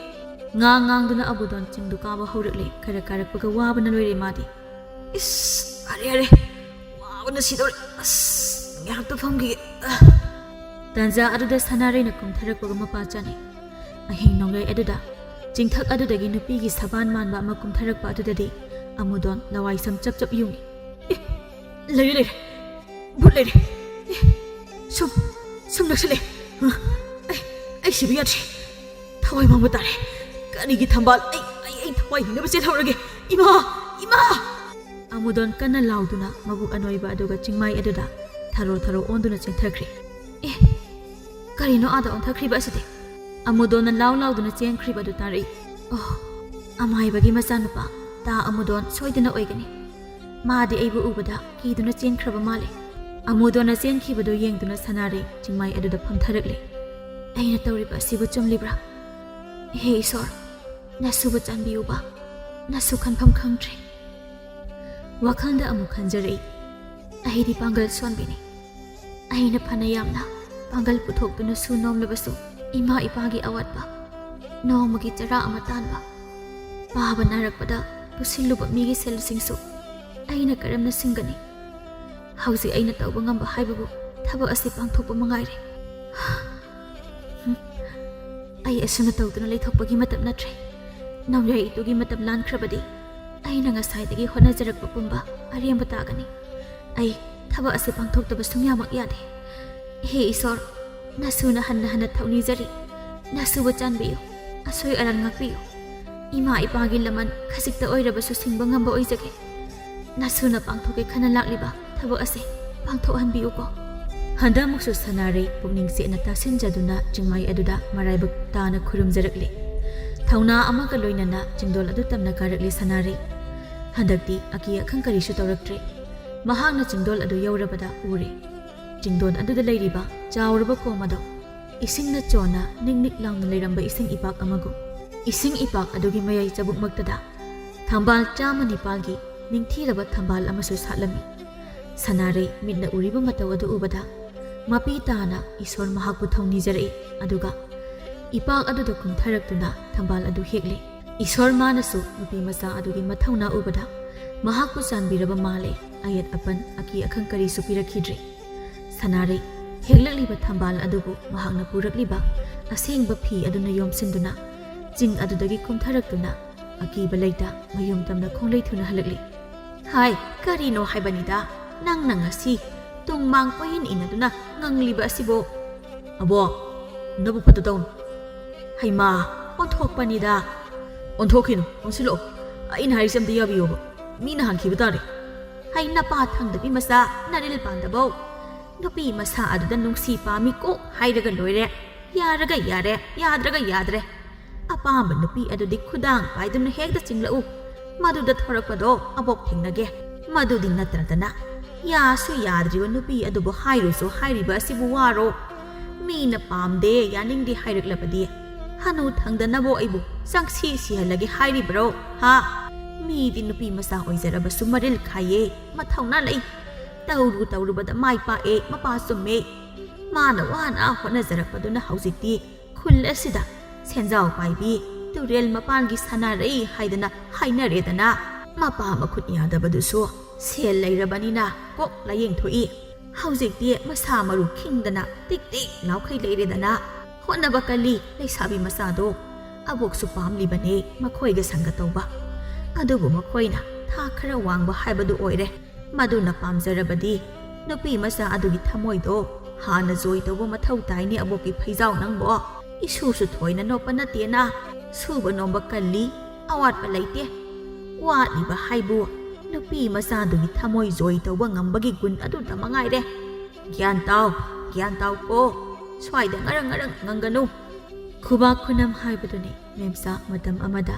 ꯉꯥꯡꯗꯨꯅ ꯑꯕꯨꯗꯣꯟ ꯆꯤꯡꯗꯨ ꯀꯥꯕ ꯍꯧꯔꯛꯂꯦ. ꯈꯔ ꯀꯥꯔꯛꯄꯒ ꯋꯥꯕꯅ ꯂꯣꯏꯔꯦ ꯃꯥꯗꯤ. ꯑꯔꯦ ꯋꯥꯕꯅ ꯁꯤꯗꯧꯔꯦ. ꯉꯥꯏꯍꯥꯛꯇ ꯐꯝꯈꯤꯒꯦ. ꯇꯥꯟꯖꯥ ꯑꯗꯨꯗ ꯁꯅꯥꯔꯩꯅ ꯀꯨꯝꯊꯔꯛꯄꯒ ꯃꯄꯥ ꯆꯥꯅꯩ. ꯑꯍꯤꯡ ꯅꯣꯡꯌꯥꯏ ꯑꯗꯨꯗ ꯆꯤꯡꯊꯛ ꯑꯗꯨꯗꯒꯤ ꯅꯨꯄꯤꯒꯤ ꯁꯕꯥꯟ ꯃꯥꯟꯕ ꯑꯃ ꯀꯨꯝꯊꯔꯛꯄ ꯑꯗꯨꯗꯗꯤ ꯑꯃꯨꯗꯣꯟ ꯂꯋꯥꯏꯁꯝ ꯆꯞ ꯌꯨꯡꯉꯤ. ꯂꯩꯔꯦ ꯚꯨꯠ ꯂꯩꯔꯦ. ꯁꯨꯝ ꯅꯛꯁꯤꯜꯂꯦ. ꯑꯩ ꯁꯤꯕ ꯌꯥꯗ꯭ꯔꯦ. ꯊꯋꯥꯏ ꯃꯥꯡꯕ ꯇꯥꯔꯦ. ꯀꯔꯤꯒꯤ ꯊꯝꯕꯥꯜ? ꯑꯩ ꯊꯋꯥꯏ ꯍꯤꯡꯅꯕ ꯆꯦꯜꯍꯧꯔꯒꯦ. ꯏꯃꯥ! ꯑꯃꯨꯗꯣꯟ ꯀꯟꯅ ꯂꯥꯎꯗꯨꯅ ꯃꯕꯨꯛ ꯑꯅꯣꯏꯕ ꯑꯗꯨꯒ ꯆꯤꯡꯃꯥꯏ ꯑꯗꯨꯗ ꯊꯔꯣ ꯊꯔꯣ ꯑꯣꯟꯗꯨꯅ ꯆꯦꯟꯊꯈ꯭ꯔꯦ꯫ ꯑꯦ ꯀꯔꯤꯅꯣ ꯑꯥꯗ ꯑꯣꯟꯊꯈ꯭ꯔꯤꯕ ꯑꯁꯤꯗꯤ? ꯑꯃꯨꯗꯣꯟꯅ ꯂꯥꯎ ꯂꯥꯎꯗꯨꯅ ꯆꯦꯟꯈ꯭ꯔꯤꯕ ꯑꯗꯨ ꯇꯥꯔꯛꯏ꯫ ꯑꯣ ꯑꯃꯥꯏꯕꯒꯤ ꯃꯆꯥꯅꯨꯄꯥ ꯇꯥ ꯑꯃꯨꯗꯣꯟ ꯁꯣꯏꯗꯅ ꯑꯣꯏꯒꯅꯤ꯫ ꯃꯥꯗꯤ ꯑꯩꯕꯨ ꯎꯕꯗ ꯀꯤꯗꯨꯅ ꯆꯦꯟꯈ꯭ꯔꯕ ꯃꯥꯜꯂꯦ꯫ ꯑꯃꯨꯗꯣꯟꯅ ꯆꯦꯟꯈꯤꯕꯗꯨ ꯌꯦꯡꯗꯨꯅ ꯁꯅꯥꯔꯩ ꯆꯤꯡꯃꯥꯏ ꯑꯗꯨꯗ ꯐꯝꯊꯔꯛꯂꯦ꯫ ꯑꯩꯅ ꯇꯧꯔꯤꯕ ꯑꯁꯤꯕꯨ ꯆꯨꯝꯂꯤꯕ꯭ꯔꯥ? ꯍꯦ ꯏꯁꯣꯔ, ꯅꯁꯨꯕ ꯆꯥꯟꯕꯤꯌꯨꯕ, ꯅꯁꯨ ꯈꯟꯐꯝ ꯈꯪꯗ꯭ꯔꯦ꯫ ꯋꯥꯈꯜꯗ ꯑꯃꯨꯛ ꯈꯟꯖꯔꯛꯏ꯫ ꯑꯩꯗꯤ ꯄꯥꯡꯒꯜ ꯁꯣꯟꯕꯤꯅꯤ꯫ ꯑꯩꯅ ꯐꯅ ꯌꯥꯝꯅ ꯄꯥꯡꯒꯜ ꯄꯨꯊꯣꯛꯇꯨꯅꯁꯨ ꯅꯣꯝꯂꯕꯁꯨ ꯏꯃꯥ ꯏꯄꯥꯒꯤ ꯑꯋꯥꯠꯄ, ꯅꯣꯡꯃꯒꯤ ꯆꯔꯥ ꯑꯃ ꯇꯥꯟꯕ, ꯄꯥꯕ ꯅꯥꯔꯛꯄꯗ ꯄꯨꯁꯤꯜꯂꯨꯕ ꯃꯤꯒꯤ ꯁꯦꯜꯁꯤꯡꯁꯨ ꯑꯩꯅ ꯀꯔꯝꯅ ꯁꯤꯡꯒꯅꯤ? ꯍꯧꯖꯤꯛ ꯑꯩꯅ ꯇꯧꯕ ꯉꯝꯕ ꯍꯥꯏꯕꯕꯨ ꯊꯕꯛ ꯑꯁꯤ ꯄꯥꯡꯊꯣꯛꯄ ꯃꯉꯥꯏꯔꯦ꯫ ꯑꯩ ꯑꯁꯨꯝꯅ ꯇꯧꯗꯨꯅ ꯂꯩꯊꯣꯛꯄꯒꯤ ꯃꯇꯝ ꯅꯠꯇ꯭ꯔꯦ꯫ ꯅꯣꯡꯌꯥꯏ-ꯏꯇꯨꯒꯤ ꯃꯇꯝ ꯂꯥꯟꯈ꯭ꯔꯕꯗꯤ ꯑꯩꯅ ꯉꯁꯥꯏꯗꯒꯤ ꯍꯣꯠꯅꯖꯔꯛꯄ ꯄꯨꯝꯕ ꯑꯔꯦꯝꯕ ꯇꯥꯒꯅꯤ꯫ ꯑꯩ ꯊꯕꯛ ꯑꯁꯤ ꯄꯥꯡꯊꯣꯛꯇꯕ ꯁꯨꯡꯌꯥꯃꯛ ꯌꯥꯗꯦ꯫ ꯍꯦ ꯏꯁꯣꯔ, ꯅꯁꯨꯅ ꯍꯟꯅ ꯍꯟꯅ ꯊꯧꯅꯤꯖꯔꯤ꯫ ꯅꯁꯨꯕ ꯆꯥꯟꯕꯤꯌꯨ, ꯑꯁꯣꯏ ꯑꯔꯥꯟ ꯉꯥꯛꯄꯤꯌꯨ꯫ ꯏꯃꯥ ꯏꯄꯥꯒꯤ ꯂꯃꯟ ꯈꯖꯤꯛꯇ ꯑꯣꯏꯔꯕꯁꯨ ꯁꯤꯡꯕ ꯉꯝꯕ ꯑꯣꯏꯖꯒꯦ꯫ ꯅꯁꯨꯅ ꯄꯥꯡꯊꯣꯛꯀꯦ ꯈꯟꯅ ꯂꯥꯛꯂꯤꯕ ꯊꯕꯛ ꯑꯁꯤ ꯄꯥꯡꯊꯣꯛꯍꯟꯕꯤꯌꯨꯀꯣ꯫ ꯍꯟꯗꯛꯃꯨꯛꯁꯨ ꯁꯅꯥꯔꯩ ꯄꯨꯛꯅꯤꯡ ꯆꯦꯠꯅ ꯇꯥꯁꯤꯟꯖꯗꯨꯅ ꯆꯤꯡꯃꯥꯏ ꯑꯗꯨꯗ ꯃꯔꯥꯏꯕꯛ ꯇꯥꯅ ꯈꯨꯔꯨꯝꯖꯔꯛꯂꯦ꯫ ꯊꯧꯅꯥ ꯑꯃꯒ ꯂꯣꯏꯅꯅ ꯆꯤꯡꯗꯣꯜ ꯑꯗꯨ ꯇꯝꯅ ꯀꯥꯔꯛꯂꯦ ꯁꯅꯥꯔꯩ꯫ ꯍꯟꯗꯛꯇꯤ ꯑꯀꯤ ꯑꯈꯪ ꯀꯔꯤꯁꯨ ꯇꯧꯔꯛꯇ꯭ꯔꯦ꯫ ꯃꯍꯥꯛꯅ ꯆꯤꯡꯗꯣꯜ ꯑꯗꯨ ꯌꯧꯔꯕꯗ ꯎꯔꯦ ꯆꯤꯡꯗꯣꯜ ꯑꯗꯨꯗ ꯂꯩꯔꯤꯕ ꯆꯥꯎꯔꯕ ꯀꯣꯝ ꯑꯗꯨ ꯏꯁꯤꯡꯅ ꯆꯣꯟꯅ ꯅꯤꯛ ꯅꯤꯛ ꯂꯥꯎꯅ ꯂꯩꯔꯝꯕ ꯏꯁꯤꯡ ꯏꯄꯥꯛ ꯑꯃꯒꯨꯝ꯫ ꯏꯁꯤꯡ ꯏꯄꯥꯛ ꯑꯗꯨꯒꯤ ꯃꯌꯥꯏ ꯆꯕꯨꯛꯃꯛꯇꯗ ꯊꯝꯕꯥꯜ 109ꯒꯤ ꯅꯤꯡꯊꯤꯔꯕ ꯊꯝꯕꯥꯜ ꯑꯃꯁꯨ ꯁꯥꯠꯂꯝꯃꯤ꯫ ꯁꯅꯥꯔꯩ ꯃꯤꯠꯅ ꯎꯔꯤꯕ ꯃꯇꯧ ꯑꯗꯨ ꯎꯕꯗ ꯃꯄꯤ ꯇꯥꯅ ꯏꯁꯣꯔ ꯃꯍꯥꯛꯄꯨ ꯊꯧꯅꯤꯖꯔꯛꯏ꯫ ꯑꯗꯨꯒ ꯏꯄꯥꯛ ꯑꯗꯨꯗ ꯀꯨꯝꯊꯔꯛꯇꯨꯅ ꯊꯝꯕꯥꯜ ꯑꯗꯨ ꯍꯦꯛꯂꯦ꯫ ꯏꯁꯣꯔ ꯃꯥꯅꯁꯨ ꯅꯨꯄꯤ ꯃꯆꯥ ꯑꯗꯨꯒꯤ ꯃꯊꯧꯅꯥ ꯎꯕꯗ ꯃꯍꯥꯛꯄꯨ ꯆꯥꯟꯕꯤꯔꯕ ꯃꯥꯜꯂꯦ꯫ ꯑꯌꯦꯠ ꯑꯄꯟ ꯑꯀꯤ ꯑꯈꯪ ꯀꯔꯤꯁꯨ ꯄꯤꯔꯛꯈꯤꯗ꯭ꯔꯦ꯫ ꯁꯅꯥꯔꯩ ꯍꯦꯛꯂꯛꯂꯤꯕ ꯊꯝꯕꯥꯜ ꯑꯗꯨꯕꯨ ꯃꯍꯥꯛꯅ ꯄꯨꯔꯛꯂꯤꯕ ꯑꯁꯦꯡꯕ ꯐꯤ ꯑꯗꯨꯅ ꯌꯣꯝꯁꯤꯟꯗꯨꯅ ꯆꯤꯡ ꯑꯗꯨꯗꯒꯤ ꯀꯨꯝꯊꯔꯛꯇꯨꯅ ꯑꯀꯤꯕ ꯂꯩꯇ ꯃꯌꯨꯝ ꯇꯝꯅ ꯈꯣꯡꯂꯩ ꯊꯨꯅ ꯍꯜꯂꯛꯂꯤ꯫ ꯍꯥꯏ ꯀꯔꯤꯅꯣ ꯍꯥꯏꯕꯅꯤꯗ, ꯅꯪꯅ ꯉꯁꯤ ꯇꯨꯡ ꯃꯥꯡ ꯄꯣꯌꯤꯟ ꯏꯟꯅꯗꯨꯅ ꯉꯪꯂꯤꯕ ꯑꯁꯤꯕꯨ? ꯑꯕꯣ, ꯅꯕꯨ ꯐꯠꯇ ꯇꯧꯅꯨ꯫ ꯍꯩꯃꯥ, ꯑꯣꯟꯊꯣꯛꯄꯅꯤꯗ꯫ ꯑꯣꯟꯊꯣꯛꯈꯤꯅꯨ, ꯑꯣꯟꯁꯤꯜꯂꯛꯑꯣ꯫ ꯑꯩꯅ ꯍꯥꯏꯔꯤꯁꯦ ꯑꯝꯇ ꯌꯥꯕꯤꯌꯣꯕ, ꯃꯤꯅ ꯍꯥꯟꯈꯤꯕ ꯇꯥꯔꯦ꯫ ꯍꯩ ꯅꯄꯥ ꯊꯪꯗꯕꯤ ꯃꯆꯥ, ꯅꯔꯤꯜ ꯄꯥꯟꯗꯕꯧ, ꯅꯨꯄꯤ ꯃꯁꯥ ꯑꯗꯨꯗ ꯅꯨꯡꯁꯤ ꯄꯥꯝꯃꯤ ꯀꯣꯛ ꯍꯥꯏꯔꯒ ꯂꯣꯏꯔꯦ꯫ ꯌꯥꯔꯒ ꯌꯥꯔꯦ, ꯌꯥꯗ꯭ꯔꯒ ꯌꯥꯗ꯭ꯔꯦ꯫ ꯑꯄꯥꯝꯕ ꯅꯨꯄꯤ ꯑꯗꯨꯗꯤ ꯈꯨꯗꯥꯡ ꯄꯥꯏꯗꯨꯅ ꯍꯦꯛꯇ ꯆꯤꯡꯂꯛꯎ꯫ ꯃꯗꯨꯗ ꯊꯣꯔꯛꯄꯗꯣ ꯑꯕꯣꯛ ꯊꯦꯡꯅꯒꯦ꯫ ꯃꯗꯨꯗꯤ ꯅꯠꯇ꯭ꯔꯗꯅ ꯌꯥꯁꯨ ꯌꯥꯗ꯭ꯔꯤꯕ ꯅꯨꯄꯤ ꯑꯗꯨꯕꯨ ꯍꯥꯏꯔꯨꯁꯨ ꯍꯥꯏꯔꯤꯕ ꯑꯁꯤꯕꯨ ꯋꯥꯔꯣ? ꯃꯤꯅ ꯄꯥꯝꯗꯦ ꯌꯥꯅꯤꯡꯗꯦ ꯍꯥꯏꯔꯛꯂꯕꯗꯤ ꯍꯅꯨ ꯊꯪꯗꯅꯕꯣ ꯑꯩꯕꯨ ꯆꯪꯁꯤ ꯁꯤꯍꯜꯂꯒꯦ ꯍꯥꯏꯔꯤꯕ꯭ꯔꯣ? ꯍꯥ? ꯃꯤꯗꯤ ꯅꯨꯄꯤ ꯃꯆꯥ ꯑꯣꯏꯖꯔꯕꯁꯨ ꯃꯔꯤꯜ ꯈꯥꯏꯌꯦ, ꯃꯊꯧꯅꯥ ꯂꯩ꯫ ꯇꯧꯔꯨꯕꯗ ꯃꯥꯏ ꯄꯥꯛꯑꯦ, ꯃꯄꯥ ꯆꯨꯝꯃꯦ꯫ ꯃꯥꯅ ꯋꯥꯅ ꯍꯣꯠꯅꯖꯔꯛꯄꯗꯨꯅ ꯍꯧꯖꯤꯛꯇꯤ ꯈꯨꯜ ꯑꯁꯤꯗ ꯁꯦꯟꯖꯥꯎ ꯄꯥꯏꯕꯤ, ꯇꯨꯔꯦꯜ ꯃꯄꯥꯟꯒꯤ ꯁꯅꯥꯔꯩ ꯍꯥꯏꯗꯅ ꯍꯥꯏꯅꯔꯦꯗꯅ꯫ ꯃꯄꯥ ꯃꯈꯨꯠ ꯌꯥꯗꯕꯗꯨꯁꯨ ꯁꯦꯜ ꯂꯩꯔꯕꯅꯤꯅ ꯀꯣꯛ ꯂꯥꯌꯦꯡꯊꯣꯛꯏ꯫ ꯍꯧꯖꯤꯛꯇꯤ ꯃꯁꯥ ꯃꯔꯨ ꯈꯤꯡꯗꯅ ꯇꯤꯛ ꯇꯤꯛ ꯂꯥꯎꯈꯩ ꯂꯩꯔꯦꯗꯅ꯫ ꯍꯣꯠꯅꯕ ꯀꯜꯂꯤ ꯂꯩꯁꯥꯕꯤ ꯃꯆꯥꯗꯣ꯫ ꯑꯕꯣꯛꯁꯨ ꯄꯥꯝꯂꯤꯕꯅꯦ ꯃꯈꯣꯏꯒ ꯁꯪꯒ ꯇꯧꯕ꯫ ꯑꯗꯨꯕꯨ ꯃꯈꯣꯏꯅ ꯊꯥꯛ ꯈꯔ ꯋꯥꯡꯕ ꯍꯥꯏꯕꯗꯨ ꯑꯣꯏꯔꯦ꯫ ꯃꯗꯨꯅ ꯄꯥꯝꯖꯔꯕꯗꯤ ꯅꯨꯄꯤ ꯃꯆꯥ ꯑꯗꯨꯒꯤ ꯊꯃꯣꯏꯗꯣ ꯍꯥꯟꯅ ꯖꯣꯏ ꯇꯧꯕ ꯃꯊꯧ ꯇꯥꯏꯅꯦ ꯑꯕꯣꯛꯀꯤ ꯐꯩꯖꯥꯎ ꯅꯪꯕꯣ꯫ ꯏꯁꯨꯁꯨ ꯊꯣꯏꯅ ꯅꯣꯞꯄ ꯅꯠꯇꯦꯅ꯫ ꯁꯨꯕ ꯅꯣꯝꯕ ꯀꯜꯂꯤ, ꯑꯋꯥꯠꯄ ꯂꯩꯇꯦ꯫ ꯋꯥꯠꯂꯤꯕ ꯍꯥꯏꯕꯨ ꯅꯨꯄꯤ ꯃꯆꯥꯗꯨꯒꯤ ꯊꯃꯣꯏ ꯖꯣꯏ ꯇꯧꯕ ꯉꯝꯕꯒꯤ ꯒꯨꯟ ꯑꯗꯨꯇ ꯃꯉꯥꯏꯔꯦ꯫ ꯒ꯭ꯌꯥꯟ ꯇꯥꯎꯀꯣ꯫ ꯁ꯭ꯋꯥꯏꯗ ꯉꯔꯪ ꯉꯔꯪ ꯉꯪꯒꯅꯨ꯫ ꯈꯨꯕꯥꯛ ꯈꯨꯅꯝ ꯍꯥꯏꯕꯗꯨꯅꯤ ꯃꯦꯝꯆꯥ ꯃꯇꯝ ꯑꯃꯗ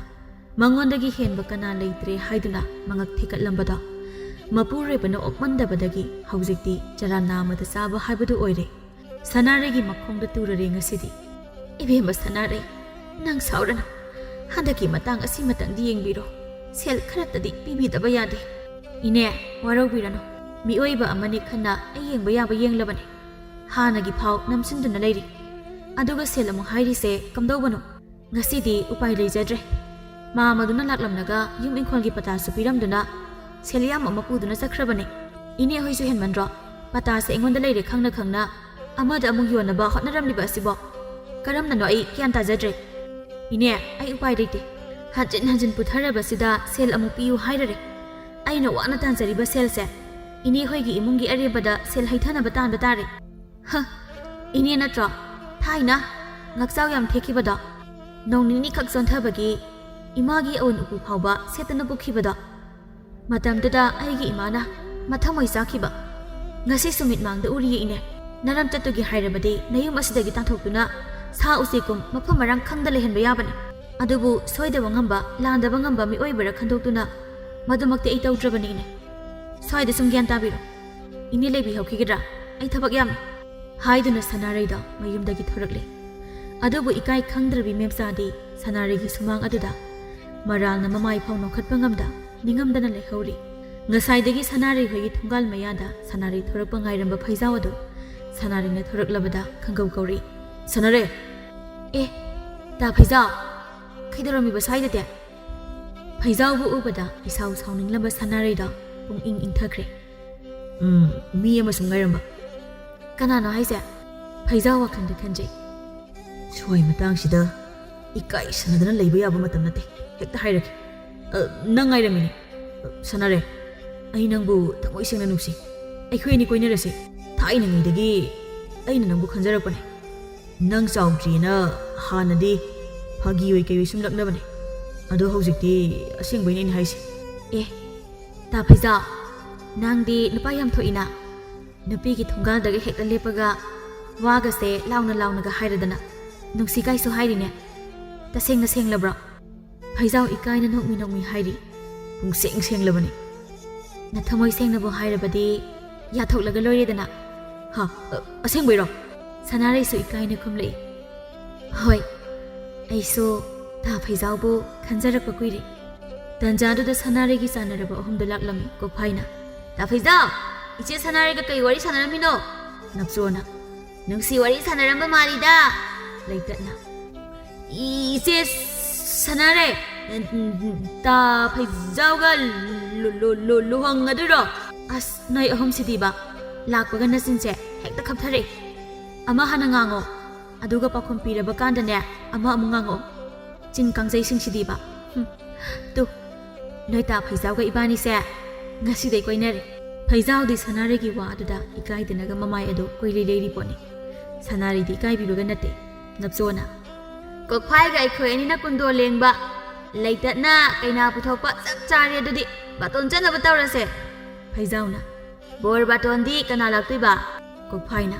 ꯃꯉꯣꯟꯗꯒꯤ ꯍꯦꯟꯕ ꯀꯅꯥ ꯂꯩꯇ꯭ꯔꯦ ꯍꯥꯏꯗꯨꯅ ꯃꯉꯛ ꯊꯦꯛꯀꯠꯂꯝꯕꯗꯣ꯫ ꯃꯄꯨꯔꯣꯏꯕꯅ ꯑꯣꯛꯃꯟꯗꯕꯗꯒꯤ ꯍꯧꯖꯤꯛꯇꯤ ꯆꯔꯥ ꯅꯥꯝꯃꯗ ꯆꯥꯕ ꯍꯥꯏꯕꯗꯨ ꯑꯣꯏꯔꯦ꯫ ꯁꯅꯥꯔꯩꯒꯤ ꯃꯈꯣꯡꯗ ꯇꯨꯔꯔꯦ ꯉꯁꯤꯗꯤ꯫ ꯏꯕꯦꯝꯃ ꯁꯅꯥꯔꯩ, ꯅꯪ ꯁꯥꯎꯔꯅꯨ꯫ ꯍꯟꯗꯛꯀꯤ ꯃꯇꯥꯡ ꯑꯁꯤꯃꯇꯪꯗꯤ ꯌꯦꯡꯕꯤꯔꯣ꯫ ꯁꯦꯜ ꯈꯔꯇꯗꯤ ꯄꯤꯕꯤꯗꯕ ꯌꯥꯗꯦ꯫ ꯏꯅꯦ, ꯋꯥꯔꯧꯕꯤꯔꯅꯨ꯫ ꯃꯤꯑꯣꯏꯕ ꯑꯃꯅꯤ ꯈꯟꯅ ꯑꯩ ꯌꯦꯡꯕ ꯌꯥꯕ ꯌꯦꯡꯂꯕꯅꯤ꯫ ꯍꯥꯟꯅꯒꯤ ꯐꯥꯎ ꯅꯝꯁꯤꯟꯗꯨꯅ ꯂꯩꯔꯤ꯫ ꯑꯗꯨꯒ ꯁꯦꯜ ꯑꯃꯨꯛ ꯍꯥꯏꯔꯤꯁꯦ ꯀꯝꯗꯧꯕꯅꯣ? ꯉꯁꯤꯗꯤ ꯎꯄꯥꯏ ꯂꯩꯖꯗ꯭ꯔꯦ꯫ ꯃꯥꯃꯗꯨꯅ ꯂꯥꯛꯂꯝꯂꯒ ꯌꯨꯝ ꯏꯪꯈꯣꯜꯒꯤ ꯄꯇꯥꯁꯨ ꯄꯤꯔꯝꯗꯨꯅ ꯁꯦꯜ ꯌꯥꯝ ꯑꯃ ꯄꯨꯗꯨꯅ ꯆꯠꯈ꯭ꯔꯕꯅꯤ꯫ ꯏꯅꯦ ꯍꯣꯏꯁꯨ ꯍꯦꯟꯃꯟꯗ꯭ꯔꯣ? ꯄꯇꯥꯁꯦ ꯑꯩꯉꯣꯟꯗ ꯂꯩꯔꯦ ꯈꯪꯅ ꯈꯪꯅ ꯑꯃꯗ ꯑꯃꯨꯛ ꯌꯣꯟꯅꯕ ꯍꯣꯠꯅꯔꯝꯂꯤꯕ ꯑꯁꯤꯕꯣ ꯀꯔꯝꯅꯅꯣ? ꯑꯩ ꯒ꯭ꯌꯥꯟ ꯇꯥꯖꯗ꯭ꯔꯦ꯫ ꯏꯅꯦ, ꯑꯩ ꯎꯄꯥꯏ ꯂꯩꯇꯦ꯫ ꯍꯟꯖꯤꯟ ꯍꯟꯖꯤꯟ ꯄꯨꯊꯔꯕꯁꯤꯗ ꯁꯦල් ꯑꯃꯨꯛ ꯄꯤꯌꯨ ꯍꯥꯏꯔꯔꯦ꯫ ꯑꯩꯅ ꯋꯥꯅ ꯇꯥꯟꯖꯔꯤꯕ ꯁꯦꯜꯁꯦ ꯏꯅꯦ ꯍꯣꯏꯒꯤ ꯏꯃꯨꯡꯒꯤ ꯑꯔꯦꯝꯕꯗ ꯁꯦꯜ ꯍꯩꯊꯅꯕ ꯇꯥꯟꯕ ꯇꯥꯔꯦ꯫ ꯏꯅꯦ ꯅꯠꯇ꯭ꯔꯣ ꯊꯥꯏꯅ ꯉꯛꯆꯥꯎ ꯌꯥꯝ ꯊꯦꯛꯈꯤꯕꯗꯣ? ꯅꯣꯡ ꯅꯤꯅꯤꯈꯛ ꯆꯣꯟꯊꯕꯒꯤ ꯏꯃꯥꯒꯤ ꯑꯎꯟ ꯎꯄꯨ ꯐꯥꯎꯕ ꯁꯦꯠꯇꯅ ꯄꯨꯈꯤꯕꯗꯣ? ꯃꯇꯝꯗꯨꯗ ꯑꯩꯒꯤ ꯏꯃꯥꯅ ꯃꯊꯃꯣꯏ ꯆꯥꯈꯤꯕ ngasi sumit mangda uri ine naram tatugi hairabadi nayum asidagi tanthokuna sa usikum mafam marang khangda lehenba yabani adubu soidaba ngamba landaba ngamba mi oibara khandoktuna madumakti ai tawdrabani ine soida sum gyan tabiro ini lebi hokigidra ai thabak yam haiduna sanaraida mayumdagi thorakle adubu ikai khangdrabi memsadi sanarigi sumang aduda maralna mamai phawno khatpa ngamda ningamdana lehori ngasaidagi sanari hoyi thungal mayada sanari thorakpa ngairamba phaijau adu sanari na thoraklabada khangau kauri sanare ta phaijau khidarami basaida te phaijau bu ubada isau sauning lamba sanari da pung ing thakre mi ama sum ngairamba kanana haise phaijau wakhanda khanjai Soi matang sida ikai sanadana leiba yaba matam nate hekta hairaki nang ngairamini sanare ai nangbu thangoi sengna nusi aikhoi ni koinarase thaina ngai aina nangbu khanjarakpane nang chaudrina hanadi phagi oi kai sum laknabane ado hojikti asengbaini ni haise ta phaijau nangdi nupa yam thoina nupi gi thongal daga hekta lepaga waga se launa ga hairadana nungsi kai so hairine tasengna senglabra phaijau ikaina nokmi hairi pung senglabani na thamoi sengnabo hairabadi yathok loiredana ha asengbairo sanare su ikaina khumlei hoi aiso ta phaijau bu khanjarak kuire tanjadu da sanare gi sanaraba ahumda laklami ko phaina ta phaijau iche sanare ga kai wari sanaramino napsona nungsi wari sanaramba malida leitatna iche sanare ta phaijau ga luhang aduro as nai ahum sidiba lakpaga nasinche hekta khapthare ama hana ngango aduga pakhom piraba kandane ama amungango chin kangjai sing sidiba tu noi ta phaijau ga ibani se ngasi dei koinare phaijau di sanare gi wa aduda ikai dinaga mamai adu koiri leiri poni sanari di kai bibaga nate napsona kokphai ga ikhoi ani na kundo lengba leitatna kaina puthokpa chak chari adudi baton chanaba tawrase phaijau na bor baton di kana laktuiba kokphaina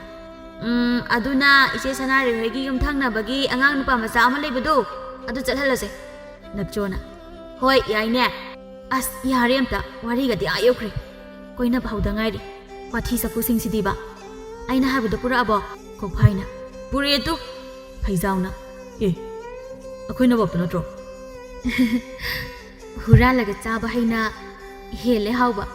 aduna ise sanari hoigi yum thangna bagi angang nupa macha ama leibadu adu chalhalase napchona hoi yaine as yare amta wari ga di ayokre koina bhauda ngairi pathi saku sing sidiba aina habadu pura abo kokphaina pure tu phaijau na akoina bapta natro hura laga chaba haina hele hauba